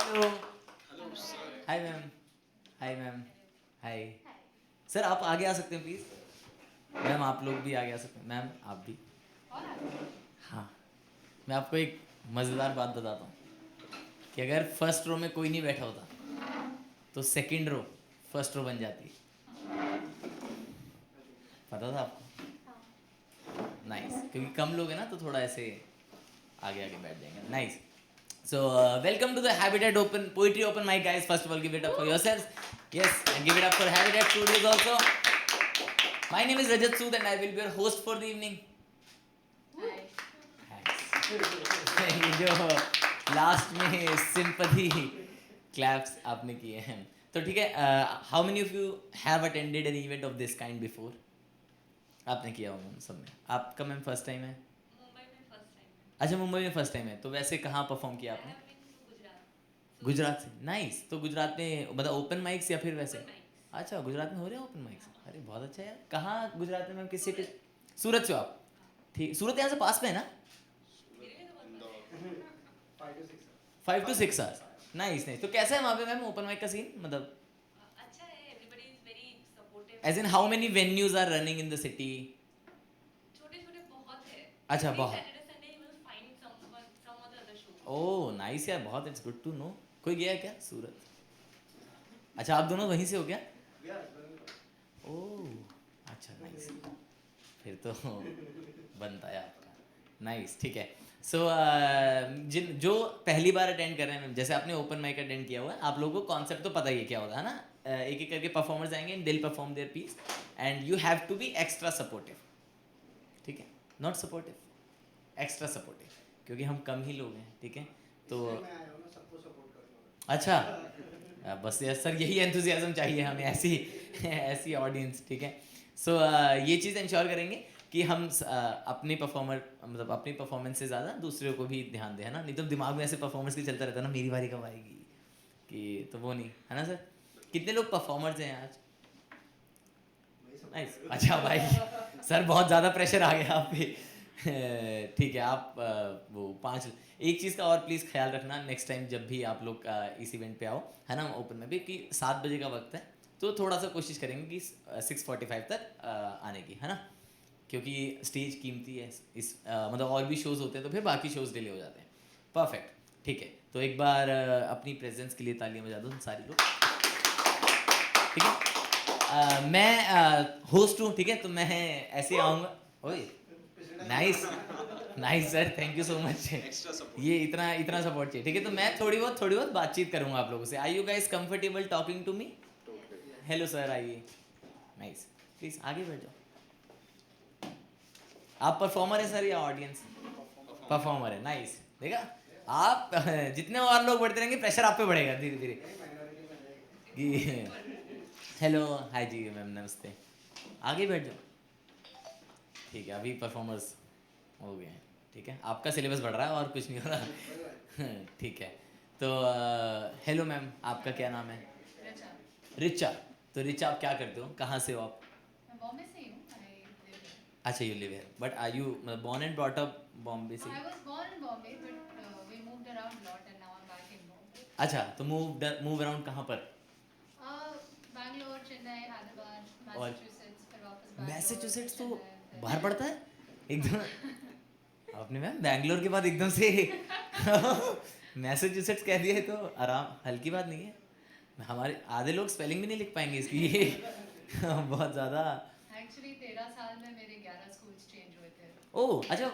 Hello. Hi ma'am. Hi ma'am. Hi sir, आप आगे आ सकते हैं प्लीज़। मैम आप लोग भी आगे आ सकते हैं। मैम आप भी। हाँ, मैं आपको एक मज़ेदार बात बताता हूँ कि अगर फर्स्ट रो में कोई नहीं बैठा होता तो सेकंड रो फर्स्ट रो बन जाती। पता था आपको? नाइस, क्योंकि कम लोग हैं ना तो थोड़ा ऐसे आगे आगे बैठ जाएंगे। Nice. So, welcome to the Habitat Open Poetry Open Mic, guys. First of all, give it up for yourselves. Yes, and give it up for Habitat Studios also. My name is Rajat Sood, and I will be your host for the evening. ये जो last में sympathy claps आपने किए हैं, तो ठीक है। How many of you have attended an event of this kind before? आपने किया होगा सब में। आपका मैम फर्स्ट टाइम है? अच्छा, मुंबई में फर्स्ट टाइम है। तो वैसे कहाँ परफॉर्म किया आपने? गुजरात से। नाइस। तो गुजरात में मतलब ओपन माइक्स या फिर वैसे? अच्छा, गुजरात में हो रहे हैं ओपन माइक्स। अरे बहुत अच्छा यार। कहाँ गुजरात में मैम, किस सिटी? सूरत से हो आप? ठीक। सूरत यहाँ से पास में है ना? 5 to 6 आवर्स। Nice nice. तो कैसा है वहाँ पे मैम ओपन माइक का सीन, मतलब as in how many venues are running in the city? अच्छा, बहुत। ओह नाइस यार, बहुत। It's good to know. कोई गया है क्या सूरत? अच्छा, आप दोनों वहीं से हो क्या? ओह अच्छा, नाइस। फिर तो बनता है आपका। नाइस, ठीक है। सो जिन जो पहली बार अटेंड कर रहे हैं, जैसे आपने ओपन माइक अटेंड किया हुआ है, आप लोगों को कॉन्सेप्ट तो पता ही है क्या होता है ना। एक एक करके परफॉर्मर्स आएंगे एंड दिल perform their piece and you have to be extra supportive. ठीक है, नॉट सपोर्टिव, एक्स्ट्रा सपोर्टिव, क्योंकि हम कम ही लोग हैं। ठीक है, तो अच्छा। बस यार सर, यही एंथुजियाज्म चाहिए हमें, ऐसी ऐसी ऑडियंस। ठीक है। सो ये चीज़ इंश्योर करेंगे कि हम अपने परफॉर्मर मतलब अपनी परफॉर्मेंस से ज़्यादा दूसरों को भी ध्यान दें, है ना। नहीं तो दिमाग में ऐसे परफॉर्मेंस की चलता रहता है ना, मेरी बारी कब आएगी, कि तो वो नहीं है ना सर। कितने लोग परफॉर्मर्स हैं आज? नाइस। अच्छा भाई, सर बहुत ज़्यादा प्रेशर आ गया आप पे। ठीक है, आप वो 5। एक चीज़ का और प्लीज़ ख्याल रखना नेक्स्ट टाइम जब भी आप लोग इस इवेंट पे आओ, है ना, ओपन में भी, कि 7 बजे का वक्त है। तो थोड़ा सा कोशिश करेंगे कि 6:45 तक आने की, है ना, क्योंकि स्टेज कीमती है। मतलब और भी शोज़ होते हैं तो फिर बाकी शोज़ डिले हो जाते हैं। परफेक्ट। ठीक है, तो एक बार अपनी प्रेजेंस के लिए तालियां बजा दो सारे लोग। ठीक है। मैं होस्ट हूँ, ठीक है, तो मैं ऐसे आऊँगा। ओए nice nice sir, thank you so much. ये इतना इतना सपोर्ट चाहिए। ठीक है, तो मैं थोड़ी बहुत बातचीत करूँगा आप लोगों से। I you guys comfortable talking to me? Hello sir, आइए। नाइस, प्लीज़ आगे बैठ जाओ। आप परफॉर्मर है सर या ऑडियंस? परफॉर्मर है। नाइस। देखा, आप जितने और लोग बढ़ते रहेंगे प्रेशर आप पे बढ़ेगा धीरे धीरे कि हेलो। हाय जी मैम, नमस्ते। आगे बैठ जाओ। ठीक है, अभी परफॉर्मर्स हो गए हैं। ठीक है, आपका सिलेबस बढ़ रहा है और कुछ नहीं हो रहा। ठीक है, तो हेलो मैम, आपका क्या नाम है? रिचा। तो रिचा, आप क्या करते हो, कहाँ से हो आप? मैं बॉम्बे से ही हूँ। I live here. अच्छा, you live here, but are you born and brought up Bombay से? I was born in Bombay, but we moved around a lot, and now I'm back in Bombay. अच्छा, तो मूव अराउंड कहाँ पर? Bangalore, Chennai, Hyderabad, और Massachusetts, फिर वापस Bangalore, फिर Massachusetts तो Chennai, फिर बाहर पड़ता है एकदम। आपने मैम बैंगलोर के बाद एकदम से मैसेच्यूसेट्स कह दिया है, तो आराम हल्की बात नहीं है। हमारे आधे लोग स्पेलिंग भी नहीं लिख पाएंगे इसकी, ये बहुत ज़्यादा। Actually 13 साल में मेरे 11 schools change हुए थे. ओह अच्छा,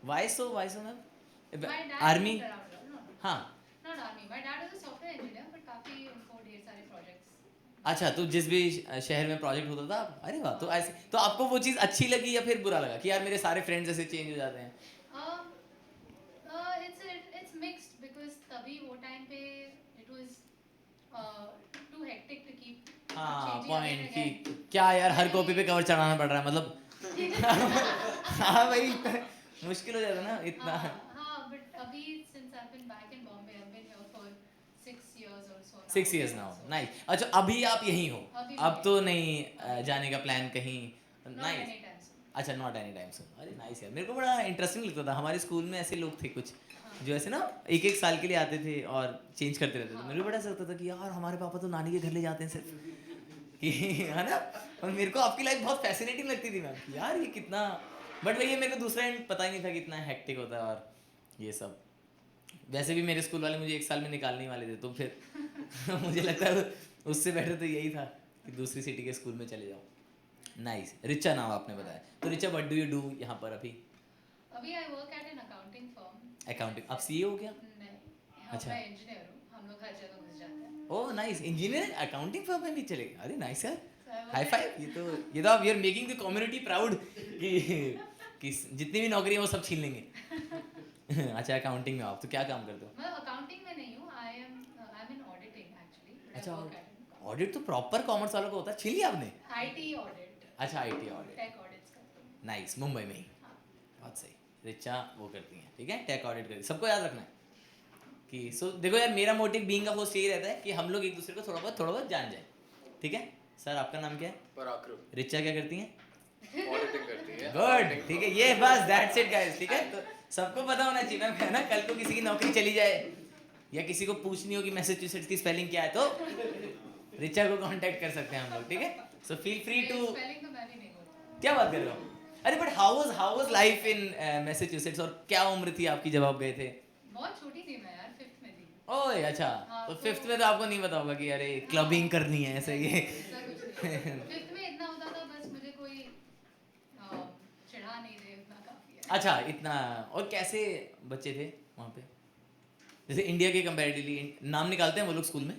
why so ma'am? My dad army? moved around a lot. No, no, हाँ। not army. My dad was a software engineer, but काफी उनको ढेर सारे projects. अच्छा, तो जिस भी शहर में प्रोजेक्ट होता था अरे वाह, तो ऐसे तो आपको वो चीज़ अच्छी लगी या फिर बुरा लगा कि यार मेरे सारे फ्रेंड्स ऐसे चेंज हो जाते हैं? Um, it's mixed because तभी वो time पे it was too hectic to keep हाँ, changing again पॉइंट and कि again. क्या यार, But हर कॉपी पे अभी कवर चढ़ाना पड़ रहा है मतलब। हाँ भाई, मुश्किल हो जाता है ना इतना। but अभी since I've been back in Bombay, I've been here for 6 years or so now. 6 years now. So nice. अच्छा, अभी आप यहीं हो? अभी मैं अब यहीं तो हूँ. नहीं अभी जाने का प्लान कहीं? not nice. anytime soon. अच्छा, नॉट एनी टाइम सून। अरे नाइस यार, मेरे को बड़ा इंटरेस्टिंग लगता था। हमारे स्कूल में ऐसे लोग थे कुछ, जो ऐसे ना एक एक साल के लिए आते थे और चेंज करते रहते थे, मेरे को बड़ा ऐसा लगता था कि यार हमारे पापा तो नानी के घर ले जाते हैं सिर्फ कि है ना। और मेरे को आपकी लाइफ बहुत फैसिनेटिंग लगती थी मैम, यार ये कितना, बट वही मेरे को दूसरा एंड पता ही नहीं था कि इतना हेक्टिक होता है और ये सब। वैसे भी मेरे स्कूल वाले मुझे 1 साल में निकालने ही वाले थे, तो फिर मुझे लगता है उससे बेटर तो यही था कि दूसरी सिटी के स्कूल में चले जाओ। नाइस। रिचा नाम आपने बताया, तो Richa what do you do यहाँ पर अभी? अभी I work at an accounting firm. Accounting, आप सीए हो क्या? नहीं, अच्छा। मैं इंजीनियर हूँ, हम लोग हर जगह घुस जाते हैं। Oh nice, engineer accounting firm में भी चले गए, अरे नाइस यार, So I work high at- five. ये तो आप, you are making the community proud कि जितनी भी नौकरी है वो सब छीन लेंगे। अच्छा, अकाउंटिंग में आप तो क्या काम करते हो? मैं अकाउंटिंग में नहीं हूँ, I am in auditing actually. अच्छा, ऑडिट तो प्रॉपर कॉमर्स वालों को होता है, छीन लिया आपने? आईटी ऑडिट, अच्छा, आईटी ऑडिट, टेक ऑडिट्स करते हैं। नाइस, मुंबई में ही। हाँ। बहुत सही। रिचा वो करती हैं, ठीक है, टेक ऑडिट करती, सबको याद रखना है कि सो देखो यार, मेरा मोटिव बीइंग का होस्ट यही रहता है कि हम लोग एक दूसरे को थोड़ा बहुत जान जाए, ठीक है। सर आपका नाम क्या है? पराक्रम। रिचा क्या करती हैं? ऑडिटिंग करती है। गुड, ठीक है, ये बस दैट्स इट गाइस, ठीक है। तो सबको पता होना चाहिए मैम, है ना, कल को किसी की नौकरी चली जाए या किसी को पूछनी हो कि मैसेच्यूसेट्स की स्पेलिंग क्या है, तो रिचा को कांटेक्ट कर सकते हैं हम लोग, ठीक है। So feel free to. Spelling तो मैं भी नहीं बोलती। क्या बात कर रहे हो? अरे but how was life in Massachusetts, और क्या उम्र थी आपकी जब आप गए थे? बहुत छोटी थी मैं यार, 5th में थी। ओए अच्छा, हाँ, तो तो- 5th में तो आपको नहीं पता होगा कि अरे क्लबिंग करनी है ऐसे ये। ऐसा कुछ नहीं। 5th में इतना होता था, बस मुझे कोई चिढ़ा नहीं दे, उतना काफी है। अच्छा, इतना। और कैसे बच्चे थे वहाँ पे, जैसे इंडिया के कंपैरेटिवली? नाम निकालते हैं वो लोग स्कूल में,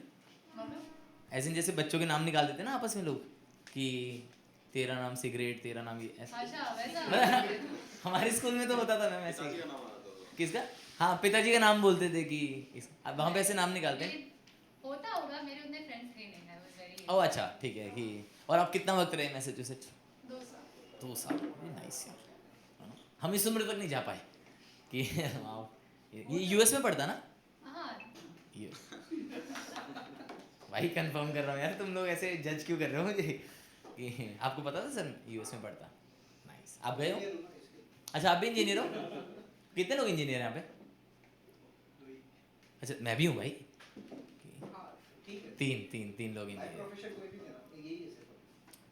मतलब ऐसे जैसे बच्चों के नाम निकाल देते हैं ना आपस में लोग कि तेरा नाम सिगरेट, तेरा नाम ये ऐसे। अच्छा वैसा। हमारे स्कूल में तो होता था मैम ऐसे पिताजी ही। का नाम आता था। किसका? हाँ, पिताजी का नाम बोलते थे कि अब वहाँ पे ऐसे नाम निकालते हैं। होता होगा, मेरे उतने फ्रेंड्स थे नहीं, आई वाज वेरी। ओह अच्छा, ठीक है कि। और आप कितना वक्त रहे मैसेच्यूसेट्स? 2 साल। 2 साल, नाइस यार। हम इस उम्र तक नहीं जा पाए कि आप ये यूएस में पढ़ता ना? हाँ, ये भाई कंफर्म कर रहा हूँ यार, तुम लोग ऐसे जज क्यों कर रहे हो मुझे कि आपको पता था सर यूएस में पढ़ता? नाइस। आप गए हो? अच्छा, आप भी इंजीनियर हो? कितने लोग इंजीनियर हैं यहाँ पे? अच्छा, मैं भी हूँ भाई, तीन लोग इंजीनियर।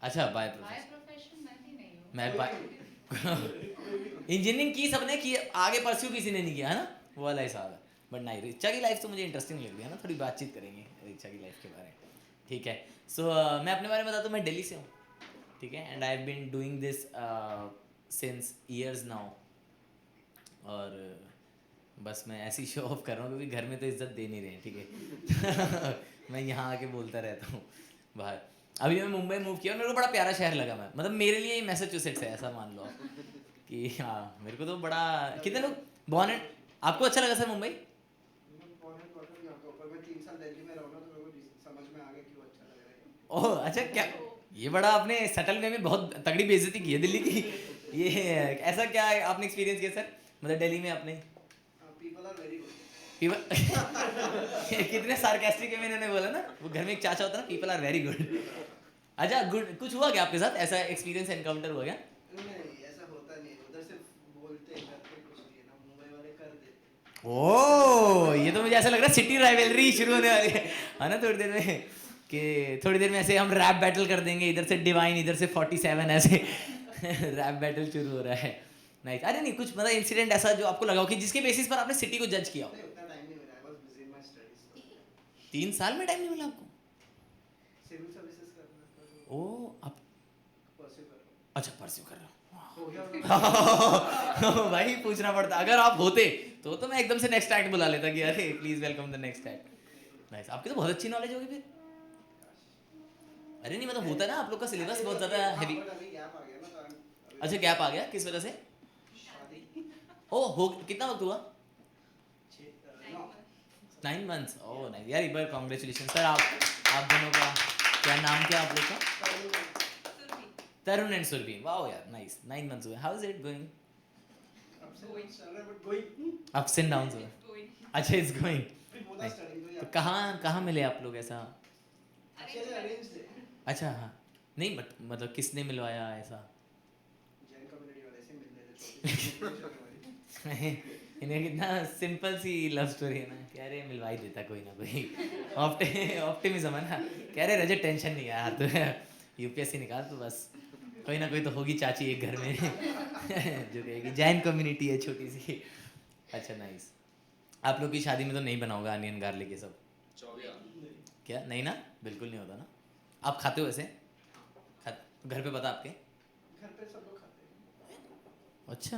अच्छा, बाय बाय प्रोफेशन। प्रोफेशन मैं भी नहीं हूँ। मैं बाय इंजीनियरिंग की सबने की, आगे परस्यू किसी ने नहीं किया, है ना, वो वाला हिसाब है। बट नहीं, रिचा की लाइफ तो मुझे इंटरेस्टिंग लग रही है ना, थोड़ी बातचीत करेंगे रिचा की लाइफ के बारे में, ठीक है। सो मैं अपने बारे में बताता हूँ, मैं दिल्ली से हूँ, ठीक है, and I have been doing this since years now. और बस मैं ऐसी शो ऑफ कर रहा हूँ क्योंकि घर में तो इज्जत दे नहीं रहे हैं, ठीक है। मैं यहाँ आके बोलता रहता हूँ बाहर। अभी मैं मुंबई मूव किया और मेरे को बड़ा प्यारा शहर लगा, मैं मतलब मेरे लिए ये मैसेच्यूसेट्स है, ऐसा मान लो आप कि हाँ, मेरे को तो बड़ा। कितने लोग बॉर्न एंड, आपको अच्छा लगा सर मुंबई? ओह अच्छा, क्या ये बड़ा आपने सटल वे में बहुत तगड़ी बेइज्जती की है दिल्ली की। ये ऐसा क्या आपने एक्सपीरियंस किया सर, मतलब दिल्ली में आपने? पीपल कितने सार्केस्टिक में इन्होंने बोला ना, वो घर में एक चाचा होता है ना, पीपल आर वेरी गुड। अच्छा गुड, कुछ हुआ क्या आपके साथ, ऐसा एक्सपीरियंस एनकाउंटर हुआ क्या? ओह, ये तो मुझे ऐसा लग रहा है सिटी राइवलरी शुरू होने वाली है ना थोड़ी देर में, कि थोड़ी देर में ऐसे हम रैप बैटल कर देंगे, इधर से डिवाइन, इधर से 47 ऐसे रैप बैटल शुरू हो रहा है। नाइस। अरे नहीं, कुछ मतलब इंसिडेंट ऐसा जो आपको लगा हो कि जिसके बेसिस पर आपने सिटी को जज किया हो? 3 साल में टाइम नहीं मिला आपको? ओह आप, अच्छा परस्यू कर रहे हो। भाई पूछना पड़ता, अगर आप होते तो मैं एकदम से नेक्स्ट एक्ट बुला लेता कि अरे please welcome the next act. Nice, आपकी तो बहुत अच्छी नॉलेज होगी फिर। अरे नहीं मतलब होता है ना आप लोग का सिलेबस बहुत ज्यादा हैवी। अच्छा गैप आ गया, किस वजह से? ओह हो, कितना वक्त हुआ? 9 months। ओह नाइस यार, एक बार कॉन्ग्रेचुलेशन सर। आप दोनों का क्या नाम, क्या आप लोग का? तरुण एंड सुरभि, वाओ यार नाइस। 9 months हुए, how is it going? Ups and downs हुए। अच्छा इट्स गोइंग। तो कहाँ मिले आप लोग ऐसा? अच्छा हाँ, नहीं बट मतलब किसने मिलवाया ऐसा? इन्हें कितना सिंपल सी लव स्टोरी है ना, कह रहे मिलवा ही देता कोई ना कोई। ऑप्टिमिज्म है ना, कह रहे रजत टेंशन नहीं है यार, तो यूपीएससी निकाल तो बस कोई ना कोई तो होगी चाची एक घर में जो कहेगी जैन कम्युनिटी है छोटी सी। अच्छा नाइस। आप लोग की शादी में तो नहीं बना होगा अनियन गार्लिक ये सब? चौबिया क्या नहीं ना, बिल्कुल नहीं होता ना। आप खाते हो वैसे? घर पे पता आपके? घर पे सब लोग खाते हैं। अच्छा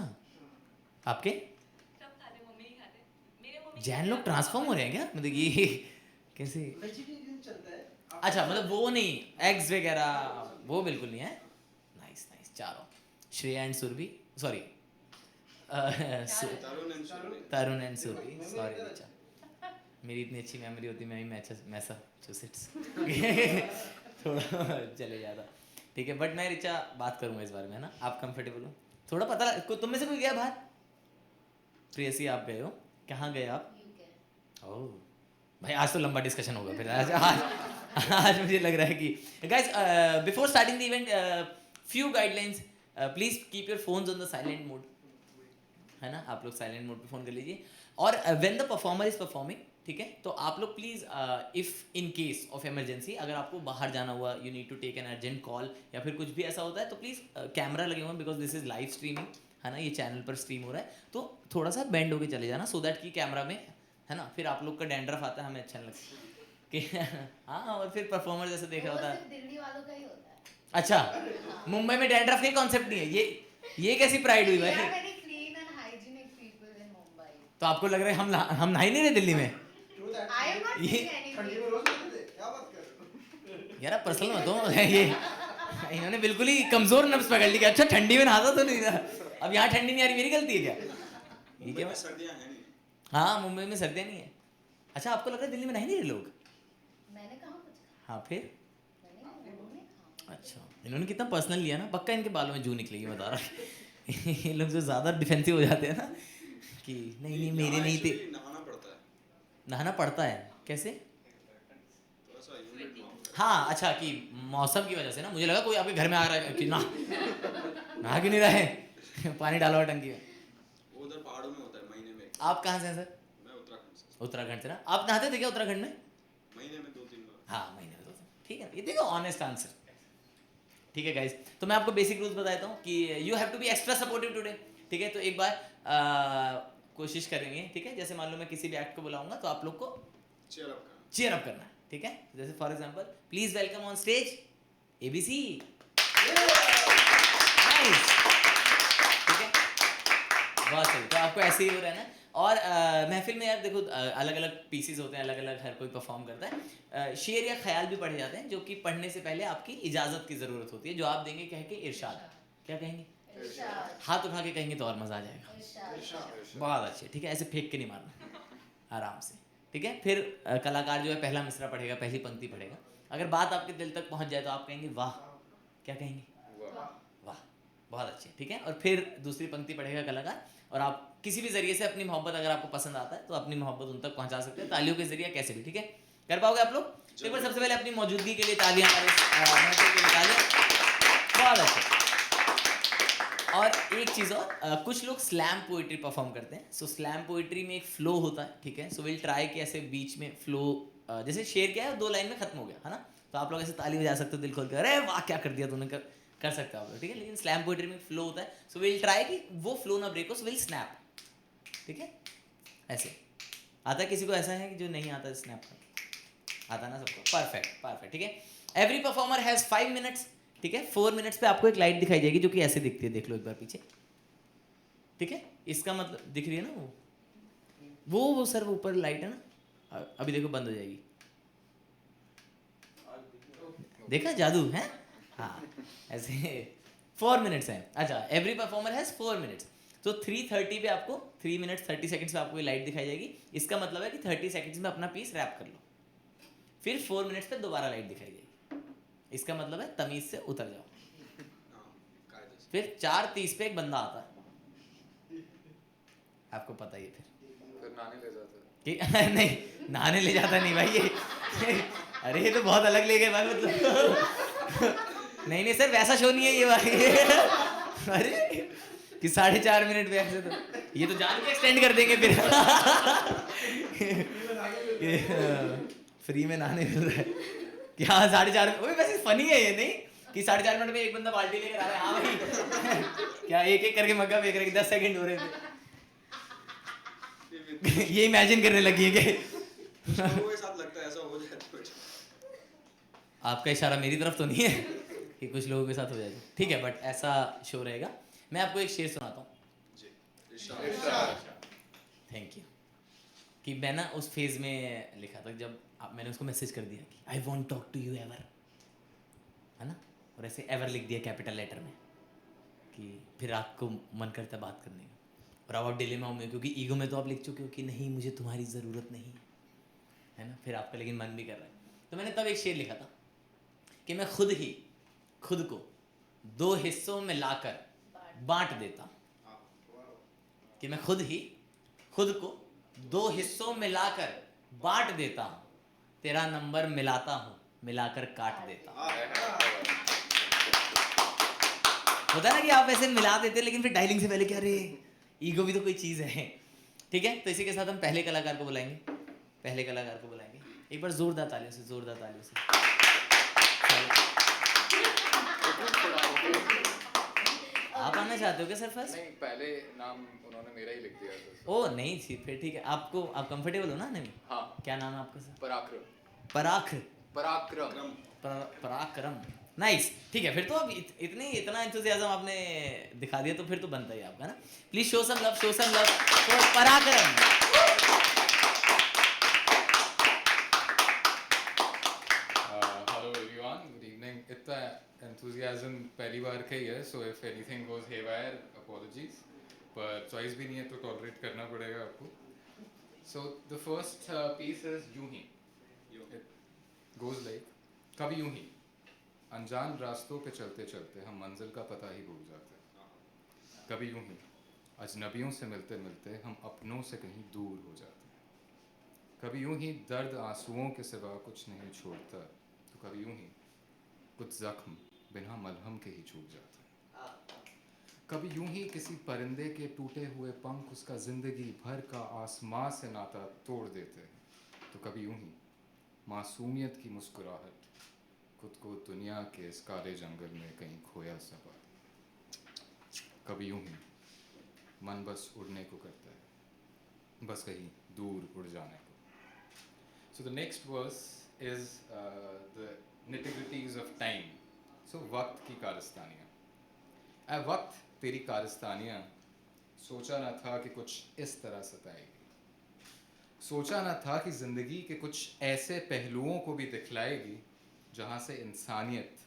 आपके सब खाते, मम्मी नहीं खाते, मेरे मम्मी जैन लोग ट्रांसफॉर्म हो रहे हैं क्या? मतलब ये कैसे? वेजिटेरियन चलता है। अच्छा मतलब वो नहीं, एग्स वगैरह वो बिल्कुल नहीं है। Nice nice. चारों Shreya and Surabhi, sorry Tarun and Surabhi, sorry बच्चा, मेरी इतनी अच्छी मेमोरी होती मैं भी मैसाचुसेट्स थोड़ा चले जाता। ठीक है, बट मैं रिचा बात करूंगा इस बारे में, है ना? आप कंफर्टेबल हो? थोड़ा पता तुम में से कोई गया बाहर? प्रेयसी आप गए हो, कहाँ गए आप? ओह भाई आज तो लंबा डिस्कशन होगा फिर। आज मुझे लग रहा है कि guys before starting the event few guidelines, please keep your phones on the silent mode, है ना? आप लोग साइलेंट मोड पे फोन कर लीजिए। और when the performer is performing, ठीक है, तो आप लोग please if in case of emergency अगर आपको बाहर जाना हुआ, you need to take an urgent call या फिर कुछ भी ऐसा होता है, तो प्लीज कैमरा लगे हुए, because this is live streaming, है ना? ये चैनल पर स्ट्रीम हो रहा है, तो थोड़ा सा बेंड होके चले जाना, सो दैट कि कैमरा में, है ना, फिर आप लोग का डैंड्रफ आता है, हमें अच्छा नहीं लगता कि हाँ, और फिर परफॉर्मर जैसे देख रहा होता है। दिल्ली वालों का ही होता है। अच्छा, मुंबई में डैंड्रफ का कॉन्सेप्ट नहीं है, ये कैसी प्राइड हुई भाई? very clean and hygienic people in Mumbai. तो आपको लग रहा है हम नहा ही नहीं रहे दिल्ली में? True that. I am not ये- saying ठंडी anything. में रोज नहाते थे, क्या बात कर रहे हो? यार पर्सनल मत हो ये इन्होंने बिल्कुल ही कमजोर नब्ज पकड़ ली कि अच्छा ठंडी में नहाता तो नहीं था, अब यहाँ ठंडी नहीं आ रही, मेरी गलती है क्या? ये क्या? सर्दियाँ हैं नहीं। हाँ मुंबई में सर्दियाँ नहीं है। अच्छा आपको लग रहा है दिल्ली में नहीं रहे लोग? मैंने कहा कुछ कहा? हाँ फिर? मैंने उन्होंने कहा। अच्छा इन्होंने कितना पर्सनल लिया ना, पक्का इनके बालों में जू निकलेगी, बता रहा ये लोग जो ज़्यादा डिफेंसिव हो जाते हैं ना कि नहीं मेरे नहीं थे। नहाना पड़ता है, नहाना पड़ता है कैसे? थोड़ा सा ह्यूमिड माहौल है। हाँ अच्छा, कि मौसम की वजह से ना, मुझे लगा कोई आपके घर में आ रहा है कि नहा क्यों नहीं रहा है पानी डाला हुआ टंकी में। वो उधर पहाड़ों में होता है, महीने में। आप कहाँ से हैं सर? मैं उत्तराखंड से। उत्तराखंड से ना? आप नहाते थे क्या उत्तराखंड में? महीने में 2-3 बार। हाँ महीने में 2 दिन, ठीक है। ये देखो ऑनेस्ट आंसर, ठीक है गाइस। तो मैं आपको बेसिक रूल्स बताता हूँ कि you have to be extra supportive today, ठीक है? तो एक बार कोशिश करेंगे, ठीक है? जैसे मान लो मैं किसी भी एक्ट को बुलाऊंगा तो आप लोग को चीयर अप करना। चीयर अप करना है, ठीक है? जैसे for example please welcome on stage ABC, nice, ठीक है? बहुत सही। तो आपको ऐसे ही हो रहना है। और महफिल में यार देखो अलग अलग पीसेस होते हैं, अलग अलग हर कोई परफॉर्म करता है। शेर या ख्याल भी पढ़े जाते हैं जो कि पढ़ने से पहले आपकी इजाज़त की ज़रूरत होती है, जो आप देंगे कह के इरशाद। क्या कहेंगे? इरशाद, हाथ उठा के कहेंगे तो और मज़ा आ जाएगा। इरशाद। बहुत अच्छे, ठीक है? ऐसे फेंक के नहीं मारना, आराम से, ठीक है? फिर कलाकार जो है पहला मिसरा पढ़ेगा, पहली पंक्ति पढ़ेगा। अगर बात आपके दिल तक पहुंच जाए तो आप कहेंगे वाह। क्या कहेंगे? वाह। वाह, बहुत अच्छे, ठीक है? और फिर दूसरी पंक्ति पढ़ेगा कलाकार, और आप किसी भी जरिए से अपनी मोहब्बत, अगर आपको पसंद आता है तो अपनी मोहब्बत उन तक पहुंचा सकते हैं, तालियों के जरिए कैसे भी, ठीक है? कर पाओगे आप लोग? तो एक बार सबसे पहले अपनी मौजूदगी के लिए तालियां, महफिल के लिए तालियां। बहुत अच्छे। और एक चीज़ और, कुछ लोग स्लैम पोइट्री परफॉर्म करते हैं। सो स्लैम पोइट्री में एक फ्लो होता है, ठीक है? सो विल ट्राई कि ऐसे बीच में फ्लो, जैसे शेर क्या है 2 लाइन में खत्म हो गया, है ना? तो आप लोग ऐसे ताली बजा सकते हो दिल खोल कर, अरे वाह क्या कर दिया तूने, कर सकते हो आप लोग, ठीक है? लेकिन स्लैम पोइट्री में फ्लो होता है, सो विल ट्राई कि वो फ्लो ना ब्रेक हो, सो विल स्नैप, ठीक है? ऐसे आता है किसी को ऐसा है कि जो नहीं आता स्नैप का? आता ना सबको? परफेक्ट परफेक्ट, ठीक है? एवरी परफॉर्मर हैज़ 5 मिनट्स, ठीक है? 4 मिनट्स पे आपको एक लाइट दिखाई जाएगी जो कि ऐसे दिखती है, देख लो एक बार पीछे, ठीक है? इसका मतलब दिख रही है ना वो सर वो ऊपर लाइट है ना, अभी देखो बंद हो जाएगी, देखा जादू है? हाँ ऐसे 4 मिनट्स हैं। अच्छा एवरी परफॉर्मर हैज़ 4 मिनट्स, तो 3:30 पे आपको 3 मिनट्स 30 सेकंड्स पे आपको ये लाइट दिखाई जाएगी। इसका मतलब है कि 30 सेकंड्स में अपना पीस रैप कर लो, फिर 4 मिनट्स पे दोबारा लाइट दिखाई जाएगी, इसका मतलब है तमीज से उतर जाओ। हाँ, कायदे से। फिर 4:30 पे एक बंदा आता है, आपको पता ही है फिर नहाने ले जाता है। कि नहीं नहाने ले जाता नहीं भाई ये अरे ये तो बहुत अलग ले गए भाई, मतलब नहीं नहीं सर वैसा शो नहीं है ये भाई अरे कि 4.5 मिनट पे ऐसे तो ये तो जान के एक्सटेंड कर देंगे फिर फ्री में नहाने मिल रहा है क्या 4:30 ओए वैसे फनी है ये नहीं कि 4:30 मिनट में एक बंदा बाल्टी लेकर आ रहा है हाँ भाई क्या एक एक करके मग्गा फेंक रहे 10 सेकंड हो रहे थे ये इमेजिन करने लगी है कि कुछ लोगों के साथ लगता है ऐसा हो जाए तो आपका इशारा मेरी तरफ तो नहीं है कि कुछ लोगों के साथ हो जाएगा ठीक है बट ऐसा शो रहेगा मैं आपको एक शेर सुनाता हूँ जी इरशाद थैंक यू कि मैं ना उस फेज में लिखा था जब मैंने उसको मैसेज कर दिया कि I want talk to you ever है ना और ऐसे एवर लिख दिया कैपिटल लेटर में कि फिर आपको मन करता है बात करने का और अब आप डिलेमा में क्योंकि ईगो में तो आप लिख चुके हो कि नहीं मुझे तुम्हारी ज़रूरत नहीं है ना फिर आपका लेकिन मन भी कर रहा है तो मैंने तब एक शेर लिखा था कि मैं खुद ही खुद को 2 हिस्सों में लाकर बांट देता कि मैं खुद ही खुद को 2 हिस्सों में लाकर बांट देता हूँ तेरा नंबर मिलाता हूँ मिलाकर काट देता हूँ होता है ना कि आप ऐसे मिला देते लेकिन फिर डायलिंग से पहले क्या रे ईगो भी तो कोई चीज़ है ठीक है तो इसी के साथ हम पहले कलाकार को बुलाएंगे एक बार जोरदार तालियों से आप आना चाहते हो क्या सर फर्स्ट नहीं पहले नाम उन्होंने मेरा ही लिख दिया था ओ नहीं फिर ठीक है आप कंफर्टेबल हो ना नहीं हाँ क्या नाम है आपका सर पराक्रम पराक्रम नाइस ठीक है फिर तो अब इतना एंथुसियाज्म आपने दिखा दिया तो फिर तो बनता ही आपका ना please show some love for Parakram hello everyone good evening इतना एंथुसियाज्म पहली बार का ही है so if anything goes haywire apologies पर चॉइस भी नहीं है तो टॉलरेट करना पड़ेगा आपको so the first piece is यूं ही गोज लाइक कभी यूं ही अनजान रास्तों पे चलते चलते हम मंजिल का पता ही भूल जाते हैं कभी यूं ही अजनबियों से मिलते मिलते हम अपनों से कहीं दूर हो जाते हैं कभी यूं ही दर्द आंसुओं के सिवा कुछ नहीं छोड़ता तो कभी यूं ही कुछ जख्म बिना मलहम के ही छूट जाते हैं कभी यूं ही किसी परिंदे के टूटे हुए पंख उसका जिंदगी भर का आसमां से नाता तोड़ देते हैं तो कभी यूं ही मासूमियत की मुस्कुराहट खुद को दुनिया के इस काले जंगल में कहीं खोया सा पाता कभी यूं ही मन बस उड़ने को करता है बस कहीं दूर उड़ जाने को so the next verse is the nitty gritties of time so वक्त की कारस्तानियाँ ऐ वक्त तेरी कारस्तानियाँ सोचा ना था कि कुछ इस तरह सताएगी सोचा ना था कि ज़िंदगी के कुछ ऐसे पहलुओं को भी दिखलाएगी जहाँ से इंसानियत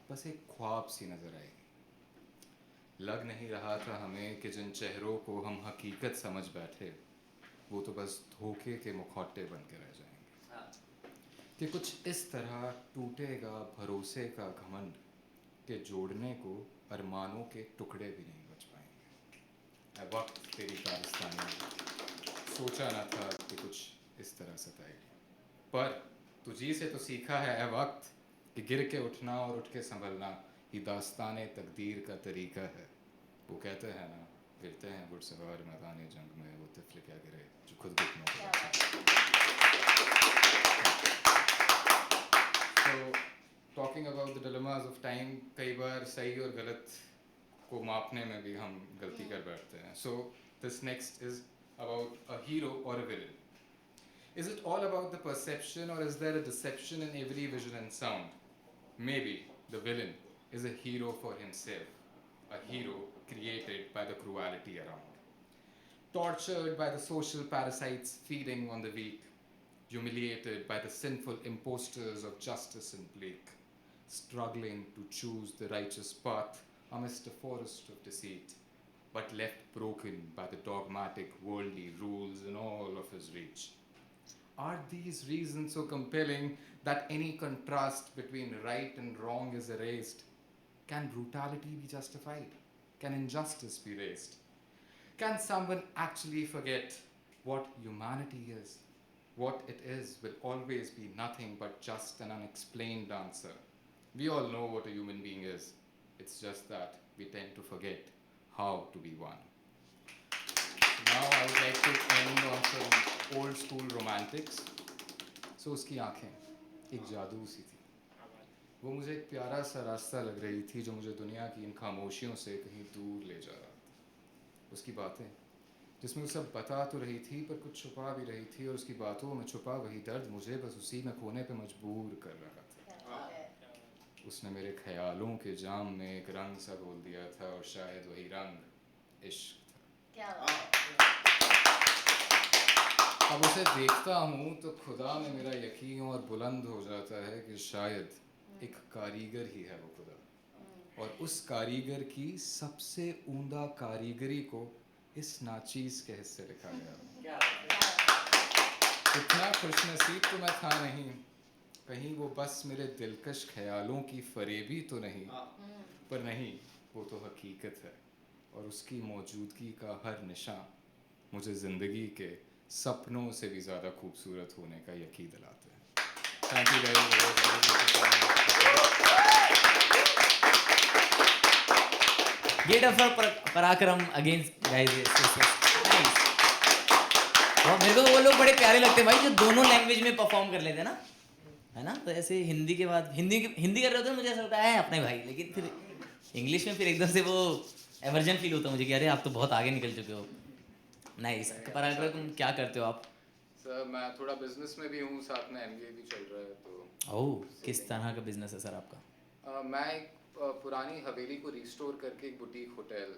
बस एक ख्वाब सी नज़र आएगी लग नहीं रहा था हमें कि जिन चेहरों को हम हकीकत समझ बैठे वो तो बस धोखे के मुखौटे बन के रह जाएंगे कि कुछ इस तरह टूटेगा भरोसे का घमंड के जोड़ने को अरमानों के टुकड़े भी नहीं बच पाएंगे ऐ वक्त तेरी कारस्तानी सोचा ना था कि कुछ इस तरह सताएगी पर तुझी से तो सीखा है ऐ वक्त कि गिर के उठना और उठ के संभलना ही दास्ताने तकदीर का तरीका है वो कहते हैं ना गिरते हैं घुड़सवार मैदान जंग में वो तिफल क्या गिरे जो खुद घुटनों पे So, talking about the dilemmas of time, कई बार सही और गलत को मापने में भी हम गलती कर बैठते हैं. So, this next is about a hero or a villain. Is it all about the perception or is there a deception in every vision and sound? Maybe the villain is a hero for himself, a hero created by the cruelty around. Tortured by the social parasites feeding on the weak, humiliated by the sinful impostors of justice and bleak, struggling to choose the righteous path amidst a forest of deceit, but left broken by the dogmatic worldly rules in all of his reach. Are these reasons so compelling that any contrast between right and wrong is erased? Can brutality be justified? Can injustice be raised? Can someone actually forget what humanity is? What it is will always be nothing but just an unexplained answer. We all know what a human being is. It's just that we tend to forget how to be one. Old school romantics. So उसकी आंखें एक जादू सी थी। वो मुझे एक प्यारा सा रास्ता लग रही थी जो मुझे दुनिया की इन खामोशियों से कहीं दूर ले जा रहा था। उसकी बातें जिसमें वो सब बता तो रही थी पर कुछ छुपा भी रही थी, और उसकी बातों में छुपा वही दर्द मुझे बस उसी में खोने पे मजबूर कर रहा था। उसने मेरे ख्यालों के जाम में एक रंग सा घोल दिया था, और शायद वही रंग इश्क था। अब उसे देखता हूँ तो खुदा में मेरा यकीन और बुलंद हो जाता है कि शायद एक कारीगर ही है वो खुदा, और उस कारीगर की सबसे उम्दा कारीगरी को इस नाचीज के हिस्से लिखा गया। इतना खुशनसीब तो मैं था नहीं, कहीं वो बस मेरे दिलकश ख्यालों की फरेबी तो नहीं, पर नहीं, वो तो हकीकत है, और उसकी मौजूदगी का हर निशान मुझे ज़िंदगी के सपनों से भी ज़्यादा खूबसूरत होने का यकीन दिलाते हैं। Thank you very Get up for पराक्रम अगेंस्ट गाइस। नाइस। मेरे को वो लोग बड़े प्यारे लगते हैं भाई जो दोनों लैंग्वेज में परफॉर्म कर लेते हैं ना, है ना। तो ऐसे हिंदी के बाद हिंदी कर रहे होते हैं, मुझे ऐसा लगता है अपने भाई, लेकिन फिर इंग्लिश में फिर एकदम से वो एवर्जन फील होता है मुझे कि अरे आप तो बहुत आगे निकल चुके हो। नाइस। पराक्रम क्या करते हो आप? सर मैं थोड़ा बिजनेस में भी हूँ, साथ में एमबीए भी चल रहा है। तो ओह, किस तरह का बिजनेस है सर आपका? मैं एक पुरानी हवेली को रिस्टोर करके एक बुटीक होटल।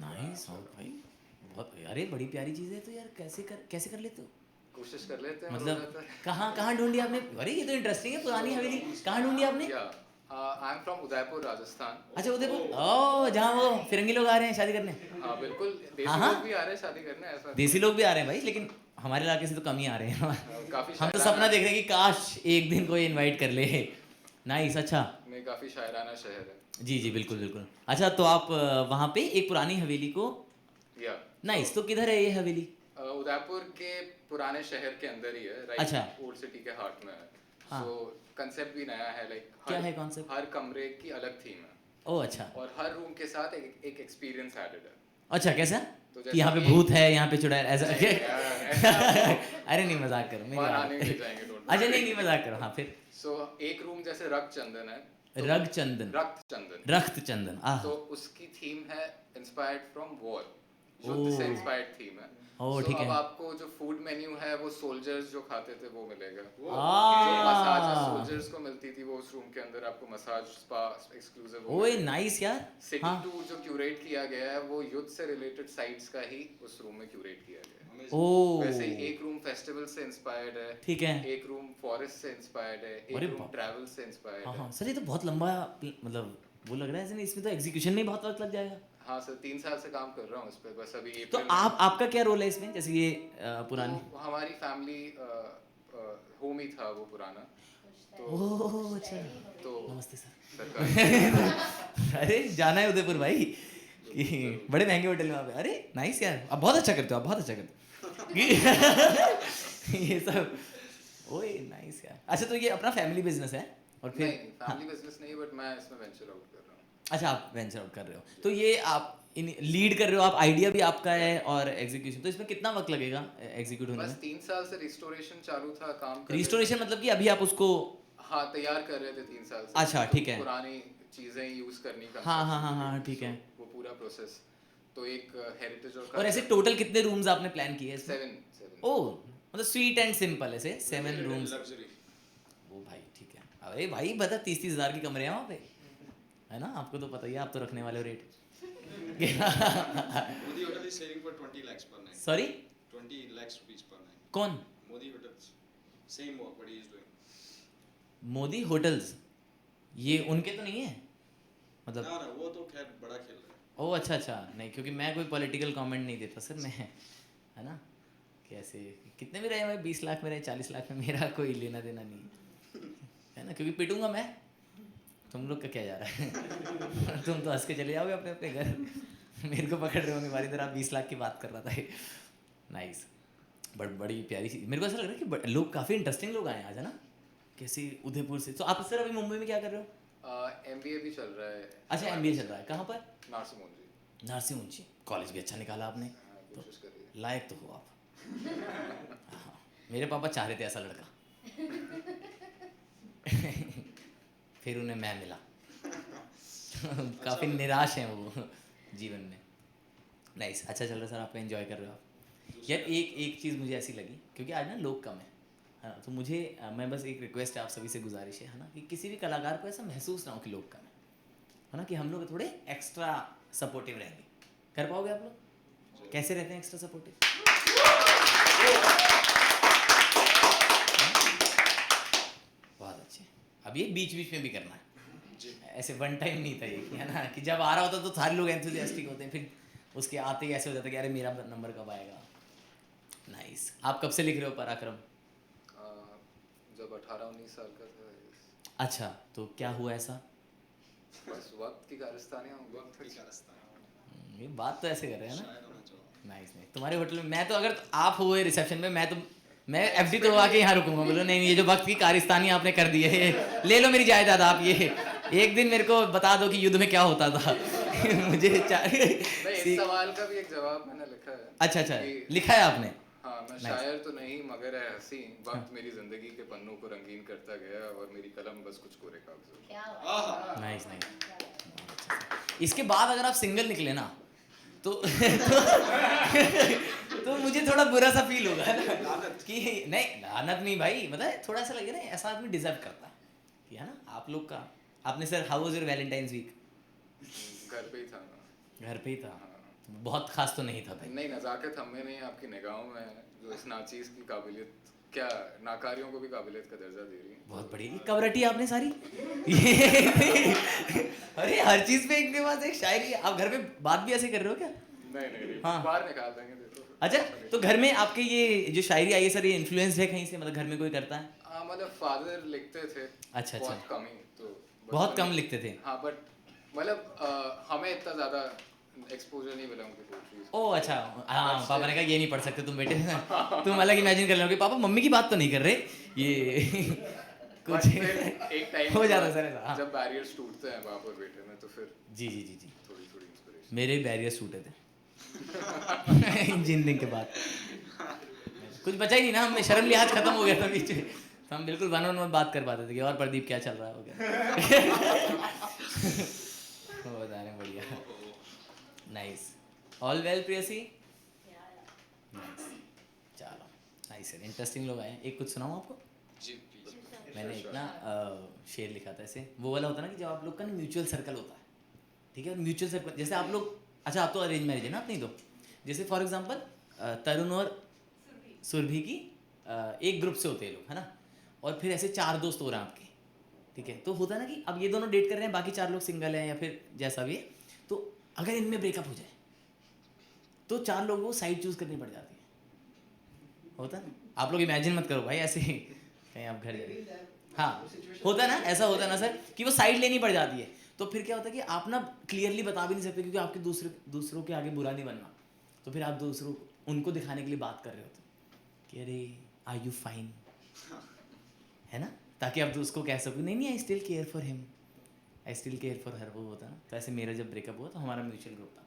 नाइस भाई, बहुत। अरे बड़ी प्यारी चीज़ है तो यार, कैसे कर लेते हो? कोशिश कर लेते हैं, मतलब कहाँ ढूंढी आपने? अरे ये तो इंटरेस्टिंग है, पुरानी हवेली कहाँ ढूंढी आपने? I am from Udaipur Rajasthan. अच्छा उदयपुर, ओह जहाँ वो फिरंगी लोग आ रहे हैं शादी करने। हाँ बिल्कुल, देसी हाँ, हाँ। लोग भी आ रहे हैं शादी करने, ऐसा देसी लोग भी आ रहे हैं भाई, लेकिन हमारे इलाके से तो कम ही आ रहे हैं। काफी हम तो सपना देख रहे हैं कि काश एक दिन कोई इनवाइट कर ले। नाइस। अच्छा में काफी शायराना शहर है। जी जी बिल्कुल बिल्कुल। अच्छा तो आप वहाँ पे एक पुरानी हवेली को। या नाइस। तो किधर है ये हवेली? उदयपुर के पुराने शहर के अंदर ही है, राइट। अच्छा। ओल्ड सिटी के हार्ट में है। हाँ। सो कंसेप्ट भी नया है, लाइक क्या है concept? हर कमरे की अलग थीम है, ओह अच्छा। और हर रूम के साथ एक एक्सपीरियंस एडेड है। अच्छा कैसा? तो कि यहाँ पे जैसे भूत है, यहाँ पे चुड़ैल, ऐसा? ऐसा अरे नहीं मजाक करो, मेरी वहाँ बात आने है। नहीं जाएंगे, don't अच्छा worry। नहीं मजाक करो। हाँ फिर? सो एक रूम जैसे रक्त चंदन है। रक्त चंदन। रक्त चंदन। तो उसकी थीम है इंस्पायर्ड फ्रॉम वॉर, युद्ध से इंस्पायर्ड थीम है। ओह ठीक है। अब आपको जो फूड मेन्यू है वो सोल्जर्स जो खाते थे वो मिलेगा। जो आ मसाज सोल्जर्स को मिलती थी वो उस रूम के अंदर आपको मसाज स्पा एक्सक्लूसिव। ओए नाइस यार। सिटी हाँ। टूर जो क्यूरेट किया गया है वो युद्ध से रिलेटेड साइट्स का ही उस रूम में क्यूरेट किया गया है। ओह वैसे ही एक रूम फेस्टिवल से इंस्पायर्ड है, ठीक है। एक रूम फॉरेस्ट से इंस्पायर्ड है, अरे एक रूम बाप। ट्रैवल से इंस्पायर्ड हाँ है। हाँ सर, ये तो बहुत लंबा मतलब वो लग रहा है, इसमें तो एग्जीक्यूशन में ही बहुत वक्त लग जाएगा। हाँ सर 3 साल से काम कर रहा हूँ इस पे, बस अभी तो अप्रैल में। आपका क्या रोल है इसमें, जैसे ये पुरानी? तो हमारी फैमिली होम ही था वो पुराना। तो ओह अच्छा। तो नमस्ते सर। सरकार अरे जाना है उदयपुर भाई, कि बड़े महंगे होटल में वहाँ पे। अरे नाइस यार, आप बहुत अच्छा करते हो, आप बहुत अच्छा करते हो। ये सब ओए नाइस यार। अच्छा तो ये अपना फैमिली बिजनेस है और फिर? नहीं फैमिली बिजनेस नहीं, बट मैं इसमें वेंचर आउट कर रहा हूँ। अच्छा आप वेंचर आउट कर रहे हो, तो ये आप लीड कर रहे हो, आप आइडिया भी आपका है और एग्जीक्यूशन, तो इसमें कितना वक्त लगेगा एग्जीक्यूट होने बस में? 3 साल से रिस्टोरेशन चालू था, काम कर रिस्टोरेशन मतलब कि अभी आप उसको? हाँ तैयार कर रहे थे 3 साल से। अच्छा, ठीक है। पुरानी चीजें यूज करनी का। हाँ ठीक है। वो पूरा प्रोसेस तो एक हेरिटेज और ऐसे टोटल कितने रूम्स आपने प्लान किए हैं इसमें? 7 ओह मतलब स्वीट एंड सिंपल ऐसे 7 रूम्स। लग्जरी। ओ भाई ठीक है। अरे भाई बता 30-30 हज़ार की कमरे हैं वहाँ पे, है ना? आपको तो पता ही है, आप तो रखने वाले हो rate. Modi Hotel is selling for 20 lakhs per night. Sorry 20 lakhs rupees per night. कौन? Modi Hotels. Same work what he is doing. Modi hotels, ये उनके तो नहीं है मतलब? ना वो तो खैर बड़ा खेल रहा है। ओह अच्छा नहीं, क्योंकि मैं कोई पॉलिटिकल कमेंट नहीं देता सर मैं, है ना? कैसे कितने में रहे भाई, 20 लाख में रहे, 40 लाख में, मेरा कोई लेना देना नहीं है ना, क्योंकि पिटूंगा मैं। तुम लोग का क्या जा रहा है? तुम तो हंस के चले जाओगे अपने अपने घर, मेरे को पकड़ रहे होंगे बारी तरह। 20 लाख की बात कर रहा था। नाइस, बट बड़ी प्यारी चीज़। मेरे को ऐसा लग रहा है कि लोग काफ़ी इंटरेस्टिंग लोग आए आज, है ना? कैसे उदयपुर से। तो आप सर अभी मुंबई में क्या कर रहे हो? एमबीए भी चल रहा है। अच्छा एमबीए चल रहा है, कहाँ पर? नारसिमुंजी। नारसिमुंची कॉलेज भी अच्छा निकाला आपने, कोशिश कर रही है। लायक तो हो आप। हाँ, मेरे पापा चाह रहे थे ऐसा लड़का। फिर उन्हें मैं मिला। काफ़ी निराश हैं वो जीवन में। नाइस, अच्छा चल रहा है सर, आपका एंजॉय कर रहे हो आप। यार एक चीज़ मुझे ऐसी लगी, क्योंकि आज ना लोग कम है ना, तो मुझे मैं बस एक रिक्वेस्ट है आप सभी से, गुजारिश है ना, कि किसी भी कलाकार को ऐसा महसूस ना हो कि लोग कम है ना, कि हम लोग थोड़े एक्स्ट्रा सपोर्टिव रहेंगे। कर पाओगे आप लोग? कैसे रहते हैं एक्स्ट्रा सपोर्टिव? बहुत अच्छे। अब ये बीच बीच में भी करना है, ऐसे वन टाइम नहीं था ये, है ना, कि जब आ रहा होता तो सारे लोग एंथुसियास्टिक होते हैं, फिर उसके आते ही ऐसे हो जाता है कि अरे मेरा नंबर कब आएगा। नाइस। आप कब से लिख रहे हो पराक्रम? जब 18-19 साल का था। yes। अच्छा, तो क्या हुआ ऐसा? बस वक्त की कारस्तानियाँ, वक्त की कारस्तानी ये बात तो ऐसे कर रहे हैं ना। शायद होना चाहिए। Nice nice. तुम्हारे होटल में मैं तो, अगर आप हुए रिसेप्शन में, मैं एफडी तो आके यहाँ रुकूंगा, बोलो नहीं ये जो वक्त की कारिस्तानी आपने कर दी है, ले लो मेरी जायदाद आप, ये एक दिन मेरे को बता दो कि युद्ध में क्या होता था। मुझे इस सवाल का भी एक जवाब मैंने लिखा है। अच्छा अच्छा, लिखा है आपने? हाँ, मैं शायर तो नहीं मगर है हसीन, वक्त मेरी जिंदगी के पन्नों को रंगीन करता गया और मेरी कलम बस कुछ कोरे कागजों। Nice nice. इसके बाद अगर आप सिंगल निकले ना तो तो मुझे थोड़ा बुरा सा फील होगा ना, कि नहीं लानत नहीं भाई, मतलब थोड़ा सा लगे ना, ऐसा आदमी डिजर्व करता है कि, है ना। आप लोग का आपने sir, how was your Valentine's week? घर पे ही था ना। घर पे ही था? बहुत खास तो नहीं था भाई? नहीं, नज़ाकत हमें नहीं, आपकी निगाहों में है, जो इस नाचीज़ की काबिलियत, क्या नाकारियों को भी काबिलियत का दर्जा दे रही है। बहुत बढ़िया। ये कब रटी आपने सारी? अरे हर चीज पे एक के बाद एक शायरी। आप घर पे बात भी ऐसे कर रहे हो क्या? नहीं, हाँ। बाहर निकाल देंगे देखो। अच्छा, तो घर में आपके ये जो शायरी आई है सर, ये इन्फ्लुएंस है कहीं से, मतलब घर में कोई करता है? हाँ, मतलब फादर लिखते थे। अच्छा, बहुत अच्छा। कम ही तो। बहुत कम लिखते थे? हाँ, बट मतलब हमें इतना ज़्यादा एक्सपोजर नहीं मिला उनकी पोएट्री। ओह अच्छा, हाँ, पापा ने कहा ये नहीं पढ़ सकते तुम बेटे। तुम अलग इमेजिन कर लो कि पापा मम्मी की बात तो नहीं कर रहे ये। कुछ एक टाइम हो जाता सर ऐसा। हाँ। जब बैरियर्स टूटते हैं बाप और बेटे में, तो फिर जी जी जी जी, थोड़ी इंस्पिरेशन। मेरे बैरियर्स टूटे थे इंजीनियरिंग के बाद। कुछ बचा ही नहीं ना, हमें शर्म लिहाज खत्म हो गया था बीच में, तो हम बिल्कुल वन ऑन वन बात कर पाते थे कि और प्रदीप क्या चल रहा है, हो गया। वो बता रहे हैं, बढ़िया। Nice. All well Priyasi? Nice, चलो नाइस है, इंटरेस्टिंग लोग आए हैं। एक कुछ सुनाऊँ आपको? जी प्लीज। मैंने एक ना शेर लिखा था ऐसे, वो वाला होता है ना कि जब आप लोग का म्यूचुअल सर्कल होता है, ठीक है, और म्यूचुअल सर्कल जैसे आप लोग, अच्छा आप तो अरेंज मैरिज है ना अपनी, तो जैसे फॉर एग्जांपल तरुण और सुरभि की एक ग्रुप से होते हैं लोग, है ना, और फिर ऐसे 4 दोस्त हो रहे हैं आपके, ठीक है, तो होता है ना कि अब ये दोनों डेट कर रहे हैं, बाकी 4 लोग सिंगल हैं या फिर जैसा भी है, तो अगर इनमें ब्रेकअप हो जाए तो 4 लोगों को साइड चूज करनी पड़ जाती है। होता है ना, आप लोग इमेजिन मत करो भाई ऐसे कहीं आप घर जाइए। हाँ, होता है ना, ऐसा होता है ना सर, कि वो साइड लेनी पड़ जाती है, तो फिर क्या होता है कि आप ना क्लियरली बता भी नहीं सकते, क्योंकि आपके दूसरों के आगे बुरा नहीं बनना, तो फिर आप दूसरों उनको दिखाने के लिए बात कर रहे होते कि अरे आर यू फाइन, है ना, ताकि आप उसको कह सको नहीं I still care for him, I still care for her, वो होता है ना। तो ऐसे मेरा जब ब्रेकअप हुआ तो हमारा म्यूचुअल ग्रुप था,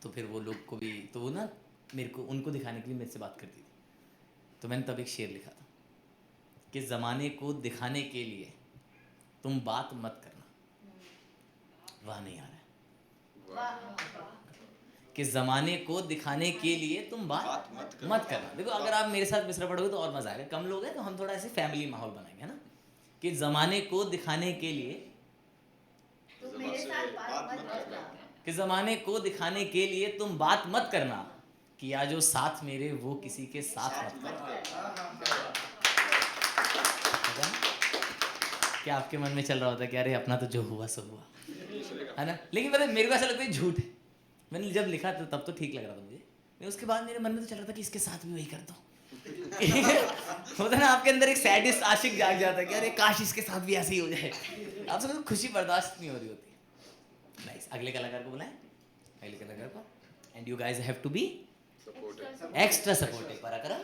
तो फिर वो लोग को भी, तो वो ना मेरे को उनको दिखाने के लिए मेरे से बात करती थी, तो मैंने तब एक शेर लिखा था कि ज़माने को दिखाने के लिए तुम बात मत करना। वाह नहीं आ रहा है कि ज़माने को दिखाने के लिए तुम बात मत करना। देखो अगर आप मेरे साथ मिसरा पढ़ोगे तो और मज़ा आएगा, कम लोग हैं तो हम थोड़ा ऐसे फैमिली माहौल बनाएंगे, है ना, कि ज़माने को दिखाने के लिए कि ज़माने को दिखाने के लिए तुम बात मत करना, कि या जो साथ मेरे वो किसी के साथ मत करना। क्या आपके मन में चल रहा होता है कि अरे अपना तो जो हुआ सो हुआ, है ना, लेकिन पता है मेरे को ऐसा लगता है झूठ है। मैंने जब लिखा था तब तो ठीक लग रहा था मुझे, लेकिन उसके बाद मेरे मन में तो चल रहा था कि इसके साथ भी वही कर दो। होता है ना, आपके अंदर एक सैडिस्ट आशिक जाग जाता है कि अरे काश इसके साथ भी ऐसे ही हो जाए। आप सबको खुशी बर्दाश्त नहीं हो रही होती। नाइस, अगले कलाकार को बुलाएं, अगले कलाकार को, and you guys have to be extra supportive. Parakram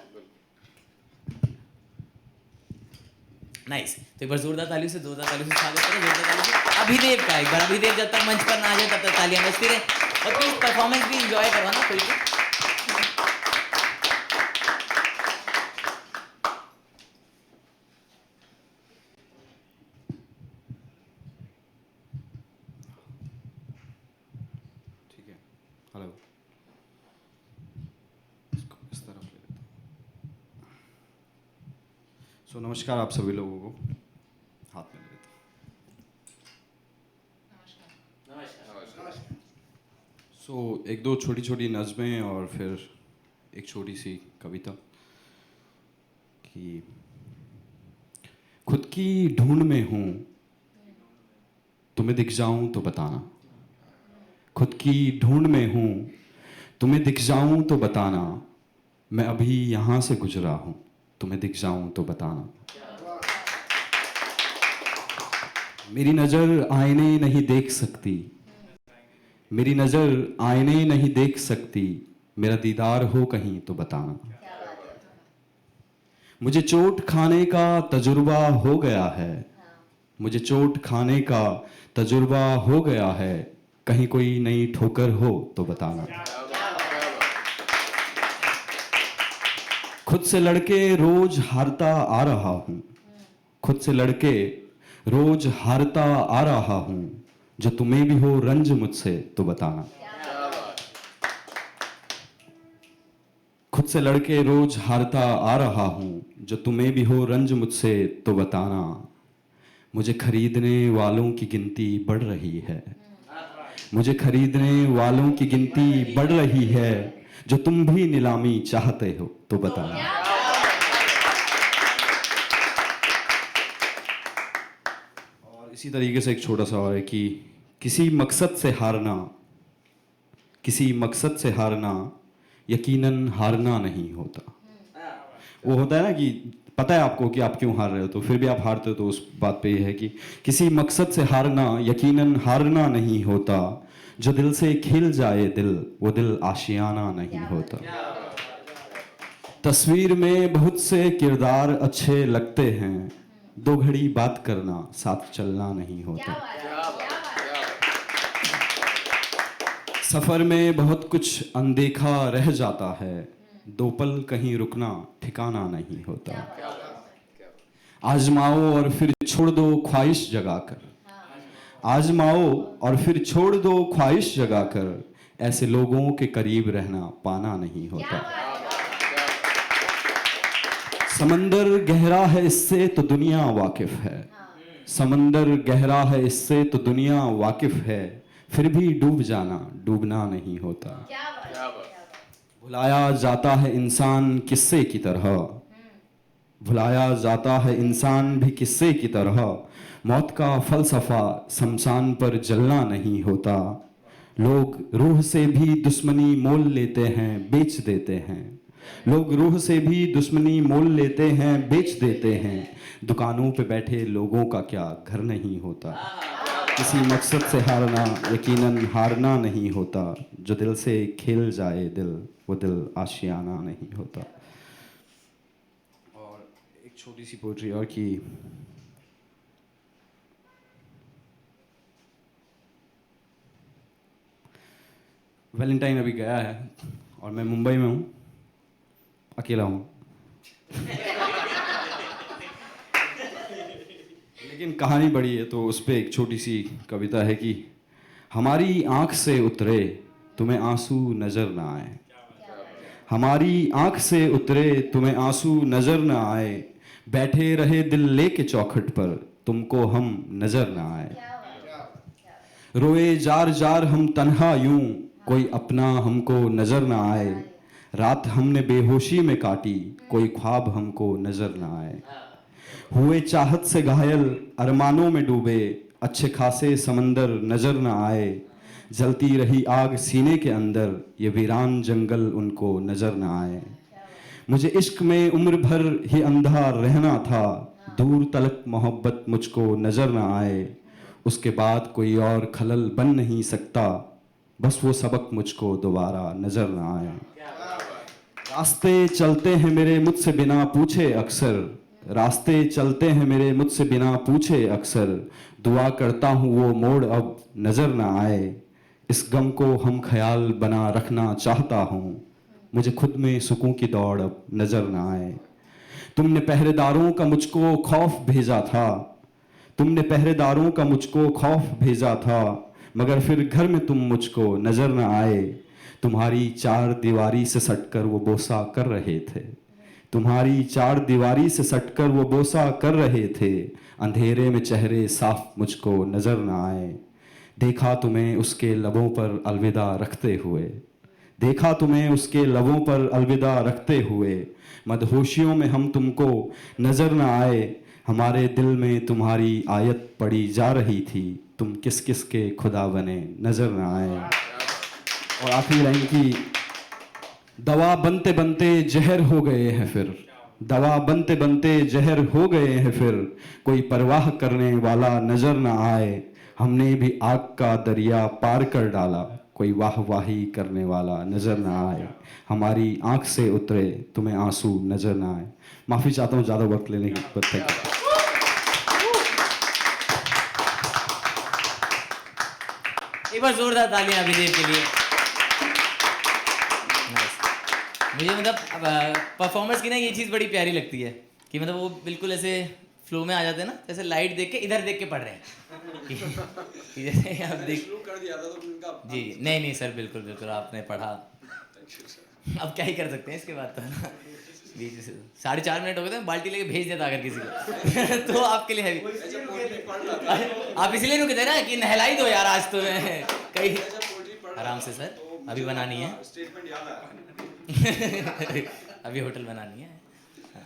nice. तो एक बार जोरदार तालियों से स्वागत करें, जोरदार तालियों से अभिदेव का। एक बार अभिदेव जब तक मंच पर ना आ जाए तब तक तालियां बजती रहे, और प्लीज परफॉर्मेंस भी एंजॉय करवाना कोई। नमस्कार आप सभी लोगों को, हाथ में लेता नमस्कार। हूँ। एक दो छोटी छोटी नज़में और फिर एक छोटी सी कविता कि खुद की ढूंढ में हूँ, तुम्हें दिख जाऊं तो बताना। खुद की ढूंढ में हूँ, तुम्हें दिख जाऊं तो बताना। मैं अभी यहाँ से गुजरा हूँ, तुम्हें दिख जाऊं तो बताना। मेरी नज़र आईने नहीं देख सकती, मेरी नज़र आईने नहीं देख सकती। मेरा दीदार हो कहीं तो बताना। मुझे चोट खाने का तजुर्बा हो गया है, मुझे चोट खाने का तजुर्बा हो गया है। कहीं कोई नई ठोकर हो तो बताना। खुद से लड़के रोज हारता आ रहा हूँ, खुद से लड़के रोज हारता आ रहा हूँ। जो तुम्हें भी हो रंज मुझसे तो बताना। खुद से लड़के रोज हारता आ रहा हूँ, जो तुम्हें भी हो रंज मुझसे तो बताना। मुझे खरीदने वालों की गिनती बढ़ रही है, मुझे खरीदने वालों की गिनती बढ़ रही है। जो तुम भी नीलामी चाहते हो तो बताना। और इसी तरीके से एक छोटा सा और है कि किसी मकसद से हारना, किसी मकसद से हारना यकीनन हारना नहीं होता। वो होता है ना कि पता है आपको कि आप क्यों हार रहे हो, तो फिर भी आप हारते हो। तो उस बात पे ये है कि किसी मकसद से हारना यकीनन हारना नहीं होता। जो दिल से खिल जाए दिल, वो दिल आशियाना नहीं होता। तस्वीर में बहुत से किरदार अच्छे लगते हैं, दो घड़ी बात करना साथ चलना नहीं होता। सफर में बहुत कुछ अनदेखा रह जाता है, दो पल कहीं रुकना ठिकाना नहीं होता। आजमाओ और फिर छोड़ दो ख्वाहिश जगाकर, आजमाओ और फिर छोड़ दो ख्वाहिश जगाकर। ऐसे लोगों के करीब रहना पाना नहीं होता। समंदर गहरा है इससे तो दुनिया वाकिफ है, समंदर गहरा है इससे तो दुनिया वाकिफ है। फिर भी डूब जाना डूबना नहीं होता। भुलाया जाता है इंसान किस्से की तरह, भुलाया जाता है इंसान भी किस्से की तरह। मौत का फलसफा शमशान पर जलना नहीं होता। लोग रूह से भी दुश्मनी मोल लेते हैं बेच देते हैं, लोग रूह से भी दुश्मनी मोल लेते हैं बेच देते हैं। दुकानों पे बैठे लोगों का क्या घर नहीं होता। किसी मकसद से हारना यकीनन हारना नहीं होता। जो दिल से खेल जाए दिल, वो दिल आशियाना नहीं होता। और एक छोटी सी पोएट्री और कि वैलेंटाइन अभी गया है और मैं मुंबई में हूँ, अकेला हूँ। लेकिन कहानी बड़ी है तो उस पर एक छोटी सी कविता है कि हमारी आँख से उतरे तुम्हें आंसू नजर ना आए, हमारी आँख से उतरे तुम्हें आंसू नजर ना आए। बैठे रहे दिल लेके चौखट पर तुमको हम नजर ना आए। रोए जार जार हम तन्हा यूं कोई अपना हमको नजर ना आए। रात हमने बेहोशी में काटी कोई ख्वाब हमको नजर ना आए। हुए चाहत से घायल अरमानों में डूबे अच्छे खासे समंदर नजर ना आए। जलती रही आग सीने के अंदर ये वीरान जंगल उनको नजर ना आए। मुझे इश्क में उम्र भर ही अंधा रहना था, दूर तलक मोहब्बत मुझको नजर ना आए। उसके बाद कोई और खलल बन नहीं सकता, बस वो सबक मुझको दोबारा नजर ना आए। रास्ते चलते हैं मेरे मुझसे बिना पूछे अक्सर, रास्ते चलते हैं मेरे मुझसे बिना पूछे अक्सर। दुआ करता हूँ वो मोड़ अब नजर ना आए। इस गम को हम ख्याल बना रखना चाहता हूँ, मुझे खुद में सुकून की दौड़ अब नजर ना आए। तुमने पहरेदारों का मुझको खौफ भेजा था, तुमने पहरेदारों का मुझको खौफ भेजा था। मगर फिर घर में तुम मुझको नजर ना आए। तुम्हारी चार दीवारी से सटकर वो बोसा कर रहे थे, तुम्हारी चार दीवारी से सटकर वो बोसा कर रहे थे, अंधेरे में चेहरे साफ मुझको नजर न आए। देखा तुम्हें उसके लबों पर अलविदा रखते हुए, देखा तुम्हें उसके लबों पर अलविदा रखते हुए, मदहोशियों में हम तुमको नजर न आए। हमारे दिल में तुम्हारी आयत पड़ी जा रही थी, तुम किस किस के खुदा बने नजर न आए। और आखिरी लाइन की, दवा बनते बनते जहर हो गए हैं फिर, दवा बनते बनते जहर हो गए हैं फिर, कोई परवाह करने वाला नजर न आए। हमने भी आग का दरिया पार कर डाला, कोई वाह वाही करने वाला नजर न आए। हमारी आंख से उतरे तुम्हें आंसू नजर न आए। माफी चाहता हूँ ज़्यादा वक्त लेने की बदतमीजी के लिए। एक बार जोरदार तालियां अभिदेव के लिए। Nice. मुझे मतलब परफॉर्मेंस की ना ये चीज़ बड़ी प्यारी लगती है कि मतलब वो बिल्कुल ऐसे फ्लो में आ जाते हैं ना, जैसे लाइट देख के इधर देख के पढ़ रहे हैं कि जैसे आप देख। शुरू कर दिया था तो उनका जी नहीं सर, बिल्कुल बिल्कुल आपने पढ़ा। Thank you sir. अब क्या ही कर सकते हैं इसके बाद तो ना। 4.5 मिनट हो गए थे, बाल्टी लेके भेज देता अगर किसी को तो आपके लिए हैवी। मैं जब पोएट्री पढ़ रहा था, आप इसलिए रुके थे ना कि नहलाई दो यार आज तो मैं कहीं। मैं जब पोएट्री पढ़ रहा आराम था, से सर, तो अभी मुझे बनानी है। स्टेटमेंट याद आया। अभी होटल बनानी है। हाँ,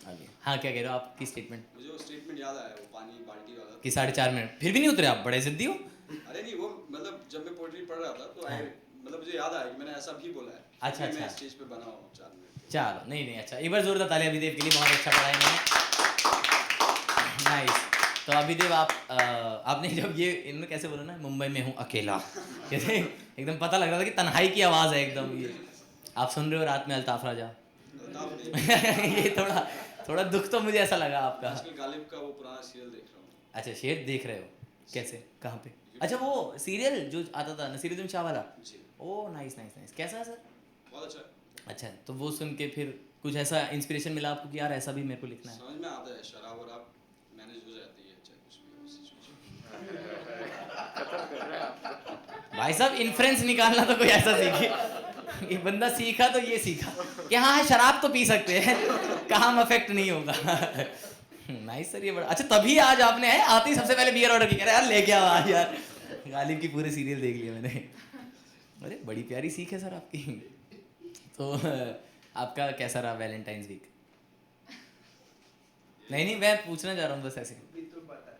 अभी हाँ क्या कह रहे हो आपकी स्टेटमेंट मुझे वो स्टेटमेंट याद आया, वो पानी बाल्टी वाला। कि 4.5 मिनट फिर भी नहीं उतरे आप, बड़े जिद्दी हो। अरे नहीं, वो मतलब जब मैं पोएट्री पढ़ रहा था तो मतलब मुझे याद आया कि मैंने ऐसा भी बोला है। अच्छा, कि मैं अच्छा। स्टेज पे बना हूँ 4 मिनट। चलो नहीं अच्छा, एक बार जोरदार तालियां अभिदेव के लिए, बहुत अच्छा पढ़ा इन्होंने। नाइस। तो अभिदेव आप आपने जब ये इन्होंने कैसे बोला ना, मुंबई में हूँ अकेला, जैसे एकदम पता लग रहा था कि तन्हाई की आवाज़ है एकदम। ये आप सुन रहे हो रात में अल्ताफ राजा। अल्ताफ नहीं, ये थोड़ा दुख तो मुझे ऐसा लगा आपका। आजकल गालिब का वो पुराना सीरियल देख रहा हूँ। अच्छा शेर देख रहे हो, कैसे कहाँ पे? अच्छा वो सीरियल जो आता था नसीरुद्दीन शाह वाला। जी, ओ नाइस नाइस नाइस, कैसा है सर? बहुत अच्छा है। अच्छा तो वो सुन के फिर कुछ ऐसा इंस्पिरेशन मिला आपको कि यार ऐसा भी मेरे को लिखना है? समझ में आता है, शराब और आप मैनेज हो जाती है, चाहे कुछ भी हो सिचुएशन। भाई साहब इन्फ्रेंस निकालना तो कोई ऐसा सीखे, ये बंदा सीखा तो ये सीखा कि हाँ शराब तो पी सकते हैं, काम अफेक्ट नहीं होगा। नाइस सर, ये बड़ा अच्छा। तभी आज आपने है आते ही सबसे पहले बियर ऑर्डर किया यार, लेके आओ आज यार। गालिब की पूरे सीरियल देख लिया मैंने। अरे बड़ी प्यारी सीख है सर आपकी। तो आपका कैसा रहा वैलेंटाइंस वीक? नहीं मैं पूछना चाह रहा हूँ बस ऐसे। बिल्कुल पता है।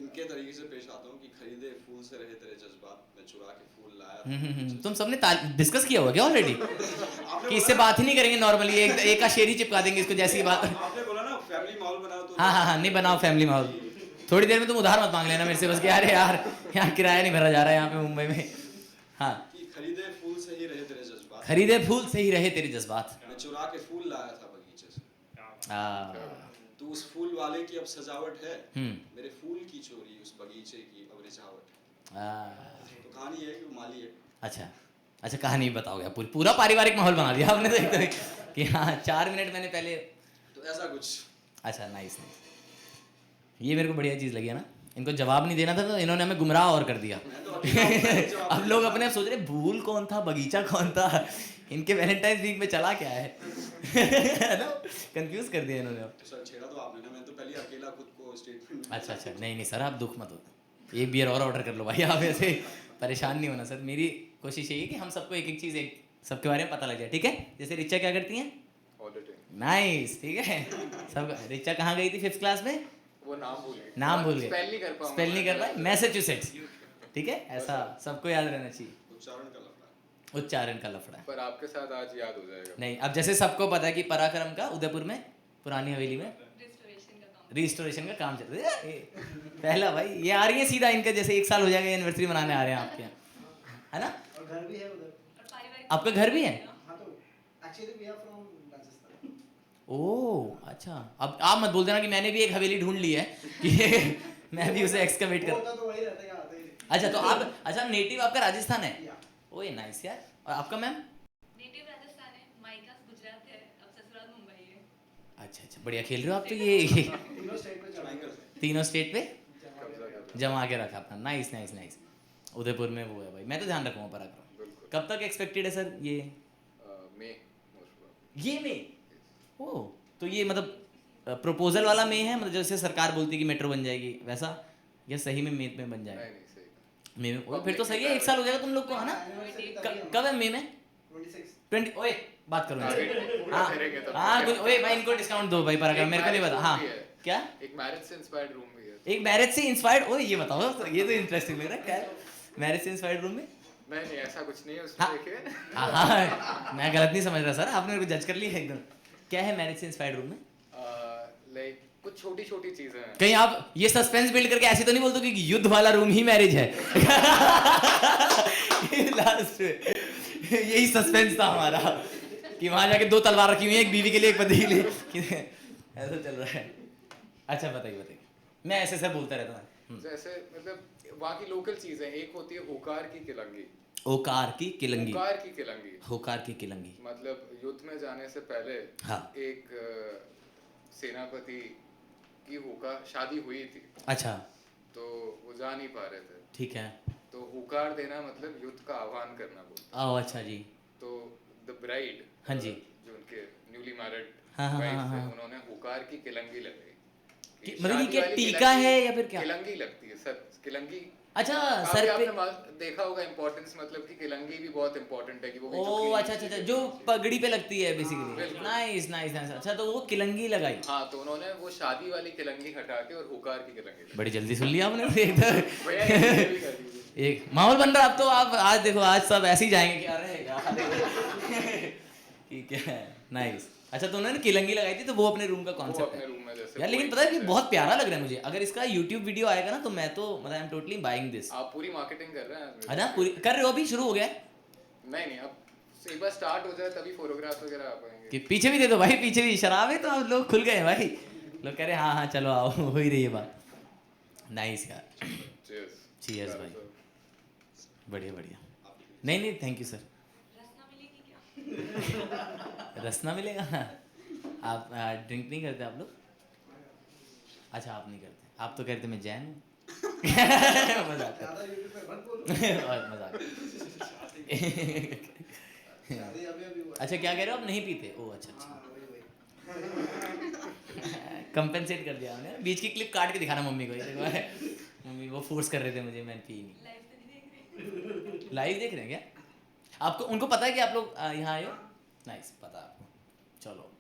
इनके तरीके से पेश आता हूँ कि खरीदे फूल से रहे तेरे जज्बात, मैं चुरा के फूल लाया था। तुम सबने डिस्कस किया हुआ क्या ऑलरेडी आपने कि इससे बात ही नहीं करेंगे नॉर्मली, एक का शेर ही चिपका देंगे इसको जैसी बात। आपने बोला ना फैमिली माहौल बनाओ तो। हाँ नहीं बनाओ फैमिली माहौल। थोड़ी देर में तुम उधार मत मांग लेना मेरे से बस कि अरे यार यहाँ किराया नहीं भरा जा रहा है यहाँ पे मुंबई में। हाँ कि खरीदे फूल से ही रहे तेरे जज्बात, खरीदे फूल से ही रहे तेरे जज्बात। मैं चुरा के फूल लाया था बगीचे से। तू उस फूल वाले की अब सजावट है, मेरे फूल की चोरी उस बगीचे की अब रिझावट है। तो कहानी है कि वो माली है। अच्छा कहानी बताओगे आप? पूरा पारिवारिक माहौल बना दिया आपने तो एकदम कि हाँ 4 मिनट मैंने पहले। तो ऐसा कुछ। अच्छा नाइस नाइस, ये मेरे को बढ़िया चीज़ लगी है ना। इनको जवाब नहीं देना था तो इन्होंने हमें गुमराह और कर दिया। अब लोग अपने आप सोच रहे भूल कौन था, बगीचा कौन था, इनके वैलेंटाइंस वीक में चला क्या है। ना कंफ्यूज कर दिया इन्होंने। अब तो सर छेड़ा तो आपने ना, मैं तो पहले अकेला खुद को स्टेटमेंट। अच्छा नहीं सर आप दुख मत हो, एक बियर और ऑर्डर कर लो भाई, आप ऐसे परेशान नहीं होना सर। मेरी कोशिश यही है कि हम सबको एक एक चीज़ सबके बारे में पता लग जाए, ठीक है? जैसे रिचा क्या करती हैं? नाइस, ठीक है। सब रिचा कहाँ गई थी 5th क्लास में? वो नाम भूल गए, स्पेल नहीं कर पाए। मैसेच्यूसेट्स, ठीक है? ऐसा सबको याद रहना चाहिए। उच्चारण का लफड़ा है। पर आपके साथ आज याद हो जाएगा। नहीं अब जैसे सबको पता है कि पराक्रम का उदयपुर में पुरानी हवेली में रिस्टोरेशन का काम चल रहा है। पहला भाई ये आ रही है सीधा इनका, जैसे 1 साल हो जाएगा एनिवर्सरी मनाने आ रहे हैं आपके यहाँ, है ना? और घर भी है उधर। आपका घर भी है? हाँ तो actually we are from Rajasthan. Oh अच्छा, अब आप मत बोल देना कि मैंने भी एक हवेली ढूंढ ली है कि मैं भी उसे एक्सकवेट कर। होता तो वही रहता है, यहाँ आते ही नहीं। अच्छा तो आप अच्छा नेटिव आपका राजस्थान है? या। ओए नाइस यार। और आपका मैम? नेटिव राजस्थान है, मायका गुजरात है, अब ससुराल मुंबई है। अच्छा बढ़िया खेल रहे हो आप तो। ये तीनों स्टेट पे चढ़ाई करते हैं। तीनों स्टेट पे जमा जमा के रखा अपना। Nice nice nice. उदयपुर में वो है भाई, मैं तो ध्यान रखूँगा पराक्रम। बिल्कुल। कब तक एक्सपेक्टेड है सर ये? मई मोस्ट ये में? ओ तो ये मतलब प्रपोजल वाला में है, मतलब जैसे सरकार बोलती है कि मेट्रो बन जाएगी वैसा, या सही में मे में बन जाएगा? नहीं नहीं सही मे में? फिर तो सही है, 1 साल हो जाएगा तुम लोग को, है ना? कब है मे में? 20 ओए बात करो इनसे। हाँ हाँ ओए भाई इनको डिस्काउंट दो भाई, पर अगर मेरे को नहीं पता। हाँ क्या? एक मैरिज से इंस्पायर्ड रूम भी है। एक मैरिज से इंस्पायर्ड, ओए ये बताओ तो, ये तो इंटरेस्टिंग लग रहा है। क्या है मैरिज से इंस्पायर्ड रूम में? नहीं ऐसा कुछ नहीं है उसमें, हाँ। देखिए हाँ मैं गलत नहीं समझ रहा सर, आपने मेरे को जज कर लिया एकदम। क्या है मैरिज से इंस्पायर्ड रूम में? लाइक कुछ छोटी छोटी चीजें हैं। कहीं आप ये सस्पेंस बिल्ड करके ऐसे तो नहीं बोलते कि युद्ध वाला रूम ही मैरिज है? लास्ट यही सस्पेंस था हमारा कि वहां जाके 2 तलवार रखी हुई है, एक बीवी के लिए एक पति के लिए, ऐसा चल रहा है। अच्छा बताइए बताइए, मैं ऐसे सर बोलता रहता हूँ। जैसे मतलब वहाँ की लोकल चीजें, एक होती है होकार की किलंगी। ओकार की किलंगी? होकार की किलंगी, होकार की किलंगी मतलब युद्ध में जाने से पहले हाँ। एक सेनापति की होकार शादी हुई थी, अच्छा तो वो जा नहीं पा रहे थे, ठीक है। तो हुकार देना मतलब युद्ध का आह्वान करना बोलते। ओह अच्छा जी। तो द ब्राइड, हाँ जी, जो उनके न्यूली मैरिड हाँ, हाँ, वाइफ हाँ, थे, हाँ। उन्होंने हुकार की किलंगी लगाई। मतलब ये शादी क्या वाली टीका किलंगी- है या फिर क्या? किलंगी लगती है सर, किलंगी। अच्छा काफी सर पे। आपने देखा होगा इम्पोर्टेंस, मतलब कि किलंगी भी बहुत इम्पोर्टेंट है कि वो भी ओह चुकली- अच्छा अच्छा अच्छा, जो पगड़ी पे लगती है बेसिकली। बिल्कुल। Nice nice nice. अच्छा तो वो किलंगी लगाई। हाँ, तो उन्होंने वो शादी वाली किलंगी हटा के और हुकार की किलंगी लगाई। बड़ी जल्दी सुन लिया आपने एकदम। भैया ये भी कर दीजिए। एक माहौल बन रहा है अब तो। आप आज देखो, आज सब ऐसे ही जाएंगे कि अरे यार ठीक है नाइस। अच्छा तो उन्होंने किलंगी लगाई थी, तो वो अपने रूम का वो कॉन्सेप्ट अपने है रूम में जैसे यार। लेकिन पता है कि बहुत प्यारा लग रहा है मुझे। अगर इसका YouTube वीडियो आएगा ना तो मैं तो मतलब I am totally buying this. आप पूरी मार्केटिंग कर रहे हैं है ना? पूरी कर रहे हो? अभी शुरू हो गया है नहीं नहीं, अब एक बार स्टार्ट हो जाए तभी फोटोग्राफ वगैरह आ पाएंगे। कि पीछे भी दे दो भाई, पीछे भी शराब है तो आप लोग खुल गए भाई। लोग कह रहे हाँ हाँ चलो आओ, हो ही रही है बात। नाइस यार, चीयर्स भाई, बढ़िया बढ़िया। नहीं नहीं थैंक यू सर। रसना मिलेगी क्या? रसना मिलेगा? आप ड्रिंक नहीं करते आप लोग? अच्छा आप नहीं करते, आप तो कहते मैं जैन हूँ। मजाक ज्यादा यूट्यूब पे मत बोलो। और मजाक। अभी हुआ। अच्छा क्या कह रहे हो, आप नहीं पीते? ओह अच्छा अच्छा, हाँ वही कंपेंसेट कर दिया हमने। बीच की क्लिप काट के दिखाना मम्मी को, ये देखो मम्मी वो फोर्स कर रहे थे मुझे, मैंने पी नहीं। लाइव तो नहीं देख रहे? लाइव देख रहे हैं क्या? आपको उनको पता है कि आप लोग यहाँ आए हो? नाइस, पता है आपको। चलो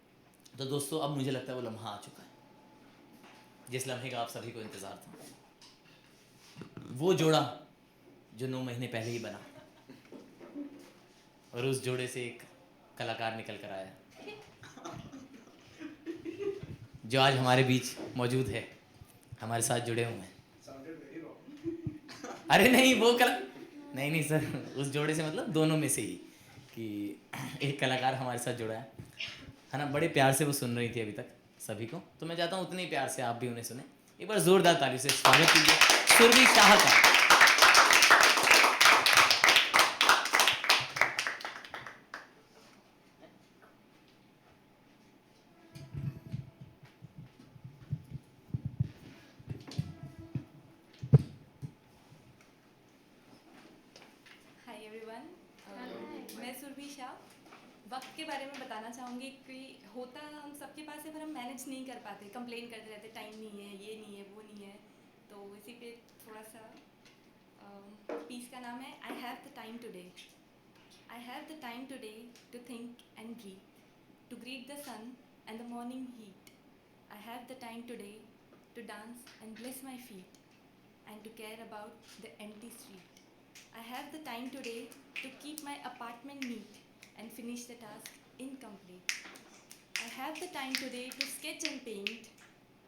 तो दोस्तों अब मुझे लगता है वो लम्हा आ चुका है जिस लम्हे का आप सभी को इंतज़ार था। वो जोड़ा जो 9 महीने पहले ही बना, और उस जोड़े से एक कलाकार निकल कर आया जो आज हमारे बीच मौजूद है, हमारे साथ जुड़े हुए हैं। Sounded very wrong. अरे नहीं वो नहीं नहीं सर, उस जोड़े से मतलब दोनों में से ही कि एक कलाकार हमारे साथ जुड़ा है ना। बड़े प्यार से वो सुन रही थी अभी तक सभी को, तो मैं चाहता हूँ उतने ही प्यार से आप भी उन्हें सुने। एक बार जोरदार ताली से स्वागत कीजिए सुरभि शाह का। हाय एवरीवन, मैं सुरभि शाह। वक्त के बारे में बताना चाहूँगी कि होता हम सबके पास है पर हम मैनेज नहीं कर पाते, कंप्लेन करते रहते, टाइम नहीं है, ये नहीं है, वो नहीं है। तो इसी पे थोड़ा सा पीस का नाम है I have the time today. I have the time today to think and breathe, to greet the sun and the morning heat. I have the time today to dance and bless my feet and to care about the empty street. I have the time today to keep my apartment neat and finish the task incomplete. I have the time today to sketch and paint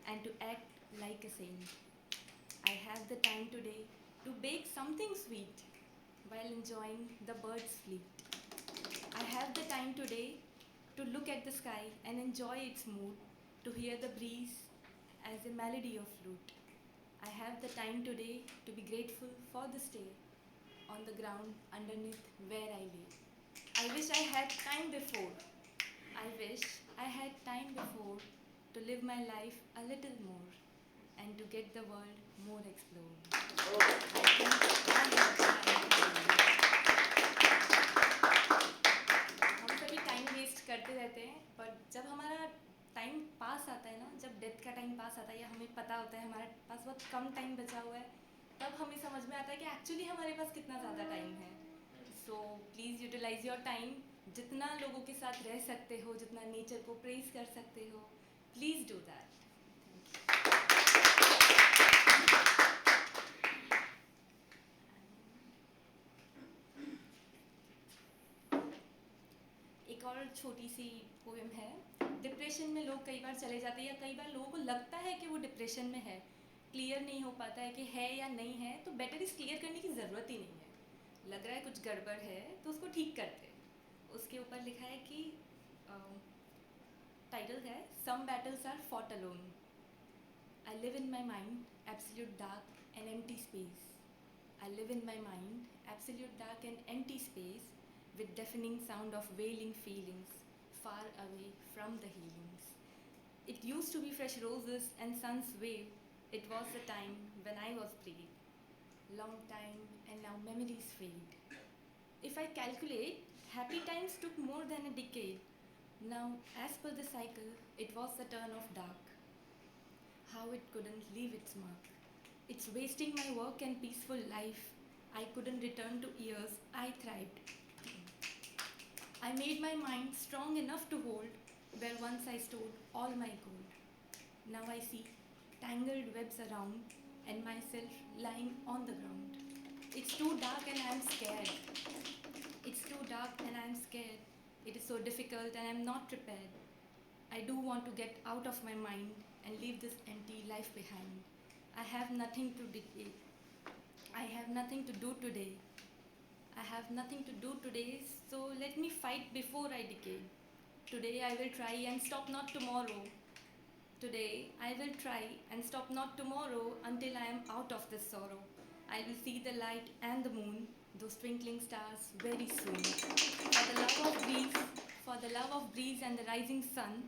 and to act like a saint. I have the time today to bake something sweet while enjoying the birds' fleet. I have the time today to look at the sky and enjoy its mood, to hear the breeze as a melody of flute. I have the time today to be grateful for the stay on the ground underneath where I lay. I wish I had time before. I wish I had time before to live my life a little more and to get the world more explored. I think I have time today. हम सभी time waste करते रहते हैं, और जब हमारा time pass आता है ना, जब डेथ का टाइम पास आता है या हमें पता होता है हमारे पास बहुत कम टाइम बचा हुआ है, तब हमें समझ में आता है कि एक्चुअली हमारे पास कितना ज़्यादा टाइम है. So please utilise your time. जितना लोगों के साथ रह सकते हो, जितना नेचर को प्रेज कर सकते हो, प्लीज़ डू दैट. एक और छोटी सी पोएम है. डिप्रेशन में लोग कई बार चले जाते हैं या कई बार लोगों को लगता है कि वो डिप्रेशन में है, क्लियर नहीं हो पाता है कि है या नहीं है, तो बेटर इस क्लियर करने की ज़रूरत ही नहीं है. लग रहा है कुछ गड़बड़ है तो उसको ठीक करते. उसके ऊपर लिखा है कि टाइटल है some battles are fought alone. I live in my mind absolute dark and empty space. I live in my mind, absolute dark and empty space, with deafening sound of wailing feelings, far away from the healings. It used to be fresh roses and sun's wave. It was the time when I was brave. Long time and now memories fade. If I calculate, happy times took more than a decade. Now, as per the cycle, it was the turn of dark. How it couldn't leave its mark. It's wasting my work and peaceful life. I couldn't return to years I thrived. I made my mind strong enough to hold where once I stored all my gold. Now I see tangled webs around and myself lying on the ground. It's too dark and I'm scared. It's too dark and I'm scared. It is so difficult and I'm not prepared. I do want to get out of my mind and leave this empty life behind. I have nothing to decay. I have nothing to do today. I have nothing to do today, so let me fight before I decay. Today I will try and stop not tomorrow. Today I will try and stop not tomorrow until I am out of this sorrow. I will see the light and the moon, those twinkling stars very soon. For the love of breeze, for the love of breeze and the rising sun,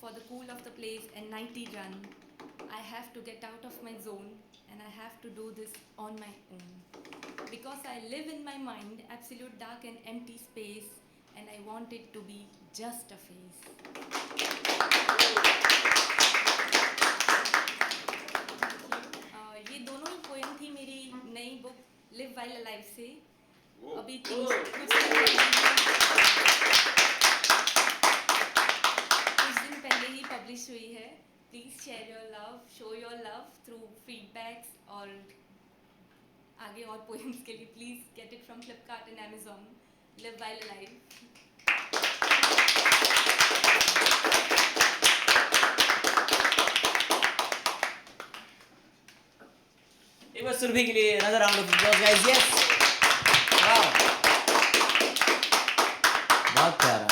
for the cool of the place and nighty run. I have to get out of my zone and I have to do this on my own. Because I live in my mind, absolute dark and empty space, and I want it to be just a phase. ये दोनों ही poem थी मेरी नई book live while alive से. अभी कुछ दिन पहले ही पब्लिश हुई है. Please share your love, show your love through feedbacks और आगे और poems के लिए please get it from Flipkart and Amazon. Live while alive. एक बार सुरभि के लिए another round of applause guys. Yes. Wow. बहुत प्यारा.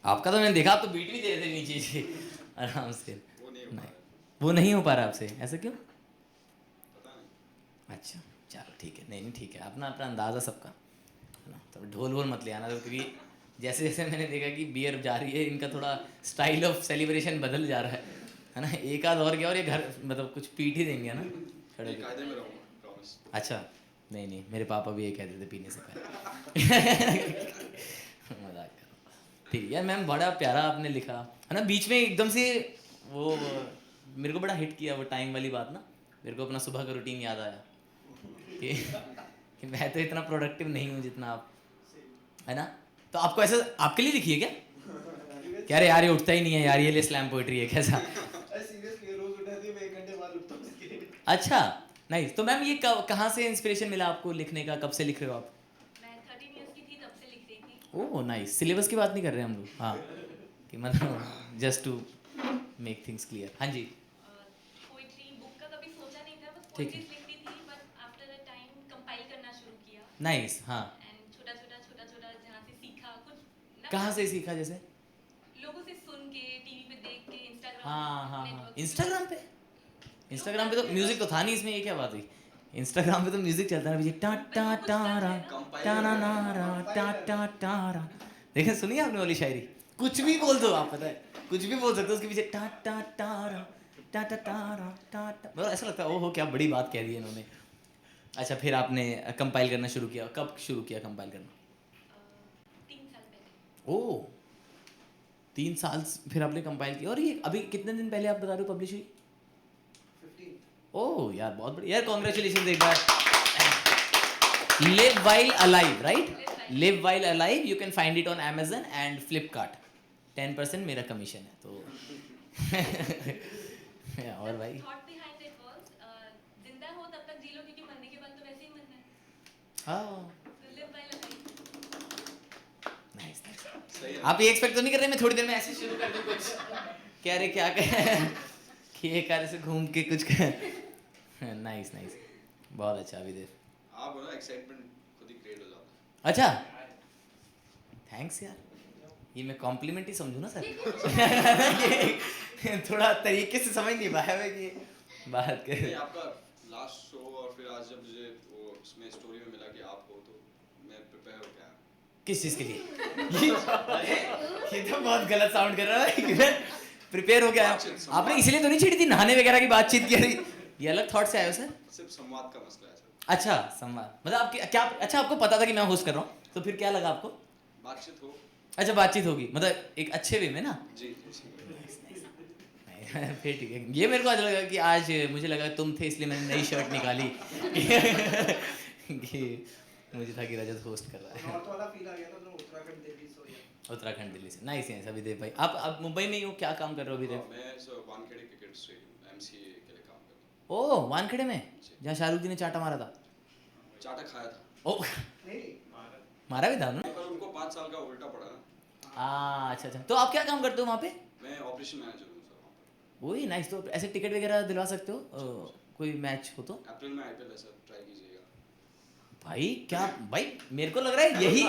आपका तो मैंने देखा, आप तो बीट भी दे रहे थे नीचे से आराम से. वो नहीं हो पा रहा आपसे, ऐसा क्यों? पता नहीं. अच्छा चलो ठीक है. नहीं ठीक है, अपना अपना अंदाज़ा सबका है ना. तो ढोल वोल मत ले आना, तो क्योंकि जैसे जैसे मैंने देखा कि बियर जा रही है, इनका थोड़ा स्टाइल ऑफ सेलिब्रेशन बदल जा रहा है ना. एक आध और गया और ये घर मतलब कुछ पीट ही देंगे ना खड़े. कायदे में रहूँगा, प्रॉमिस. अच्छा नहीं मेरे पापा भी ये कहते थे पीने से पहले. मजाक कर. ठीक है मैम, बड़ा प्यारा आपने लिखा है ना. बीच में एकदम से वो मेरे को बड़ा हिट किया वो टाइम वाली बात ना. मेरे को अपना सुबह का रूटीन याद आया कि मैं तो इतना प्रोडक्टिव नहीं हूँ जितना आप, है ना. तो आपको ऐसा आपके लिए लिखी है क्या? क्या रे यार ये उठता ही नहीं है यार, ये ले स्लैम पोइट्री है कैसा? सीरियसली रोज उठाती है, मैं 1 घंटे बाद उठता हूँ इसके लिए. अच्छा नाइस. तो मैम ये कहाँ से इंस्पिरेशन मिला आपको लिखने का? कब से लिख रहे हो आप? मैं 13 years की थी तब से लिख रही थी. Oh nice. सिलेबस की बात नहीं कर रहे हम लोग. हाँ कि मतलब just to make things clear. हाँ जी. पोइट्री बुक का कभी सोचा नहीं था, बस ठीक है. पोइट्रीज लिखती थी. But after a time compile करना शुरू किया. नाइस. हाँ एंड छोटा छोटा जहाँ से सीखा कुछ. कहाँ से सीखा? जैसे लोगों से सुन के, टीवी पे देख के, इंस्टाग्राम. हाँ इंस्टाग्राम पे तो म्यूजिक तो था नहीं इसमें. ये क्या बात हुई? इंस्टाग्राम पे तो म्यूजिक चलता है. टा टा टारा टा ना ना रा टा टा टारा. देखें सुनिए आपने वाली शायरी. कुछ भी बोल दो आप, पता है कुछ भी बोल सकते हो उसके पीछे टा टा टारा टा टा टारा टा टा. मतलब ऐसा लगता है ओहो क्या बड़ी बात कह दी इन्होंने. अच्छा फिर आपने कंपाइल करना शुरू किया. कब शुरू किया कंपाइल करना? 3 साल पहले. ओह 3 साल फिर आपने कंपाइल किया, और ये अभी कितने दिन पहले आप बता रहे हो पब्लिश हुई? 15। ओह यार बहुत बढ़िया यार, कॉन्ग्रेचुलेशन एक बार. Live while alive, right? Live while alive, you can find it on Amazon and Flipkart. 10% मेरा कमीशन है तो. और भाई थॉट बिहाइंड इट वाज जिंदा हो तब तक जी लो, क्योंकि मरने के बाद तो वैसे ही मरना है. हाँ तो live by life. Nice nice. सही है. आप ये एक्सपेक्ट तो नहीं कर रहे मैं थोड़ी देर में ऐसे शुरू कर दूं कुछ, क्या रे क्या कह कि एक कार से घूम के कुछ नाइस नाइस, बहुत अच्छा विदेव. आप हो ना, एक्साइटमेंट खुद ही क्रिएट हो जाता है. अच्छा थैंक्स यार, ये मैं कॉम्प्लीमेंट ही समझूँ ना सर. ये थोड़ा तरीके से समझ नहीं पाया मैं कि बात कर. नहीं, आपका लास्ट शो और फिर आज जब मुझे वो उसमें स्टोरी में मिला कि आप हो, तो मैं प्रिपेयर हो गया. किस चीज़ के लिए? ये तो बहुत गलत साउंड कर रहा है. प्रिपेयर हो गया आपने, इसलिए तो नहीं छेड़ी थी नहाने वगैरह की बातचीत की? ये अलग थॉट से आया हो सर? सिर्फ संवाद का मसला है सर. अच्छा संवाद, मतलब आपकी क्या, अच्छा आपको पता था कि मैं होस्ट कर रहा हूँ, तो फिर क्या लगा आपको? बातचीत हो. अच्छा बातचीत होगी, मतलब एक अच्छे वे में ना. जी. फिर ठीक है. ये मेरे को आज लगा कि आज मुझे लगा तुम थे इसलिए मैंने नई शर्ट निकाली कि मुझे था कि रजत होस्ट कर रहा है. नॉर्थ वाला फील आ गया था, तो उत्तराखंड दिल्ली से हो गया. उत्तराखंड दिल्ली से. नाइस है विदेव भाई. आप मुंबई में ही हो, क्या काम कर रहे हो विदेव? मैं sir Wankhede cricket stadium MCA के लिए काम करता हूँ. ओह वानखेड़े में, जहाँ शाहरुख जी ने चाटा मारा था. चाटा खाया था. ओह नहीं मारा भी था ना. पर उनको 5 साल का उल्टा पड़ा ना. अच्छा अच्छा. तो आप क्या काम करते हो वहाँ पे? मैं ऑपरेशन मैनेजर हूँ सर वहाँ पर. वही नाइस. तो ऐसे टिकट वगैरह दिलवा सकते हो कोई मैच हो तो? अप्रैल में आईपीएल है सर, ट्राई कीजिएगा. भाई क्या भाई, मेरे को लग रहा है यही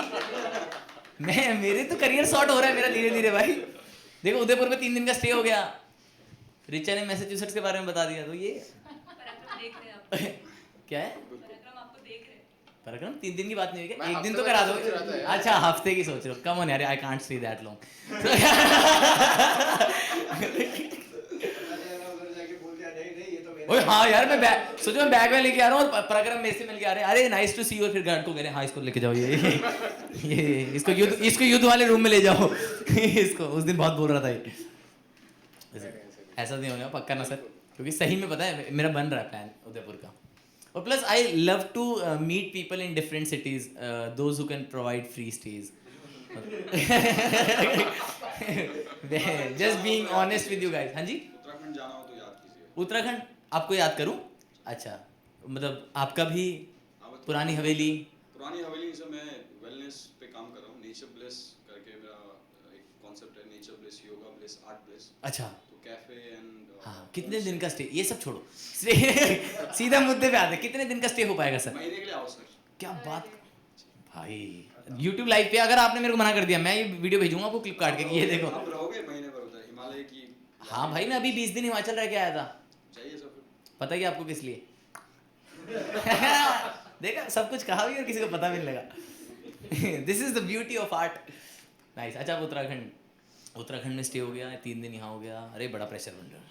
मेरे तो करियर शॉर्ट हो रहा है मेरा धीरे धीरे भाई. देखो उदयपुर में 3 दिन का स्टे हो गया, रिचा ने मैसेच्यूसेट्स के बारे में बता दिया, तो ये पराक्रम देख रहे हैं आप. क्या है पराक्रम आपको देख रहे हैं. पराक्रम? 3 दिन की बात नहीं हुई क्या? मैं एक दिन हफ्ते तो करा भर दो. सोच रहा था यार. अच्छा हफ्ते की सोच रहे हो? कम ऑन यार, I can't stay that long. उधर जाके बोल दिया नहीं नहीं ये तो मेरा. ओए हाँ यार, मैं सोचो मैं बैग में लेके आ रहा हूँ और पराक्रम मेरे से मिल के आ रहे हैं. अरे नाइस टू सी यू. फिर गार्ड को कह रहे हैं हाँ इसको लेके जाओ, ये इसको युद्ध वाले रूम में ले जाओ. इसको उस दिन बहुत बोल रहा था ये. ऐसा नहीं होगा पक्का ना सर, क्योंकि सही में पता है मेरा बन रहा है प्लान उदयपुर का. और plus I love to meet people in different cities, those who can provide free stage. Just being honest with you guys. हाँ जी. उत्तराखंड जाना हो तो याद कीजिए. उत्तराखंड आपको याद करूं? अच्छा मतलब आपका भी पुरानी हवेली. पुरानी हवेली से मैं वेलनेस पे काम कर रहा हूँ. नेचर ब्लेस करके मेरा एक कॉन्सेप्ट है. Nature bless, yoga bless, art bless. अच्छा तो कैफे एंड हाँ, कितने दिन का स्टे? ये सब छोड़ो, सीधा मुद्दे पे आते हैं. कितने दिन का स्टे हो पाएगा सर? महीने के लिए आओ सर. क्या बात भाई. YouTube लाइव पे अगर आपने मेरे को मना कर दिया, मैं ये वीडियो भेजूंगा आपको क्लिप काट के कि ये देखो. आप रहोगे महीने भर उधर हिमालय की. हाँ भाई, मैं अभी 20 दिन हिमाचल रह के आया था. चाहिए सर फिर. पता है कि आपको किस लिए? देखा, सब कुछ कहा भी और किसी को पता भी नहीं लगा. This is the beauty of art. Nice. अच्छा उत्तराखंड में स्टे हो गया, 3 दिन यहाँ हो गया. अरे बड़ा प्रेशर बन रहा है.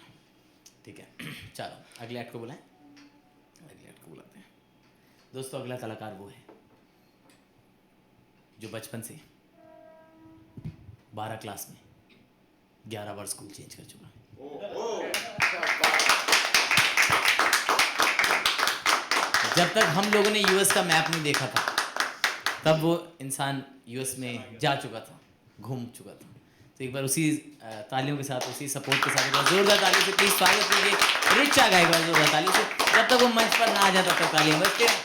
ठीक है चलो अगले एक्ट को बुलाएं. अगले एक्ट को बुलाते हैं. दोस्तों अगला कलाकार वो है जो बचपन से 12 क्लास में 11 बार स्कूल चेंज कर चुका है. जब तक हम लोगों ने यूएस का मैप नहीं देखा था, तब वो इंसान यूएस में जा चुका था, घूम चुका था. तो एक बार उसी तालियों के साथ, उसी सपोर्ट के साथ एक बार जोरदार तालियों से प्लीज स्वागत कीजिए रिचा का. एक बार जोरदार तालियों से. जब तक वो मंच पर ना आ जाए तब तक तालियां बजते हैं.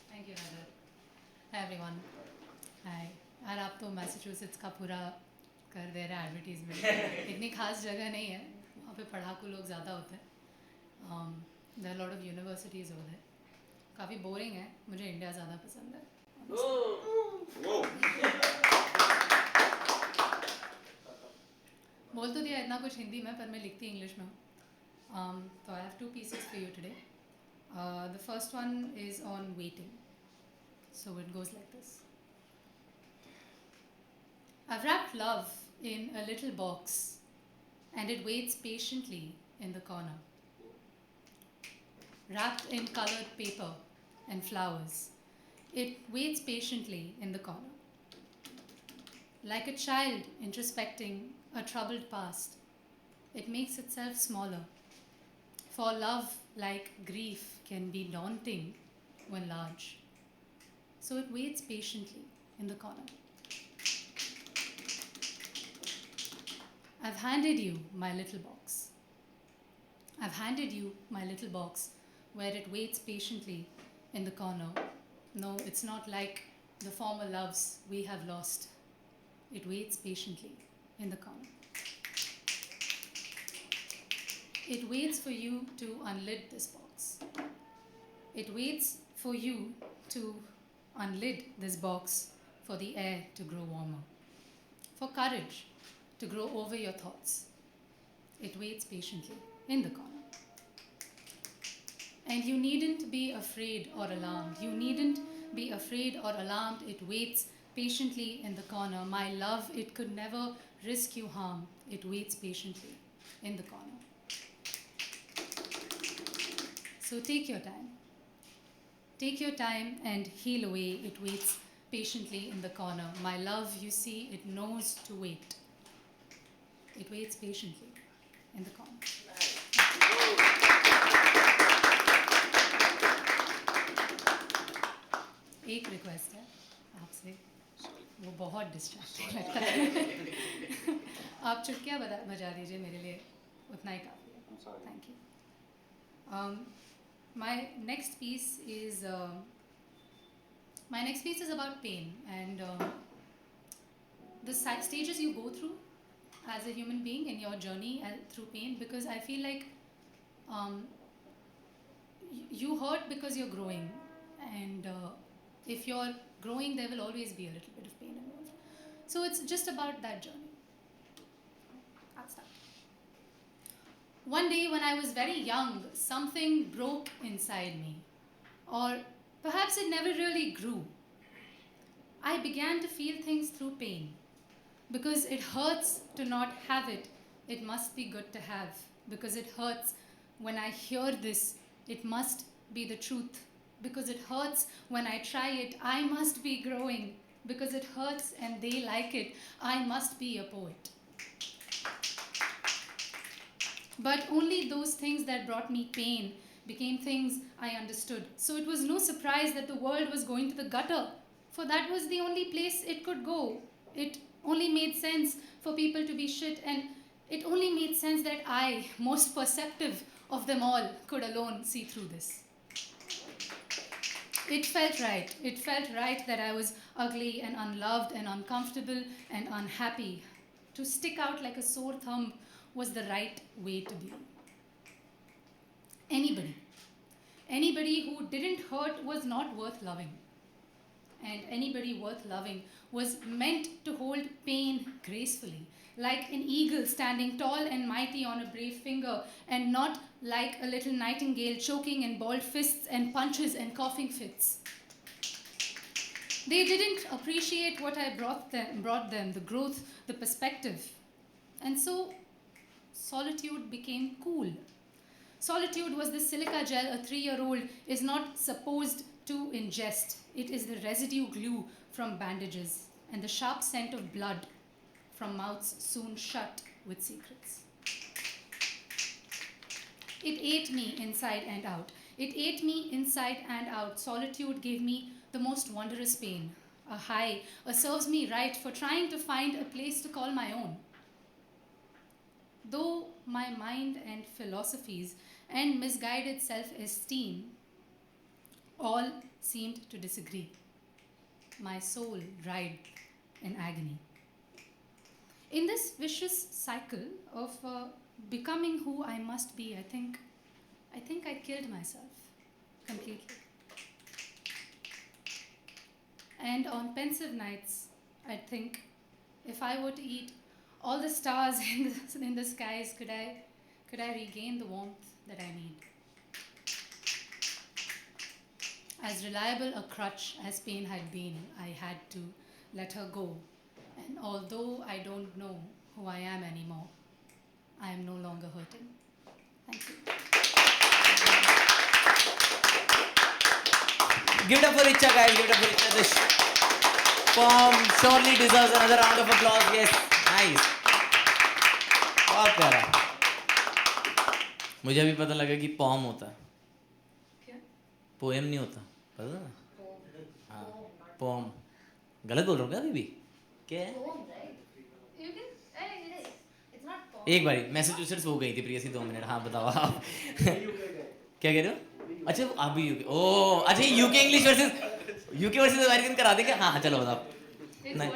Thank you Rajat. Hi everyone. Hi. यार आप तो मैसाचुसेट्स का पूरा कर दे रहे हैं एडवर्टीजमेंट. इतनी खास जगह नहीं है, वहाँ पे पढ़ाकू लोग ज़्यादा होते हैं. देयर लॉट ऑफ यूनिवर्सिटीज़ होते हैं. काफ़ी बोरिंग है. मुझे इंडिया ज़्यादा पसंद है. बोल तो दिया इतना कुछ हिंदी में, पर मैं लिखती इंग्लिश में हूँ. तो I have 2 pieces for you today. The first one is on waiting. So it goes like this. I've wrapped love in a little box and it waits patiently in the corner. Wrapped in colored paper and flowers. It waits patiently in the corner. Like a child introspecting a troubled past, it makes itself smaller. For love, like grief, can be daunting when large. So it waits patiently in the corner. I've handed you my little box. I've handed you my little box where it waits patiently in the corner. No, it's not like the former loves we have lost. It waits patiently in the corner. It waits for you to unlid this box. It waits for you to unlid this box for the air to grow warmer, for courage to grow over your thoughts. It waits patiently in the corner. And you needn't be afraid or alarmed. You needn't be afraid or alarmed. It waits patiently in the corner. My love, it could never risk you harm. It waits patiently in the corner. So take your time. Take your time and heal away. It waits patiently in the corner. My love, you see, it knows to wait. It waits patiently in the corner. एक request है आपसे, वो बहुत distracting लगता है. आप चुटकियाँ बजा दीजिए मेरे लिए, उतना ही काफ़ी है. Thank you. My next piece is about pain and the stages you go through as a human being in your journey through pain, because I feel like you hurt because you're growing, and if you're growing there will always be a little bit of pain involved. So it's just about that journey. I'll start. One day when I was very young, something broke inside me, or perhaps it never really grew. I began to feel things through pain. Because it hurts to not have it, it must be good to have. Because it hurts when I hear this, it must be the truth. Because it hurts when I try it, I must be growing. Because it hurts and they like it, I must be a poet. But only those things that brought me pain became things I understood. So it was no surprise that the world was going to the gutter, for that was the only place it could go. It only made sense for people to be shit, and it only made sense that I, most perceptive of them all, could alone see through this. It felt right. It felt right that I was ugly and unloved and uncomfortable and unhappy. To stick out like a sore thumb was the right way to be. Anybody who didn't hurt was not worth loving. And anybody worth loving was meant to hold pain gracefully, like an eagle standing tall and mighty on a brave finger, and not like a little nightingale choking in balled fists and punches and coughing fits. They didn't appreciate what I brought them, the growth, the perspective. And so solitude became cool. Solitude was the silica gel a 3-year-old is not supposed to ingest. It is the residue glue from bandages and the sharp scent of blood from mouths soon shut with secrets. It ate me inside and out. It ate me inside and out. Solitude gave me the most wondrous pain. A high, serves me right for trying to find a place to call my own. Though my mind and philosophies and misguided self-esteem all seemed to disagree, my soul writhed in agony. In this vicious cycle of becoming who I must be, I think I killed myself completely. And on pensive nights, I'd think, if I were to eat all the stars in the skies, could I regain the warmth that I need? As reliable a crutch as pain had been, I had to let her go. And although I don't know who I am anymore, I am no longer hurting. Thank you. Give it up for Richa, guys. Give it up for Richa. This poem surely deserves another round of applause. Yes, nice. बहुत प्यारा. मुझे अभी पता लगा कि pome होता है. क्या? पोएम नहीं होता. पता ना? हाँ. पोम. गलत बोल रहा हूँ क्या अभी भी? क्या है? एक बारी मैसेच्यूसेट्स हो गई थी प्रियसी 2 मिनट. हाँ बताओ आप. क्या कह रहे हो? अच्छा आप भी यूके. ओह अच्छा यूके इंग्लिश वर्सेस अमेरिकन करा देंगे. हाँ चलो बताओ. नहीं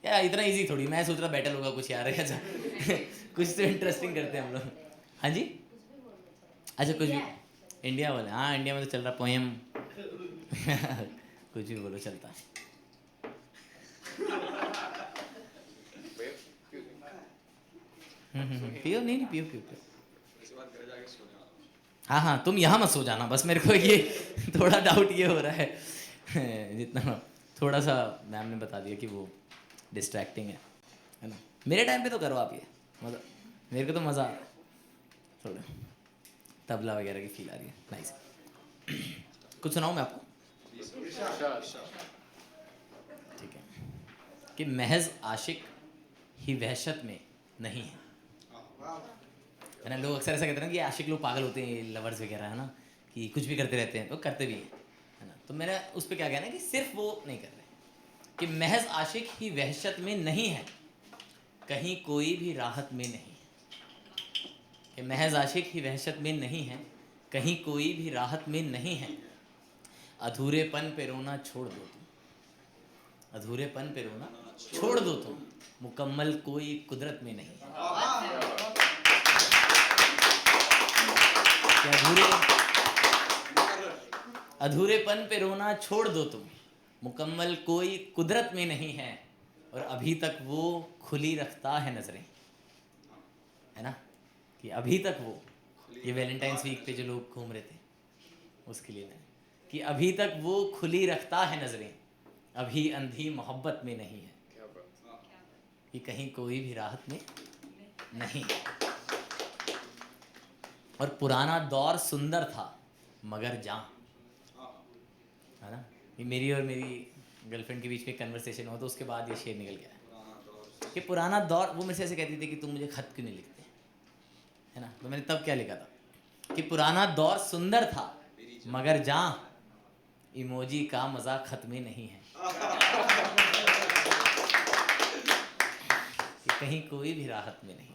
यार इतना इजी थोड़ी. मैं सोच रहा बैटल होगा कुछ यार. अच्छा कुछ तो इंटरेस्टिंग करते हैं हम लोग. हाँ जी अच्छा कुछ भी. इंडिया वाले. हाँ इंडिया में तो चल रहा पोएम. कुछ भी बोलो चलता है. पियो नहीं पियो पियो पियो. इसके बाद घर जाके सोने वाला हूँ. हाँ हाँ तुम यहाँ मत सो जाना बस. मेरे को ये थोड़ा डाउट ये हो रहा है. जितना थोड़ा सा मैम ने बता दिया कि वो डिस्ट्रैक्टिंग है ना. मेरे टाइम पे तो करो आप ये. मज़ा मेरे को तो मज़ा आ रहा है. थोड़ा तबला वगैरह की फील आ रही है. नाइस. कुछ सुनाऊँ मैं आपको. ठीक है कि महज आशिक ही वहशत में नहीं है. है ना. लोग अक्सर ऐसा कहते हैं ना कि आशिक लोग पागल होते हैं. लवर्स वगैरह है ना कि कुछ भी करते रहते हैं. वो करते भी हैं है ना. तो मेरा उस पर क्या कहना है कि सिर्फ वो नहीं कर रहे. कि महज आशिक ही वहशत में नहीं है कहीं कोई भी राहत में नहीं है. कि महज आशिक ही वहशत में नहीं है कहीं कोई भी राहत में नहीं है. अधूरेपन पे रोना छोड़ दो तुम. अधूरेपन पे रोना छोड़ दो तुम. मुकम्मल कोई कुदरत में नहीं है. अधूरेपन पे रोना छोड़ दो तुम. मुकम्मल कोई कुदरत में नहीं है. और अभी तक वो खुली रखता है नजरें. है ना कि अभी तक वो. ये वैलेंटाइंस वीक पे जो लोग घूम रहे थे उसके लिए मैंने कि अभी तक वो खुली रखता है नजरें. अभी अंधी मोहब्बत में नहीं है. कि कहीं कोई भी राहत में नहीं. और पुराना दौर सुंदर था मगर जहाँ. है ना ये मेरी और मेरी गर्लफ्रेंड के बीच में कन्वर्सेशन हो तो उसके बाद ये शेर निकल गया है कि पुराना दौर. वो मेरे से ऐसे कहती थी कि तुम मुझे खत क्यों नहीं लिखते. है ना. तो मैंने तब क्या लिखा था कि पुराना दौर सुंदर था मगर जहाँ इमोजी का मज़ा खत में नहीं है. कि कहीं कोई भी राहत में नहीं है.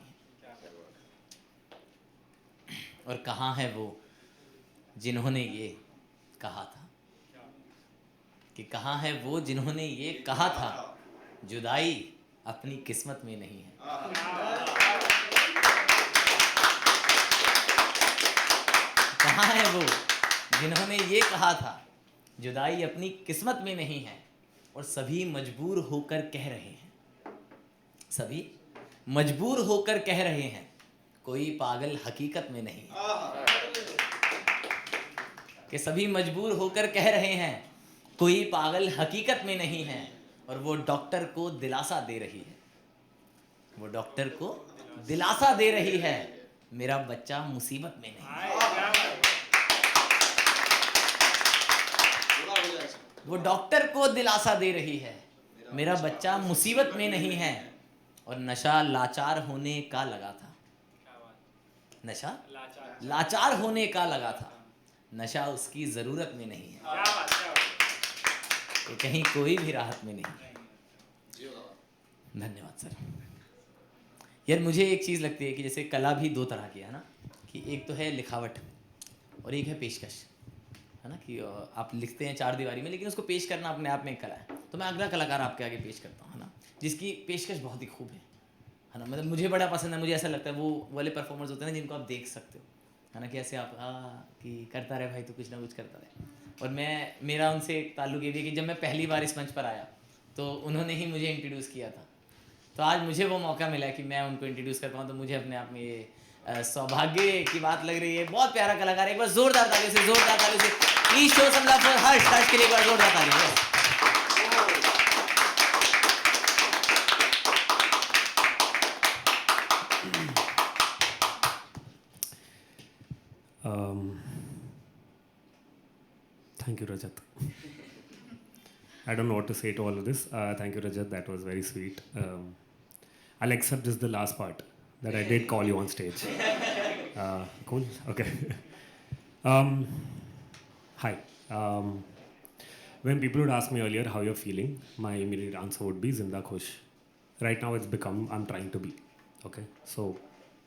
और कहाँ है वो जिन्होंने ये कहा था. कि कहाँ है वो जिन्होंने ये कहा था जुदाई अपनी किस्मत में नहीं है. कहाँ है वो जिन्होंने ये कहा था जुदाई अपनी किस्मत में नहीं है. और सभी मजबूर होकर कह रहे हैं. सभी मजबूर होकर कह रहे हैं कोई पागल हकीकत में नहीं है. कि सभी मजबूर होकर कह रहे हैं कोई पागल हकीकत में नहीं है. और वो डॉक्टर को दिलासा दे रही है. वो डॉक्टर को दिलासा दे रही है मेरा बच्चा मुसीबत में नहीं है. वो डॉक्टर को दिलासा दे रही है मेरा बच्चा मुसीबत में नहीं है. और नशा लाचार होने का लगा था. नशा लाचार होने का लगा था. नशा उसकी ज़रूरत में नहीं है. कि कहीं कोई भी राहत में नहीं है. धन्यवाद सर. यार मुझे एक चीज़ लगती है कि जैसे कला भी 2 तरह की है ना. कि एक तो है लिखावट और एक है पेशकश. है ना कि आप लिखते हैं 4 दीवारी में लेकिन उसको पेश करना अपने आप में एक कला है. तो मैं अगला कलाकार आपके आगे पेश करता हूँ. है ना जिसकी पेशकश बहुत ही खूब है ना. मतलब मुझे बड़ा पसंद है. मुझे ऐसा लगता है वो वाले परफॉर्मर्स होते हैं ना जिनको आप देख सकते हो. है ना कि ऐसे आप कि करता रहे भाई तो कुछ ना कुछ करता रहे. और मेरा उनसे एक ताल्लुक ये भी है कि जब मैं पहली बार इस मंच पर आया तो उन्होंने ही मुझे इंट्रोड्यूस किया था. तो आज मुझे वो मौका मिला कि मैं उनको इंट्रोड्यूस कर पाऊँ. तो मुझे अपने आप में ये सौभाग्य की बात लग रही है. बहुत प्यारा कलाकार. एक बार जोरदार तालियों से please show some love for Harsh के लिए एक बार जोरदार तालियां. Thank you, Rajat. I don't know what to say to all of this. Thank you, Rajat. That was very sweet. I'll accept just the last part that I did call you on stage. Cool. Okay. Hi. When people would ask me earlier how you're feeling, my immediate answer would be Zinda Khush. Right now, it's become I'm trying to be. Okay. So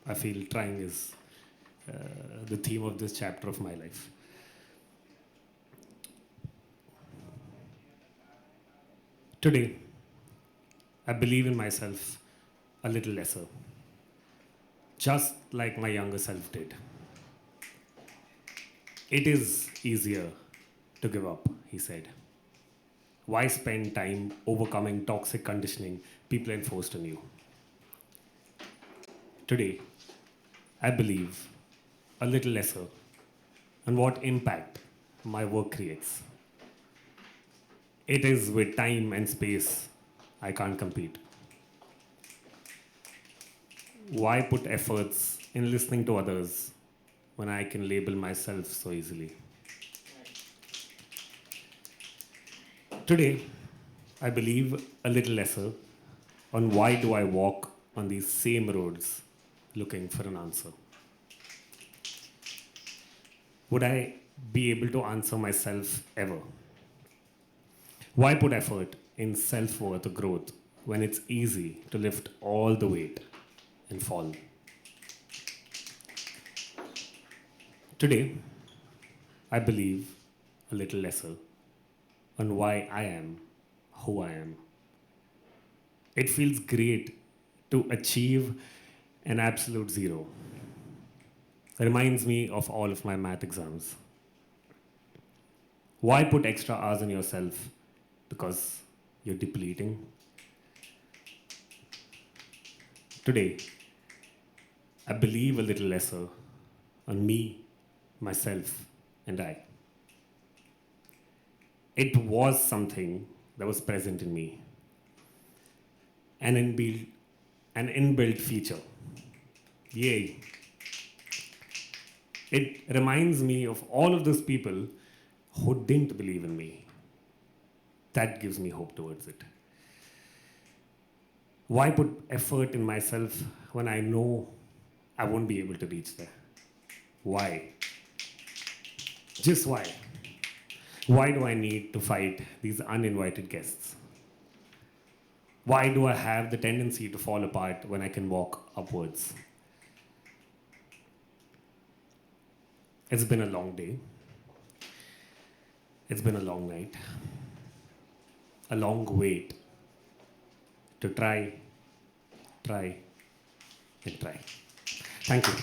I feel trying is the theme of this chapter of my life. Today, I believe in myself a little lesser, just like my younger self did. It is easier to give up, he said. Why spend time overcoming toxic conditioning people enforced on you? Today, I believe a little lesser on what impact my work creates. It is with time and space I can't compete. Why put efforts in listening to others when I can label myself so easily? Today, I believe a little lesser on why do I walk on these same roads looking for an answer. Would I be able to answer myself ever? Why put effort in self-worth or growth when it's easy to lift all the weight and fall? Today, I believe a little lesser on why I am who I am. It feels great to achieve an absolute zero. It reminds me of all of my math exams. Why put extra hours on yourself? Because you're depleting. Today, I believe a little lesser on me, myself, and I. It was something that was present in me, an inbuilt feature. Yay. It reminds me of all of those people who didn't believe in me. That gives me hope towards it. Why put effort in myself when I know I won't be able to reach there? Why? Just why? Why do I need to fight these uninvited guests? Why do I have the tendency to fall apart when I can walk upwards? It's been a long day. It's been a long night. A long wait to try, and try. Thank you.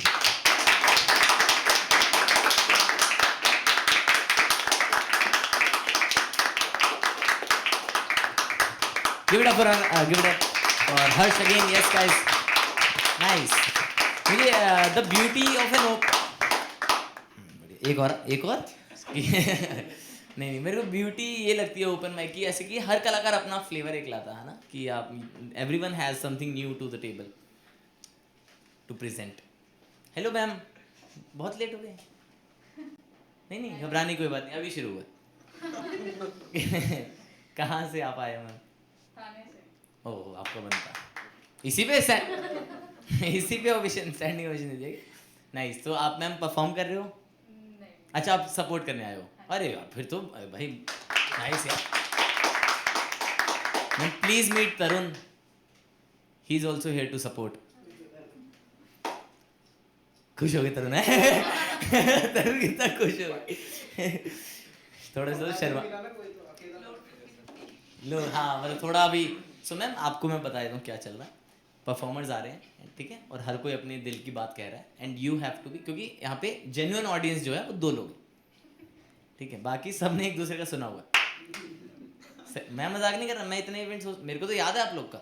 Give it up for Harsh again. Yes, guys. Nice. मुझे the beauty of an एक और नहीं मेरे को beauty ये लगती है open mic की ऐसे कि हर कलाकार अपना फ्लेवर एक लाता है ना कि आप everyone has something new to the table to present. Hello ma'am, बहुत लेट हो गए. नहीं घबराने की कोई बात नहीं, अभी शुरू हुआ. कहाँ से आप आए मैम? ओह आपको बनता इसी पे ओवेशन स्टैंडिंग ओवेशन दीजिएगा. नाइस. तो आप मैम परफॉर्म कर रहे हो? अच्छा, आप सपोर्ट करने आए हो. अरे यार फिर तो भाई नाइस यार. Ma'am please meet Tarun, he is also here to support. खुश हो गए तरुण? है तरुण कितना खुश हो गए. थोड़ा सा शर्मा लो. हाँ मतलब थोड़ा अभी. सो मैम आपको मैं बता देता हूँ क्या चल रहा है. परफॉर्मर्स आ रहे हैं, ठीक है, और हर कोई अपने दिल की बात कह रहा है. And you have to be, क्योंकि यहाँ पे जेन्युइन ऑडियंस जो है वो 2 लोग हैं, ठीक है, बाकी सबने एक दूसरे का सुना हुआ है. मैं मजाक नहीं कर रहा. मैं इतने इवेंट्स मेरे को तो याद है आप लोग का,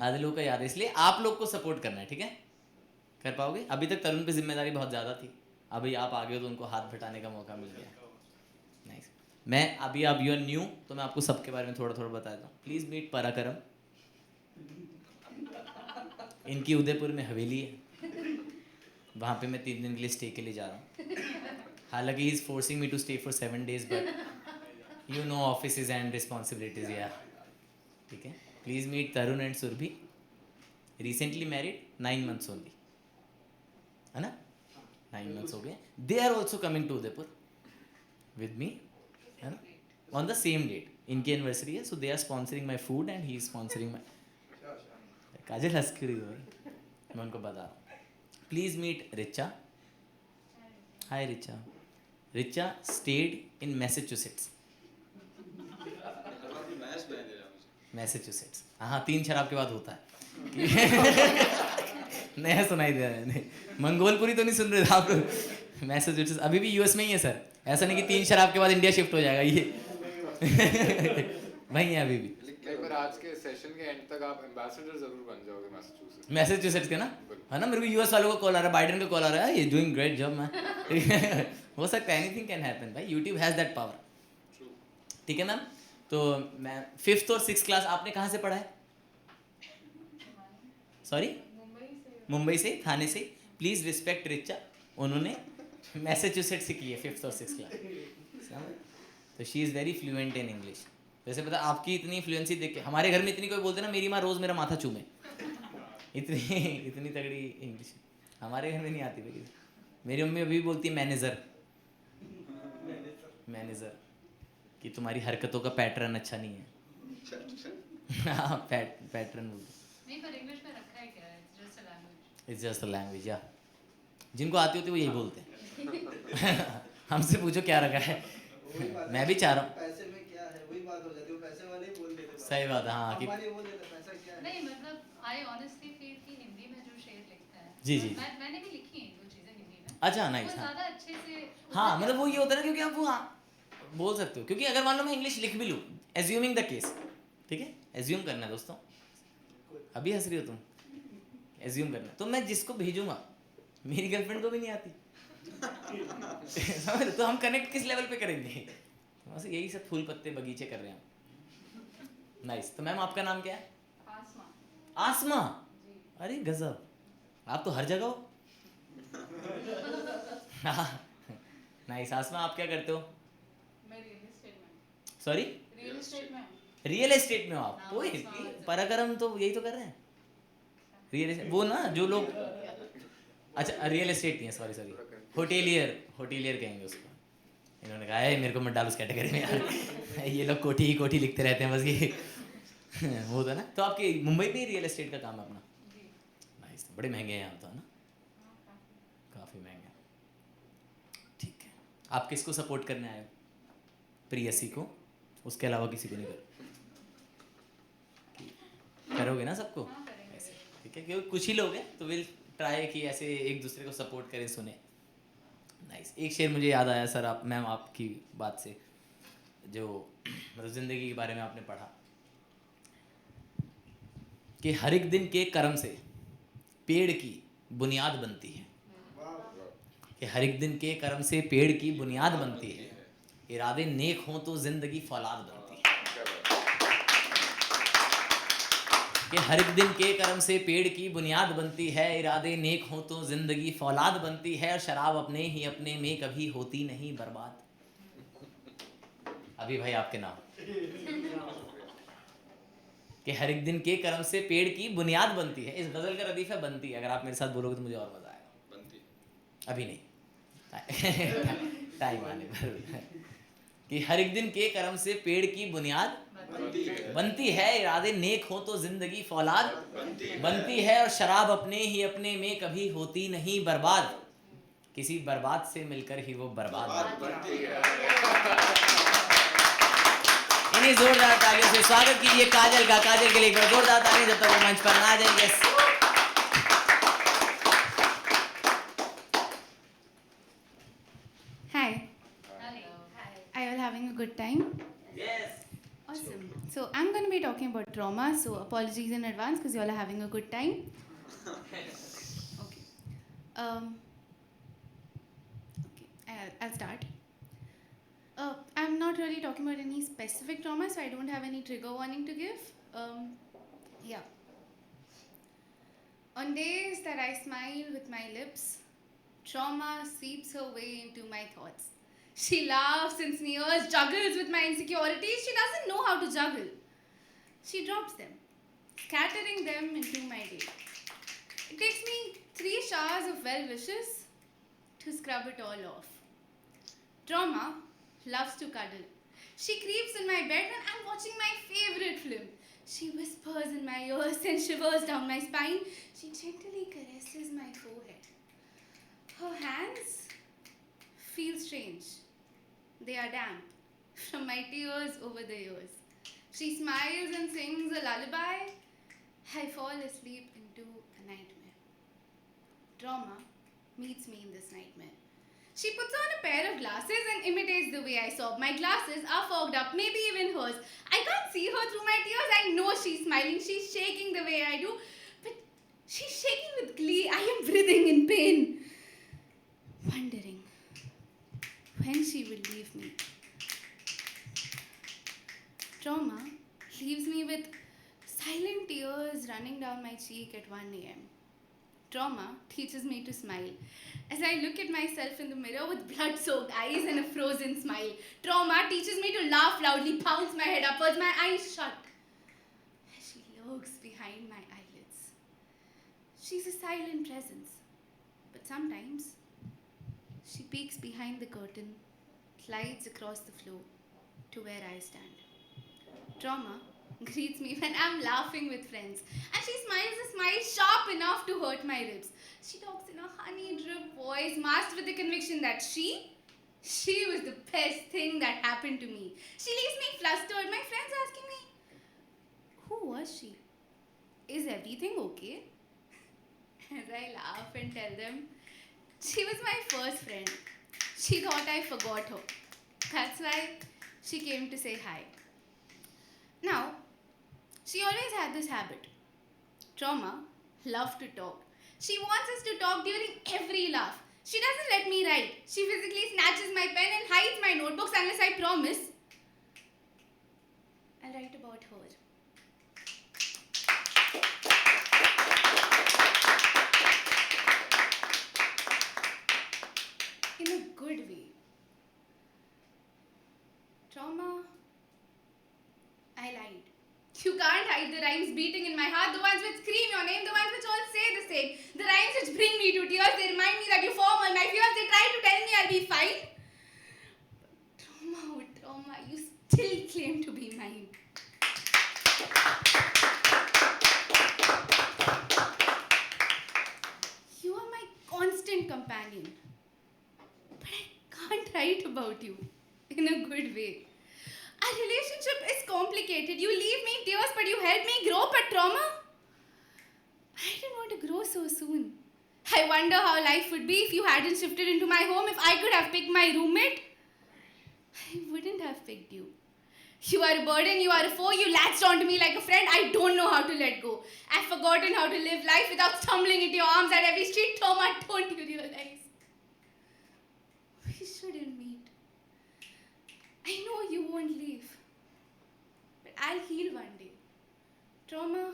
आधे लोग का याद है, इसलिए आप लोग को सपोर्ट करना है. ठीक है, कर पाओगे? अभी तक तरुण पे जिम्मेदारी बहुत ज़्यादा थी, अभी आप आगे हो तो उनको हाथ बटाने का मौका मिल गया. नाइस. मैं अभी आप यू आर न्यू तो मैं आपको सबके बारे में थोड़ा थोड़ा बता देता हूँ. Please meet Parakram. इनकी उदयपुर में हवेली है, वहाँ पे मैं 3 दिन के लिए स्टे के लिए जा रहा हूँ. हालांकि he is forcing me to stay for 7 days but you know offices and responsibilities या ठीक है. Please meet Tarun and Surabhi. Recently married 9 months only है ना. 9 months हो गए. They are also coming to Udaipur with me है ना ऑन द सेम डेट. इनकी एनिवर्सरी है so they are sponsoring my food and he is sponsoring my. Kajal हंस कर भाई मैं उनको बता रहा हूँ. Please meet Richa. Hi Richa. Richa stayed in Massachusetts. Massachusetts हाँ 3 शराब के बाद होता है. नया सुनाई दे रहा है. नहीं मंगोलपुरी तो नहीं सुन रहे थे आप लोग. मैसेच्यूसेट्स अभी भी यूएस में ही है सर. ऐसा नहीं कि 3 शराब के बाद इंडिया शिफ्ट हो जाएगा ये. वही है अभी भी. पर आज के सेशन के एंड तक आप एम्बेसडर जरूर बन जाओगे मैसेच्यूसेट्स. मैसेच्यूसेट्स के ना है ना. मेरे को यूएस वालों को कॉल आ रहा है. बाइडेन का कॉल आ रहा है. ये डूइंग ग्रेट जॉब मैन. हो सकता है एनीथिंग कैन हैपन भाई. YouTube has that power. ठीक है मैम. तो मैं 5th और 6th क्लास आपने कहाँ से पढ़ा है. सॉरी मुंबई से थाने से. Please respect Richa. उन्होंने मैसेच्यूसेट्स से की है 5th और 6th क्लास. तो she is very fluent in English. वैसे पता आपकी इतनी फ्लुएंसी देख के हमारे घर में इतनी कोई बोलते ना मेरी माँ रोज़ मेरा माथा चूमे. इतनी तगड़ी इंग्लिश हमारे घर में नहीं आती भाई. मेरी मम्मी अभी भी बोलती है मैनेजर कि तुम्हारी हरकतों का पैटर्न अच्छा नहीं है. हाँ पैटर्न बोलते. नहीं पर इंग्लिश में रखा है क्या. It's just a language. It's just a language या. जिनको आती होती है वो यही बोलते हैं. हमसे पूछो क्या रखा है. मैं भी चाह रहा हूँ. पैसे में क्या है वही बात हो जाती है. पैसे वाले ही बोल देते. सही बात है हाँ कि हमारे बोल देते पैसा क्या है. नहीं मतलब आई ऑनेस्टली फील कि हिंदी में जो शेर लिखता है. जी जी. मैंने भी लिखी है वो चीज़ें हिंदी में. अच्छा वो नाइस. हाँ ज़्यादा अच्छे से. हाँ मतलब वो ये होता है ना क्योंकि आप वो हाँ बोल सकते हो. क्योंकि अगर मान लो मैं इंग्लिश लिख भी लूँ एज्यूमिंग द केस. ठीक है एज्यूम करना है दोस्तों. अभी हंस रही हो तुम. एज्यूम करना तो मैं जिसको भेजूंगा मेरी गर्लफ्रेंड को भी नहीं आती. समझ तो हम कनेक्ट किस लेवल पे करेंगे. बस यही सब फूल पत्ते बगीचे कर रहे हैं हम. नाइस. तो मैम आपका नाम क्या है. आसमा. आसमा. अरे गजब. आप तो हर जगह हो. नाइस. आसमा आप क्या करते हो. मैं रियल एस्टेट में. सॉरी रियल एस्टेट में. रियल एस्टेट में हो आप. कोई पराक्रम तो यही तो कर रहे हैं. रियल एस्टेट वो ना जो लोग. अच्छा रियल एस्टेट नहीं है. सॉरी होटेलियर कहेंगे उसको. इन्होंने कहा है मेरे को मत डालो उस कैटेगरी में यार. ये लोग कोठी ही कोठी लिखते रहते हैं बस ये. वो होता ना. तो आपके मुंबई में रियल एस्टेट का काम है अपना. नाइस. बड़े महंगे हैं यहाँ तो है ना. काफ़ी महंगे. ठीक है. आप किसको सपोर्ट करने आए हो. प्रियसी को. उसके अलावा किसी को नहीं करोगे ना सबको. ऐसे ठीक है क्योंकि कुछ ही लोग हैं तो विल ट्राई कि ऐसे एक दूसरे को सपोर्ट करें सुने. नाइस. एक शेर मुझे याद आया सर. आप मैम आपकी बात से जो मतलब ज़िंदगी के बारे में आपने पढ़ा कि हर एक दिन के कर्म से पेड़ की बुनियाद बनती है. कि हर एक दिन के कर्म से पेड़ की बुनियाद बनती है. इरादे नेक हों तो जिंदगी फौलाद बनती है. कि हर एक दिन के कर्म से पेड़ की बुनियाद बनती है. इरादे नेक हों तो जिंदगी फौलाद बनती है. और शराब अपने ही अपने में कभी होती नहीं बर्बाद. अभी भाई आपके नाम. कि हर एक दिन के कर्म से पेड़ की बुनियाद बनती है. इस गजल का रदीफ है बनती है. अगर आप मेरे साथ बोलोगे तो मुझे और मजा आएगा. बनती. अभी नहीं. टाइम आने पर. कि हर एक दिन के कर्म से पेड़ की बुनियाद बनती है. इरादे नेक हो तो जिंदगी फौलाद बनती है. और शराब अपने ही अपने में कभी होती नहीं बर्बाद. किसी बर्बाद से मिलकर ही वो बर्बाद बनती है. इन्हीं जोरदार तालियों से स्वागत कीजिए काजल का. काजल के लिए एक बार जोरदार ताली जब तक वो मंच पर ना आ जाएंगे. Hi, Hello. are you all having a good time? Yes. Awesome. So I'm going to be talking about trauma. So apologies in advance because you all are having a good time. Okay. I'll start. I'm not really talking about any specific trauma, so I don't have any trigger warning to give. Yeah. On days that I smile with my lips, Trauma seeps her way into my thoughts. She laughs and sneers, juggles with my insecurities. She doesn't know how to juggle. She drops them, scattering them into my day. It takes me 3 showers of well wishes to scrub it all off. Trauma loves to cuddle. She creeps in my bed when I'm watching my favorite film. She whispers in my ears and shivers down my spine. She gently caresses my forehead. Her hands feel strange. They are damp from my tears over the years. She smiles and sings a lullaby. I fall asleep into a nightmare. Trauma meets me in this nightmare. She puts on a pair of glasses and imitates the way I sob. My glasses are fogged up, maybe even hers. I can't see her through my tears. I know she's smiling. She's shaking the way I do. But she's shaking with glee. I am breathing in pain. Wondering when she will leave me. Trauma leaves me with silent tears running down my cheek at 1 a.m. Trauma teaches me to smile as I look at myself in the mirror with blood-soaked eyes and a frozen smile. Trauma teaches me to laugh loudly, bounce my head upwards, my eyes shut, as she lurks behind my eyelids. She's a silent presence, but sometimes she peeks behind the curtain, glides across the floor to where I stand. Trauma greets me when I'm laughing with friends, and she smiles a smile sharp enough to hurt my ribs. She talks in a honey-drip voice, masked with the conviction that she was the best thing that happened to me. She leaves me flustered, my friends asking me, who was she? Is everything okay? As I laugh and tell them, she was my first friend. She thought I forgot her. That's why she came to say hi. Now, she always had this habit. Trauma loved to talk. She wants us to talk during every laugh. She doesn't let me write. She physically snatches my pen and hides my notebooks unless I promise I'll write about her. In a good way. Trauma, I lied. You can't hide the rhymes beating in my heart, the ones which scream your name, the ones which all say the same, the rhymes which bring me to tears, they remind me that you form all my fears, they try to tell me I'll be fine. But trauma, oh trauma, you still claim to be mine. You are my constant companion, but I can't write about you in a good way. Our relationship is complicated. You leave me in tears, but you help me grow. But trauma, I didn't want to grow so soon. I wonder how life would be if you hadn't shifted into my home. If I could have picked my roommate, I wouldn't have picked you. You are a burden, you are a foe, you latched onto me like a friend. I don't know how to let go. I've forgotten how to live life without stumbling into your arms at every street trauma. Don't you realize? We shouldn't meet. I know you won't leave, but I'll heal one day. Trauma,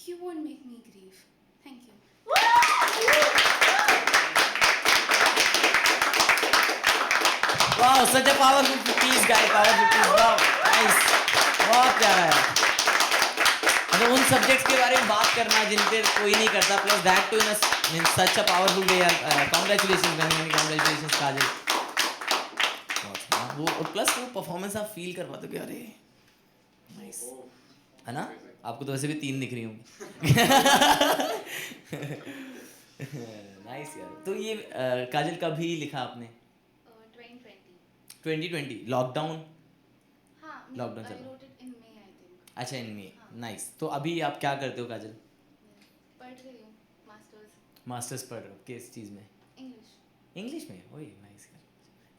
you won't make me grieve. Thank you. Wow, such a powerful piece, guy. Powerful piece. Wow, nice. बहुत प्यारा है. मतलब उन subjects के बारे में बात करना जिनके कोई नहीं करता. Plus that too in such a powerful way. Congratulations, Benjamin. Congratulations, काजल. वो प्लस वो परफॉर्मेंस आप फील कर पाते हो कि अरे नाइस है ना. आपको तो वैसे भी 3 दिख रही होंगी. नाइस यार. तो ये काजल कभी लिखा आपने? 2020 लॉकडाउन. हाँ, लॉकडाउन चल. अच्छा, इन में. नाइस. तो अभी आप क्या करते हो काजल? पढ़ रही हूँ मास्टर्स पढ़ रहे हो. किस चीज़ में? इंग्लिश में. ओए नाइस.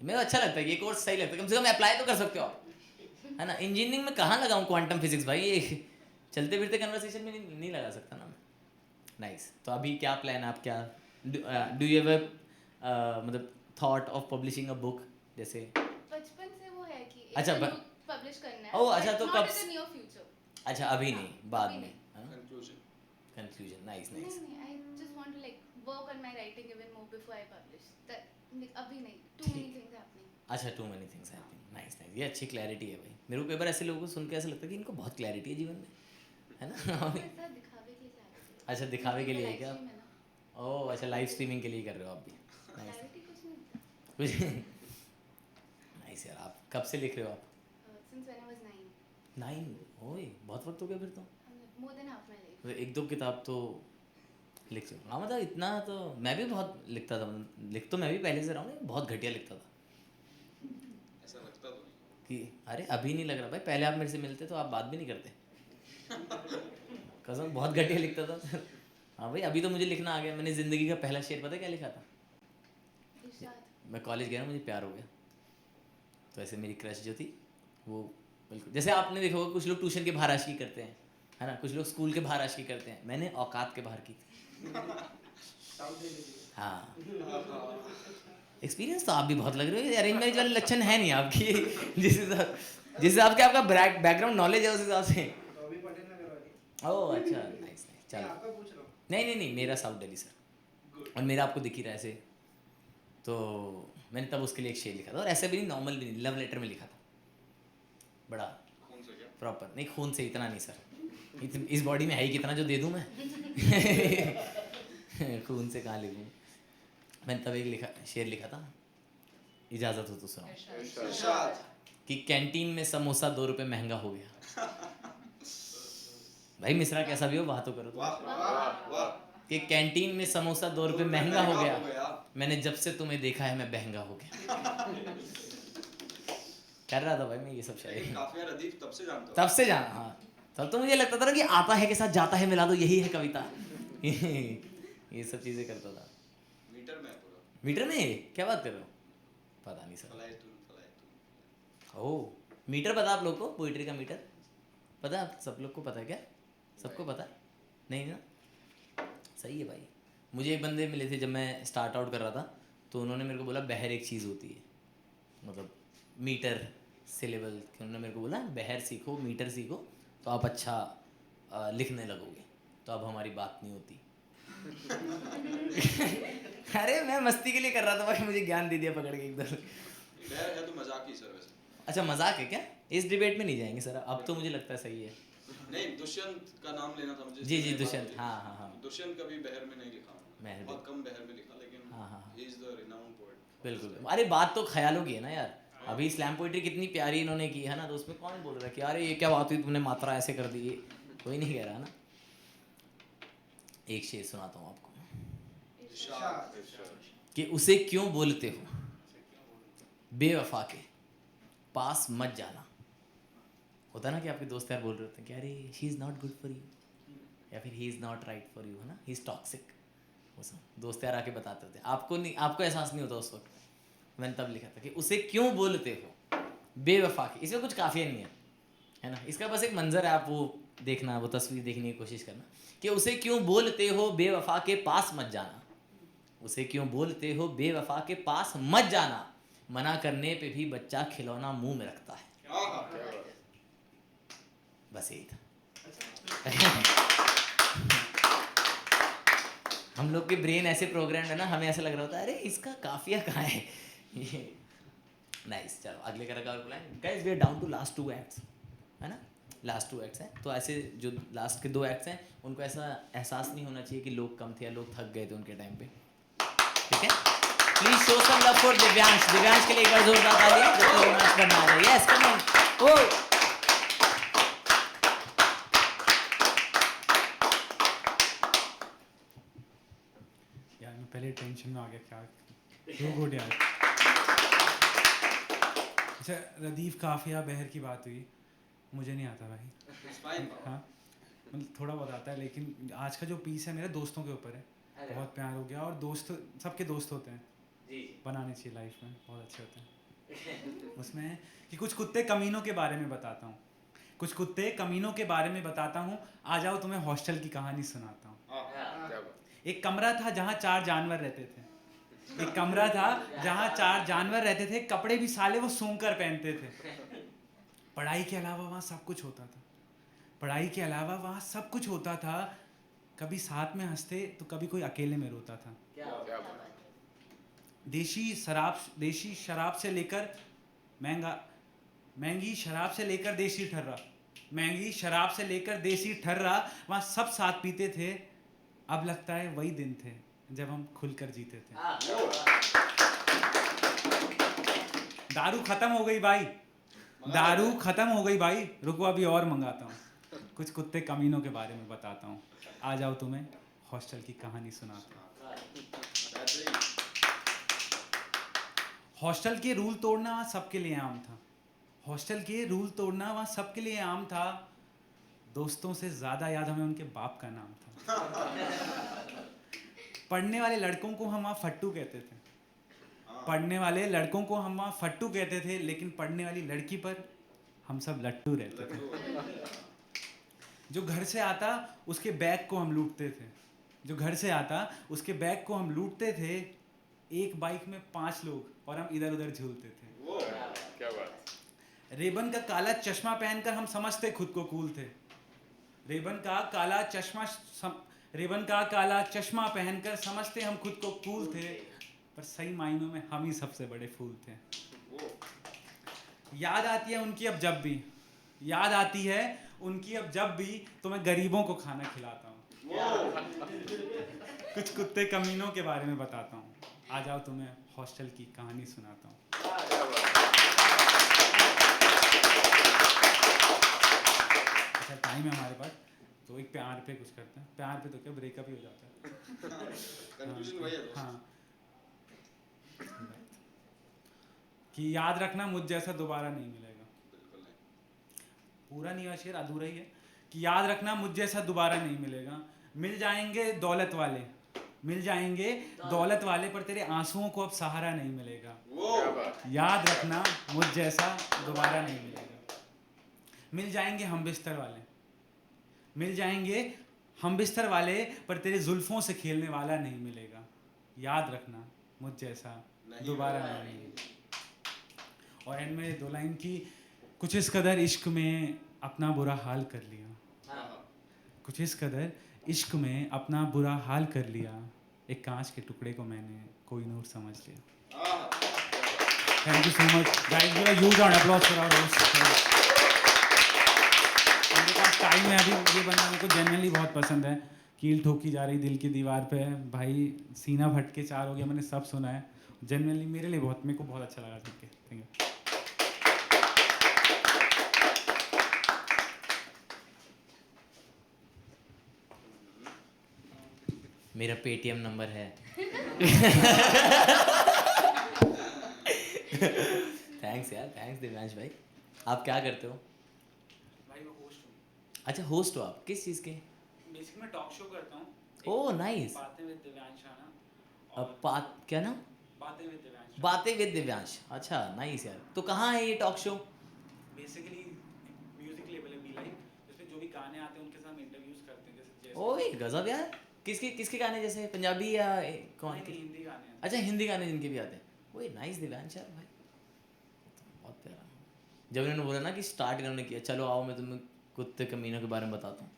मेरे को अच्छा लगता है ये कोर्स. सही लगता है. कम से कम अप्लाई तो कर सकते हो आप, है ना. इंजीनियरिंग में कहाँ लगाऊँ क्वांटम फिजिक्स भाई. ये चलते फिरते कन्वर्सेशन में नहीं लगा सकता ना. नाइस. तो अभी क्या प्लान है आप? क्या डू यू हैव मतलब thought of publishing a book? जैसे बचपन से वो है कि अच्छा पब्लिश करना है. ओह अच्छा. तो कब? अच्छा, अभी नहीं, बाद में. Conclusion. Nice. I just want to like work on my writing even more before I publish. That अभी नहीं, too many things happening. अच्छा, too many things happening, nice nice, ये अच्छी क्लैरिटी है भाई। मेरे को कई बार ऐसे लोगों को सुन के ऐसा लगता है कि इनको बहुत क्लैरिटी है जीवन में, है ना? ऐसा दिखावे के लिए clarity है। अच्छा, दिखावे के लिए है Live क्या? stream है ना, ओह अच्छा, लाइव स्ट्रीमिंग के लिए कर रहे हो आप भी, नाइस clarity कुछ नहीं था। कुछ नाइस यार। आप कब से लिख रहे हो आप? Since when I was 9, 9? ओए बहुत वक्त हो गया फिर तो। more than half my life. तो एक दो किताब तो लिख सकता। हाँ मतलब इतना तो मैं भी बहुत लिखता था, लिख तो मैं भी पहले से रहा हूँ, बहुत घटिया लिखता था ऐसा लगता तो नहीं। कि अरे अभी नहीं लग रहा भाई, पहले आप मेरे से मिलते तो आप बात भी नहीं करते। कसम बहुत घटिया लिखता था। हाँ भाई अभी तो मुझे लिखना आ गया। मैंने ज़िंदगी का पहला शेर पता है क्या लिखा था? इरशाद। मैं कॉलेज गया ना, मुझे प्यार हो गया, तो ऐसे मेरी क्रश जो थी वो बिल्कुल जैसे आपने देखा होगा कुछ लोग ट्यूशन के बाहर आशिकी करते हैं, है ना, कुछ लोग स्कूल के बाहर आशिकी करते हैं, मैंने औकात के बाहर की थी। हाँ एक्सपीरियंस तो आप भी बहुत लग रहे हो, अरेंज मैरिज वाले लक्षण है नहीं आपकी। जिस हिसाब के आपका बैकग्राउंड नॉलेज है उस हिसाब से। तो अभी पढ़े ना करवा दी। ओह अच्छा, नाइस नाइस, चलो। आपका पूछ रहा हूँ। नहीं मेरा साउथ दिल्ली सर, और मेरा आपको दिख ही रहा है ऐसे, तो मैंने तब उसके लिए एक शेर लिखा था, और ऐसे भी नहीं, नॉर्मल भी नहीं, लव लेटर में लिखा था, बड़ा खून से क्या? प्रॉपर। नहीं खून से इतना नहीं सर, इस बॉडी में है ही कितना जो दे दूँ मैं। खून से कहाँ लिखूँ। मैंने तब एक शेर लिखा था, इजाज़त हो तो सुनाओ। इरशाद। कि कैंटीन में समोसा 2 रुपये महंगा हो गया। भाई मिश्रा कैसा भी हो, बात तो करो। वाह वाह वाह। कि कैंटीन में समोसा 2 रुपये महंगा हो गया, गया। मैंने जब से तुम्हें देखा है मैं बहंगा हो गया। कर रहा था भाई मैं ये सब शायरी, काफिया रदीफ तब से जानता हूँ। तब से जाना। हाँ तब तो मुझे लगता था ना कि आता है के साथ जाता है मिला दो, यही है कविता। ये सब चीज़ें करता था। मीटर में है पूरा। मीटर में क्या बात कर रहे हो? पता नहीं सर। फलाइतुन। ओह मीटर पता आप लोग को? पोइट्री का मीटर पता है? आप सब लोग को पता है क्या? सबको पता है? नहीं ना, सही है भाई। मुझे एक बंदे मिले थे जब मैं स्टार्ट आउट कर रहा था, तो उन्होंने मेरे को बोला बहर एक चीज़ होती है, मतलब मीटर सिलेबल। उन्होंने मेरे को बोला बहर सीखो, मीटर सीखो तो आप अच्छा लिखने लगोगे, तो अब हमारी बात नहीं होती। अरे मैं मस्ती के लिए कर रहा था भाई, मुझे ज्ञान दे दिया पकड़ के एकदम। बहर है तो मजाक ही सर वैसे। अच्छा मजाक है क्या? इस डिबेट में नहीं जाएंगे सर, अब तो मुझे लगता है सही है। नहीं दुष्यंत का नाम लेना था मुझे। जी दुष्यंत, हाँ। दुष्यंत कभी बहर में नहीं लिखा, मैं बहुत कम बहर में लिखा, लेकिन हाँ। He is the renowned poet. बिल्कुल। अरे बात तो ख्यालों की है ना यार। अभी स्लैम पोइट्री कितनी प्यारी इन्होंने की है ना, तो उसमें कौन बोल रहा है कि अरे ये क्या बात हुई, तुमने मात्रा ऐसे कर दी, कोई नहीं कह रहा ना। एक शेर सुनाता हूँ आपको कि उसे क्यों बोलते हो बेवफा के पास मत जाना। होता ना कि आपके दोस्त यार बोल रहे होते हैं कि अरे he is not good for you, या फिर he is not right for you, है ना, ही इज़ टॉक्सिक। वो सब दोस्त यार आके बताते थे, आपको नहीं, आपको एहसास नहीं होता उस वक्त। मैंने तब लिखा था कि उसे क्यों बोलते हो बेवफा के। इसमें कुछ काफिया नहीं है ना, इसका बस एक मंजर है, आप वो देखना, वो तस्वीर देखने की कोशिश करना कि उसे क्यों बोलते हो बेवफा के पास मत जाना। उसे क्यों बोलते हो बेवफा के पास मत जाना, मना करने पे भी बच्चा खिलौना मुंह में रखता है। बस यही था। हम लोग के ब्रेन ऐसे प्रोग्राम है ना, हमें ऐसा लग रहा होता है अरे इसका काफिया कहाँ है। ये नाइस। चलो अगले का बुलाएं guys, we are down to last 2 acts, है ना, लास्ट 2 एक्ट्स हैं। तो ऐसे जो लास्ट के 2 एक्ट्स हैं उनको ऐसा एहसास नहीं होना चाहिए कि लोग कम थे या लोग थक गए थे उनके टाइम पे, ठीक है। Please show some love for Divyansh. Divyansh के लिए एक बार जोरदार तालियां जो तो रोमांच करना आ रहा है। Yes come on. ओ यार मैं पहले टेंशन में आ गया, क्या गुड यार। अच्छा रदीफ काफिया बहर की बात हुई, मुझे नहीं आता भाई। हाँ मतलब थोड़ा बहुत आता है, लेकिन आज का जो पीस है मेरे दोस्तों के ऊपर है। बहुत प्यार हो गया, और दोस्त सबके दोस्त होते हैं जी, बनाने चाहिए लाइफ में, बहुत अच्छे होते हैं। उसमें कि कुछ कुत्ते कमीनों के बारे में बताता हूँ, कुछ कुत्ते कमीनों के बारे में बताता हूँ। आ जाओ तुम्हें हॉस्टल की कहानी सुनाता हूँ। एक कमरा था जहाँ 4 जानवर रहते थे। एक कमरा था जहाँ 4 जानवर रहते थे, कपड़े भी साले वो सूंघ कर पहनते थे। पढ़ाई के अलावा वहाँ सब कुछ होता था, पढ़ाई के अलावा वहाँ सब कुछ होता था। कभी साथ में हंसते तो कभी कोई अकेले में रोता था। देशी शराब से लेकर महंगी शराब से लेकर देसी ठर्रा, महंगी शराब से लेकर देसी ठर्रा, वहाँ सब साथ पीते थे। अब लगता है वही दिन थे जब हम खुलकर जीते थे। दारू खत्म हो गई भाई, दारू खत्म हो गई भाई, रुको अभी और मंगाता हूँ। कुछ कुत्ते कमीनों के बारे में बताता हूँ, आ जाओ तुम्हें हॉस्टल की कहानी सुनाता हूँ। हॉस्टल के रूल तोड़ना वहाँ सबके लिए आम था, हॉस्टल के रूल तोड़ना वहाँ सबके लिए आम था। दोस्तों से ज़्यादा याद हमें उनके बाप का नाम था। पढ़ने वाले लड़कों को हम वहाँ फट्टू कहते थे, पढ़ने वाले लड़कों को हम वहाँ फट्टू कहते थे, लेकिन पढ़ने वाली लड़की पर हम सब लट्टू रहते थे। जो घर से आता उसके बैग को हम लूटते थे, जो घर से आता उसके बैग को हम लूटते थे। एक बाइक में 5 लोग और हम इधर उधर झूलते थे। क्या बात। रेबन का काला चश्मा पहनकर हम समझते खुद को कूल थे। रेबन का काला चश्मा पहनकर समझते हम खुद को कूल थे, पर सही मायनों में हम ही सबसे बड़े फूल थे। याद आती है उनकी अब जब भी, याद आती है उनकी अब जब भी, तो मैं गरीबों को खाना खिलाता हूँ। कुछ कुत्ते कमीनों के बारे में बताता हूँ, आ जाओ तुम्हें हॉस्टल की कहानी सुनाता हूँ। अच्छा टाइम है हमारे पास, तो एक प्यार पे कुछ करते हैं। प्यार पे तो क्या ब्रेकअप ही हो जाता है। कंफ्यूजन वही है। हाँ, कि याद रखना मुझ जैसा दोबारा नहीं मिलेगा। बिल्कुल नहीं। पूरा नहीं है शेर, अधूरा ही है। कि याद रखना मुझ जैसा दोबारा नहीं मिलेगा। मिल जाएंगे दौलत वाले, मिल जाएंगे दौलत वाले, पर तेरे आंसुओं को अब सहारा नहीं मिलेगा। याद रखना मुझ जैसा दोबारा नहीं मिलेगा। मिल जाएंगे हम बिस्तर वाले, मिल जाएंगे हम बिस्तर वाले, पर तेरे जुल्फों से खेलने वाला नहीं मिलेगा। याद रखना मुझ जैसा दोबारा नहीं मिलेगा। और एंड में 2 लाइन की, कुछ इस कदर इश्क में अपना बुरा हाल कर लिया, कुछ इस कदर इश्क में अपना बुरा हाल कर लिया, एक कांच के टुकड़े को मैंने कोई नूर समझ लिया। Thank you so much guys, give a huge round of applause for our host. मेरे पास टाइम है अभी, ये बंदा मेरे को जेन्युइनली बहुत पसंद है। कील ठोकी जा रही दिल की दीवार पे, भाई सीना फट के 4 हो गया, मैंने सब सुना है। जेन्युइनली मेरे लिए बहुत, मेरे को बहुत अच्छा लगा सुन के। Thank you. मेरा पेटीएम नंबर है। थैंक्स यार, थैंक्स दिव्यांश भाई। आप क्या करते हो? भाई मैं होस्ट हूँ। अच्छा होस्ट हो आप, किस चीज़ के? बेसिकली मैं टॉक शो करता हूँ। Oh nice. बातें विद दिव्यांश आना। क्या नाम? बातें विद दिव्यांश। बातें विद दिव्यांश। अच्छा नाइस यार। तो कहाँ है ये talk show? Basically music level है, बी लाइव, जिसमें जो भी गाने आते हैं उनके साथ इंटरव्यूज करते हैं। जैसे ओए गजब यार। किसके गाने, जैसे पंजाबी या कौन? हिंदी गाने। अच्छा हिंदी गाने जिनके भी आते हैं। ओए नाइस दिव्यांश यार भाई, बहुत प्यारा। जब इन्होंने बोला ना कि स्टार्ट इन्होंने किया, चलो आओ मैं तुम्हें कुत्ते कमीनों के बारे में बताता हूँ,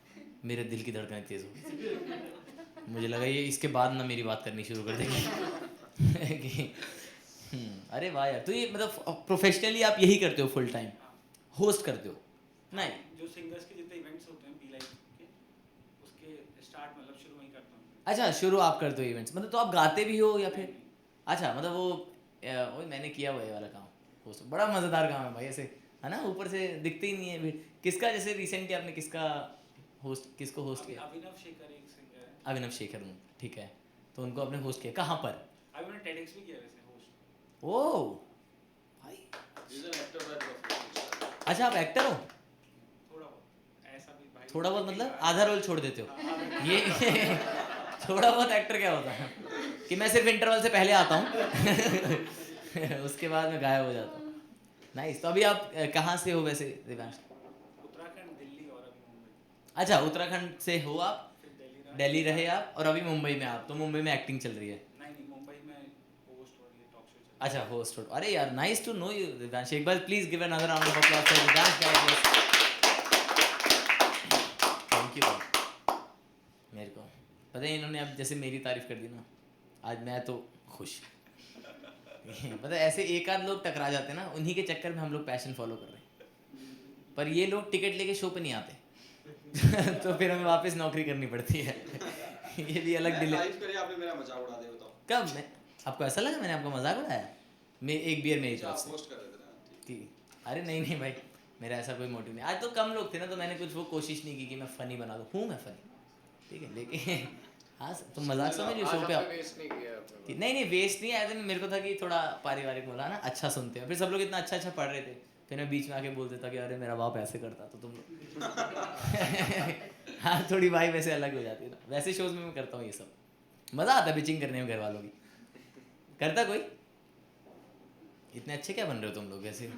मेरे दिल की धड़कनें तेज़ हो गई। मुझे लगा ये इसके बाद ना मेरी बात करनी शुरू कर देंगे। अरे वाह यार। तो ये मतलब प्रोफेशनली आप यही करते हो, फुल टाइम होस्ट करते हो? नहीं, जो सिंगर्स के जितने इवेंट्स होते हैं बी लाइव के, उसके स्टार्ट मतलब शुरू वहीं करता हूँ। अच्छा शुरू आप करते हो इवेंट्स, मतलब तो आप गाते भी हो या फिर? अच्छा मतलब वो मैंने किया हुआ ये वाला काम, होस्ट। बड़ा मज़ेदार काम है भाई ऐसे, है ना? ऊपर से दिखते ही नहीं है भी। किसका, जैसे रिसेंटली आपने किसको होस्ट किया? अभिनव शेखर एक सिंगर है। अभिनव शेखर, ठीक है। तो उनको आपने होस्ट किया, कहाँ पर? अभी मैंने टेडेक्स भी किया वैसे होस्ट। ओह भाई। अच्छा आप एक्टर हो? थोड़ा बहुत ऐसा भी भाई। थोड़ा बहुत मतलब आधा रोल छोड़ देते हो? ये थोड़ा बहुत एक्टर क्या होता है कि मैं सिर्फ इंटरवल से पहले आता हूँ उसके बाद मैं गायब हो जाता हूँ। नाइस। तो अभी आप कहाँ से हो वैसे दिव्यांश? उत्तराखंड, दिल्ली और अभी मुंबई। अच्छा उत्तराखंड से हो आप, दिल्ली रहे आप, और अभी मुंबई में आप। तो मुंबई में एक्टिंग चल रही है? नहीं मुंबई में होस्ट और ये टॉक शो चल। अच्छा होस्ट। अरे यार nice to know you Divyansh. एक बार please give another round of applause for Divyansh guys. Thank you मेरे को पता है इन्होंने अब जैसे मेरी तारीफ कर दी ना, आज मैं तो खुश। पता है ऐसे एक आध लोग टकरा जाते हैं ना, उन्हीं के चक्कर में हम लोग पैशन फॉलो कर रहे हैं, पर ये लोग टिकट लेके शो पे नहीं आते। तो फिर हमें वापस नौकरी करनी पड़ती है। ये भी अलग डिले। तारीफ करी आपने, मेरा मजाक उड़ा दिया, बताओ कब मैं आपको ऐसा लगा मैंने आपका मजाक उड़ाया? मैं एक बियर मेरी तरफ से पोस्ट कर रहे थे ना। ठीक। अरे नहीं भाई, मेरा ऐसा कोई मोटिव नहीं। आज तो कम लोग थे ना, तो मैंने कुछ वो कोशिश नहीं की कि मैं फ़नी बना दूँ। हूँ मैं फ़नी, ठीक है, लेकिन हाँ तुम मजाक समझिए शो पे आओ। नहीं वेस्ट नहीं आया, मेरे को था कि थोड़ा पारिवारिक बोला ना, अच्छा सुनते हैं। फिर सब लोग इतना अच्छा पढ़ रहे थे, फिर मैं बीच में आके बोल देता कि अरे मेरा बाप ऐसे करता, तो तुम लोग हाँ थोड़ी भाई वैसे अलग हो जाती है ना। वैसे शोज़ में मैं करता हूँ ये सब, मज़ा आता है बिचिंग करने में घर वालों की। करता कोई? इतने अच्छे क्या बन रहे हो तुम लोग वैसे,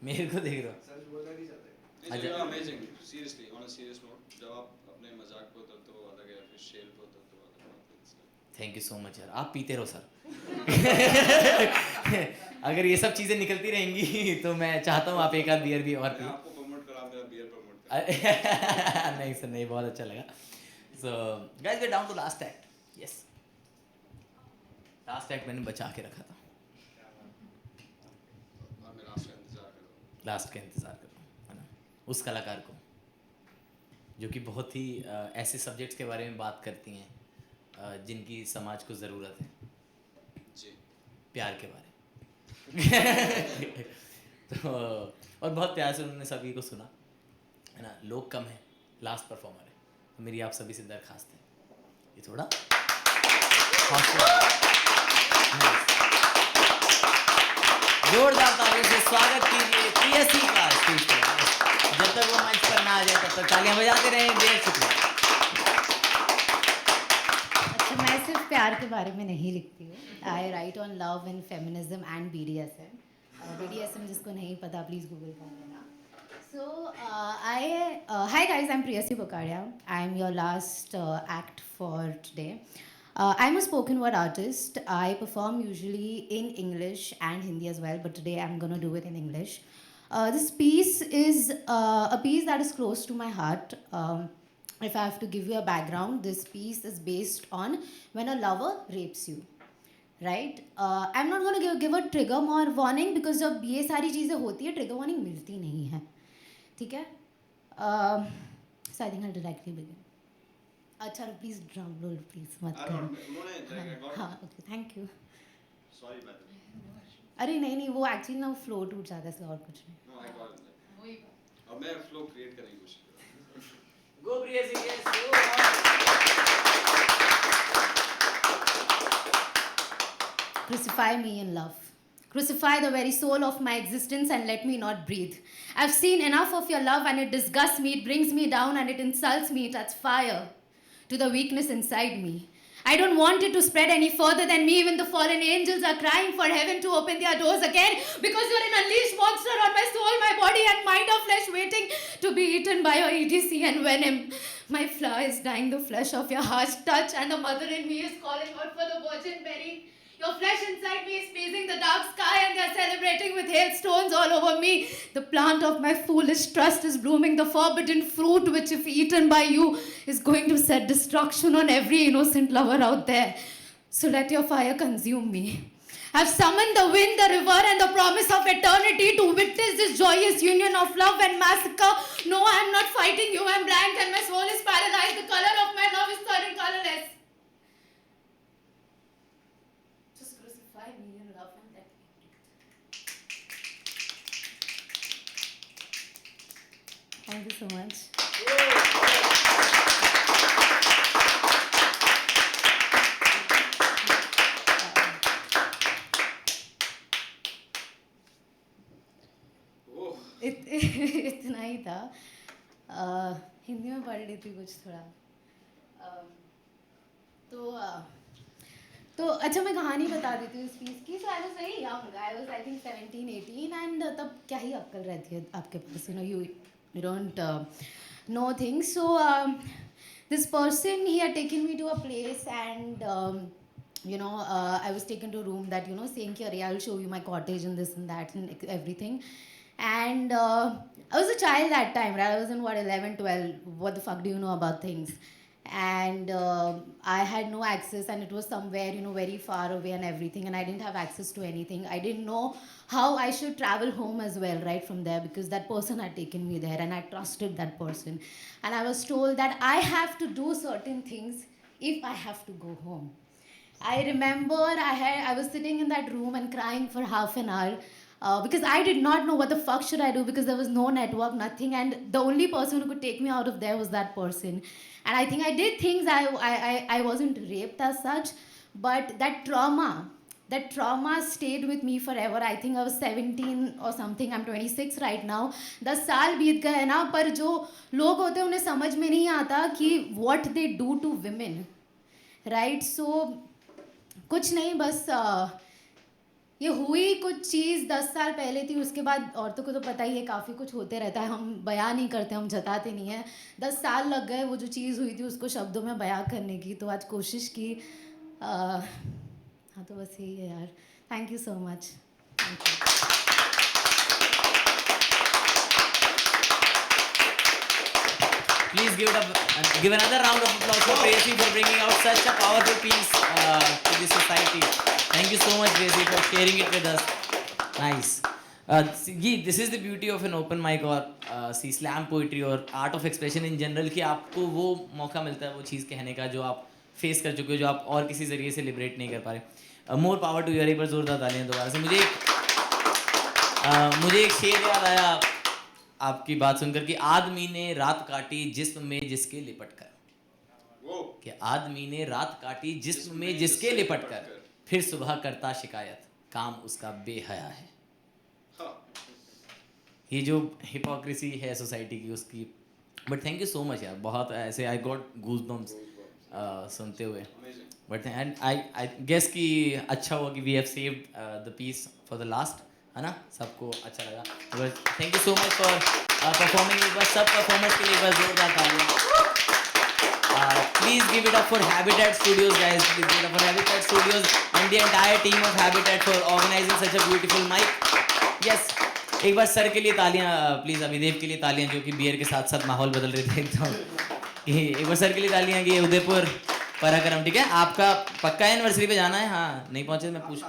मेरे को देख रहे हो? सच बोलना नहीं चाहते। अच्छा amazing, seriously on a serious note, जब आप अपने मजाक को तो अलग है, फिर शेल को तो अलग। थैंक यू सो मच यार, आप पीते रहो सर। अगर ये सब चीज़ें निकलती रहेंगी तो मैं चाहता हूँ आप एक आध बियर भी और पिए। आपको प्रमोट करा, मेरा बियर प्रमोट करा। नहीं सर नहीं, बहुत अच्छा लगा। So guys we down to last act. Yes, last act मैंने बचा के रखा था, और मैं लास्ट का इंतजार कर रहा हूँ। लास्ट का इंतज़ार कर रहा हूँ, है ना, उस कलाकार को जो कि बहुत ही ऐसे सब्जेक्ट्स के बारे में बात करती हैं जिनकी समाज को ज़रूरत है जी, प्यार के बारे। तो और बहुत प्यार से उन्होंने सभी को सुना, है ना। लोग कम हैं, लास्ट परफॉर्मर है, तो मेरी आप सभी से दरखास्त है ये थोड़ा जोरदार तालियों से स्वागत कीजिए प्रियसी का स्टेज पर। जब तक वो मंच पर ना आ जाए तब तक तालियां बजाते रहें। देर शुक्रिया। अच्छा, मैं सिर्फ प्यार के बारे में नहीं लिखती हूँ। I write on love and feminism and BDSM। BDSM जिसको नहीं पता प्लीज़ गूगल कर लेना। So hi guys, I'm Priyasi Bokaria. I'm your last act for today. I'm a spoken word artist. I perform usually in English and Hindi as well, but today I'm gonna do it in English. This piece is a piece that is close to my heart. If I have to give you a background, this piece is based on when a lover rapes you. Right? I'm not going to give a trigger or warning because जब ये सारी चीज़ें होती है trigger warning मिलती नहीं है, ठीक है? So I think I'll directly begin. अच्छा प्लीज ड्रम रोल प्लीज मत करो। हाँ okay thank you. Sorry madam. अरे नहीं वो एक्चुअली ना फ्लो टूट जाता है, इसलिए और कुछ नहीं। No I got it. अब मैं फ्लो क्रिएट करने की कोशिश कर रहा हूँ। Go Priyasi, yes go. Crucify me in love. Crucify the very soul of my existence and let me not breathe. I've seen enough of your love and it disgusts me, it brings me down and it insults me, it adds fire to the weakness inside me. I don't want it to spread any further than me. Even the fallen angels are crying for heaven to open their doors again because you're an unleashed monster on my soul, my body and mind of flesh waiting to be eaten by your EDC and venom. My flower is dying the flesh of your harsh touch and the mother in me is calling out for the virgin berry. Your flesh inside me is pleasing the dark sky and they're celebrating with hailstones all over me. The plant of my foolish trust is blooming the forbidden fruit which if eaten by you is going to set destruction on every innocent lover out there. So let your fire consume me. I've summoned the wind, the river and the promise of eternity to witness this joyous union of love and massacre. No, I'm not fighting you. I'm blank and my soul is paralyzed. The color of my love is turning colorless. Me in love and let me breathe. Thank you so much. इतना ही था। हिंदी में पढ़ रही थी कुछ थोड़ा। तो अच्छा मैं कहानी बता देती हूँ इस पीस की। So I was very young, I was I think 17-18 and तब क्या ही अक्ल रहती है आपके पास, you don't know things. So this person, he had taken me to a place and I was taken to a room that saying कि अरे I'll show you my cottage and this and that and everything. And I was a child that time, right? I was in 11, 12. What the fuck do you know about things? and I had no access, and it was somewhere, you know, very far away and everything, and I didn't have access to anything. I didn't know how I should travel home as well, right from there, because that person had taken me there and I trusted that person. And I was told that I have to do certain things if I have to go home. I remember I was sitting in that room and crying for half an hour because I did not know what the fuck should I do, because there was no network, nothing, and the only person who could take me out of there was that person. And I think I did things, I wasn't raped as such, but that trauma stayed with me forever. I think I was 17 or something. I'm 26 right now. 10 साल बीत गए ना, पर जो लोग होते हैं उन्हें समझ में नहीं आता कि what they do to women, right? So कुछ नहीं, बस ये हुई कुछ चीज़ 10 साल पहले थी. उसके बाद औरतों को तो पता ही है काफ़ी कुछ होते रहता है, हम बयान नहीं करते, हम जताते नहीं हैं. 10 साल लग गए वो जो चीज़ हुई थी उसको शब्दों में बयां करने की, तो आज कोशिश की. हाँ, तो बस यही है यार. Thank you so much. Please give another round of applause for Prayasi for bringing out such a powerful piece to the society. Thank you so much, Prayasi, for sharing it with us. Nice. This is the beauty of an open mic or slam poetry or art of expression in general, कि आपको वो मौका मिलता है वो चीज़ कहने का जो आप फेस कर चुके हो, जो आप और किसी ज़रिए से लिबरेट नहीं कर पा रहे. More power to your. एक बार जोरदार तालियां दोबारा से. मुझे एक शेर याद आया आपकी बात सुनकर कि आदमी ने रात काटी जिस्म में जिसके लिपट कर. कि आदमी ने रात काटी जिस्म में जिसके लिपट कर, फिर सुबह करता शिकायत, काम उसका बेहया है. ये जो हिपोक्रेसी है सोसाइटी की उसकी. But thank you so much यार, बहुत ऐसे आई गॉट गूज़बम्स सुनते हुए. बट एंड आई गेस कि अच्छा हुआ कि we have saved the piece for the last, है ना. सबको अच्छा लगा. Thank you so much for performing. एक बार सब परफॉर्मेंस के लिए एक बार जोरदार तालियां. Please give it up for Habitat Studios, guys. Please give it up for Habitat Studios and the entire team of Habitat for organizing such a beautiful mic. Yes. एक बार सर के लिए तालियां प्लीज़. अभिदेव के लिए तालियां जो कि बियर के साथ साथ माहौल बदल रहे थे एकदम. एक बार सर के लिए तालियां कि उदयपुर पराक्रम. ठीक है, आपका पक्का एनिवर्सरी पे जाना है? हाँ, नहीं पहुँचे मैं पूछ.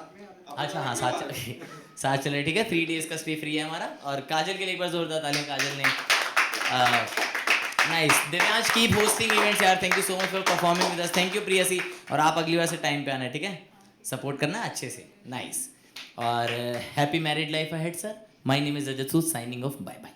अच्छा हाँ, साथ चले. ठीक है, 3 days का स्टे फ्री है हमारा. और काजल के लिए एक बार जोरदार तालियां. काजल ने nice. Divyansh keep hosting events यार. Thank you so much for performing with us. Thank you Priyasi. और आप अगली बार से टाइम पे आना है, ठीक है. सपोर्ट करना अच्छे से. नाइस. और happy married life ahead sir. My name is Rajat Sood, signing off. Bye bye.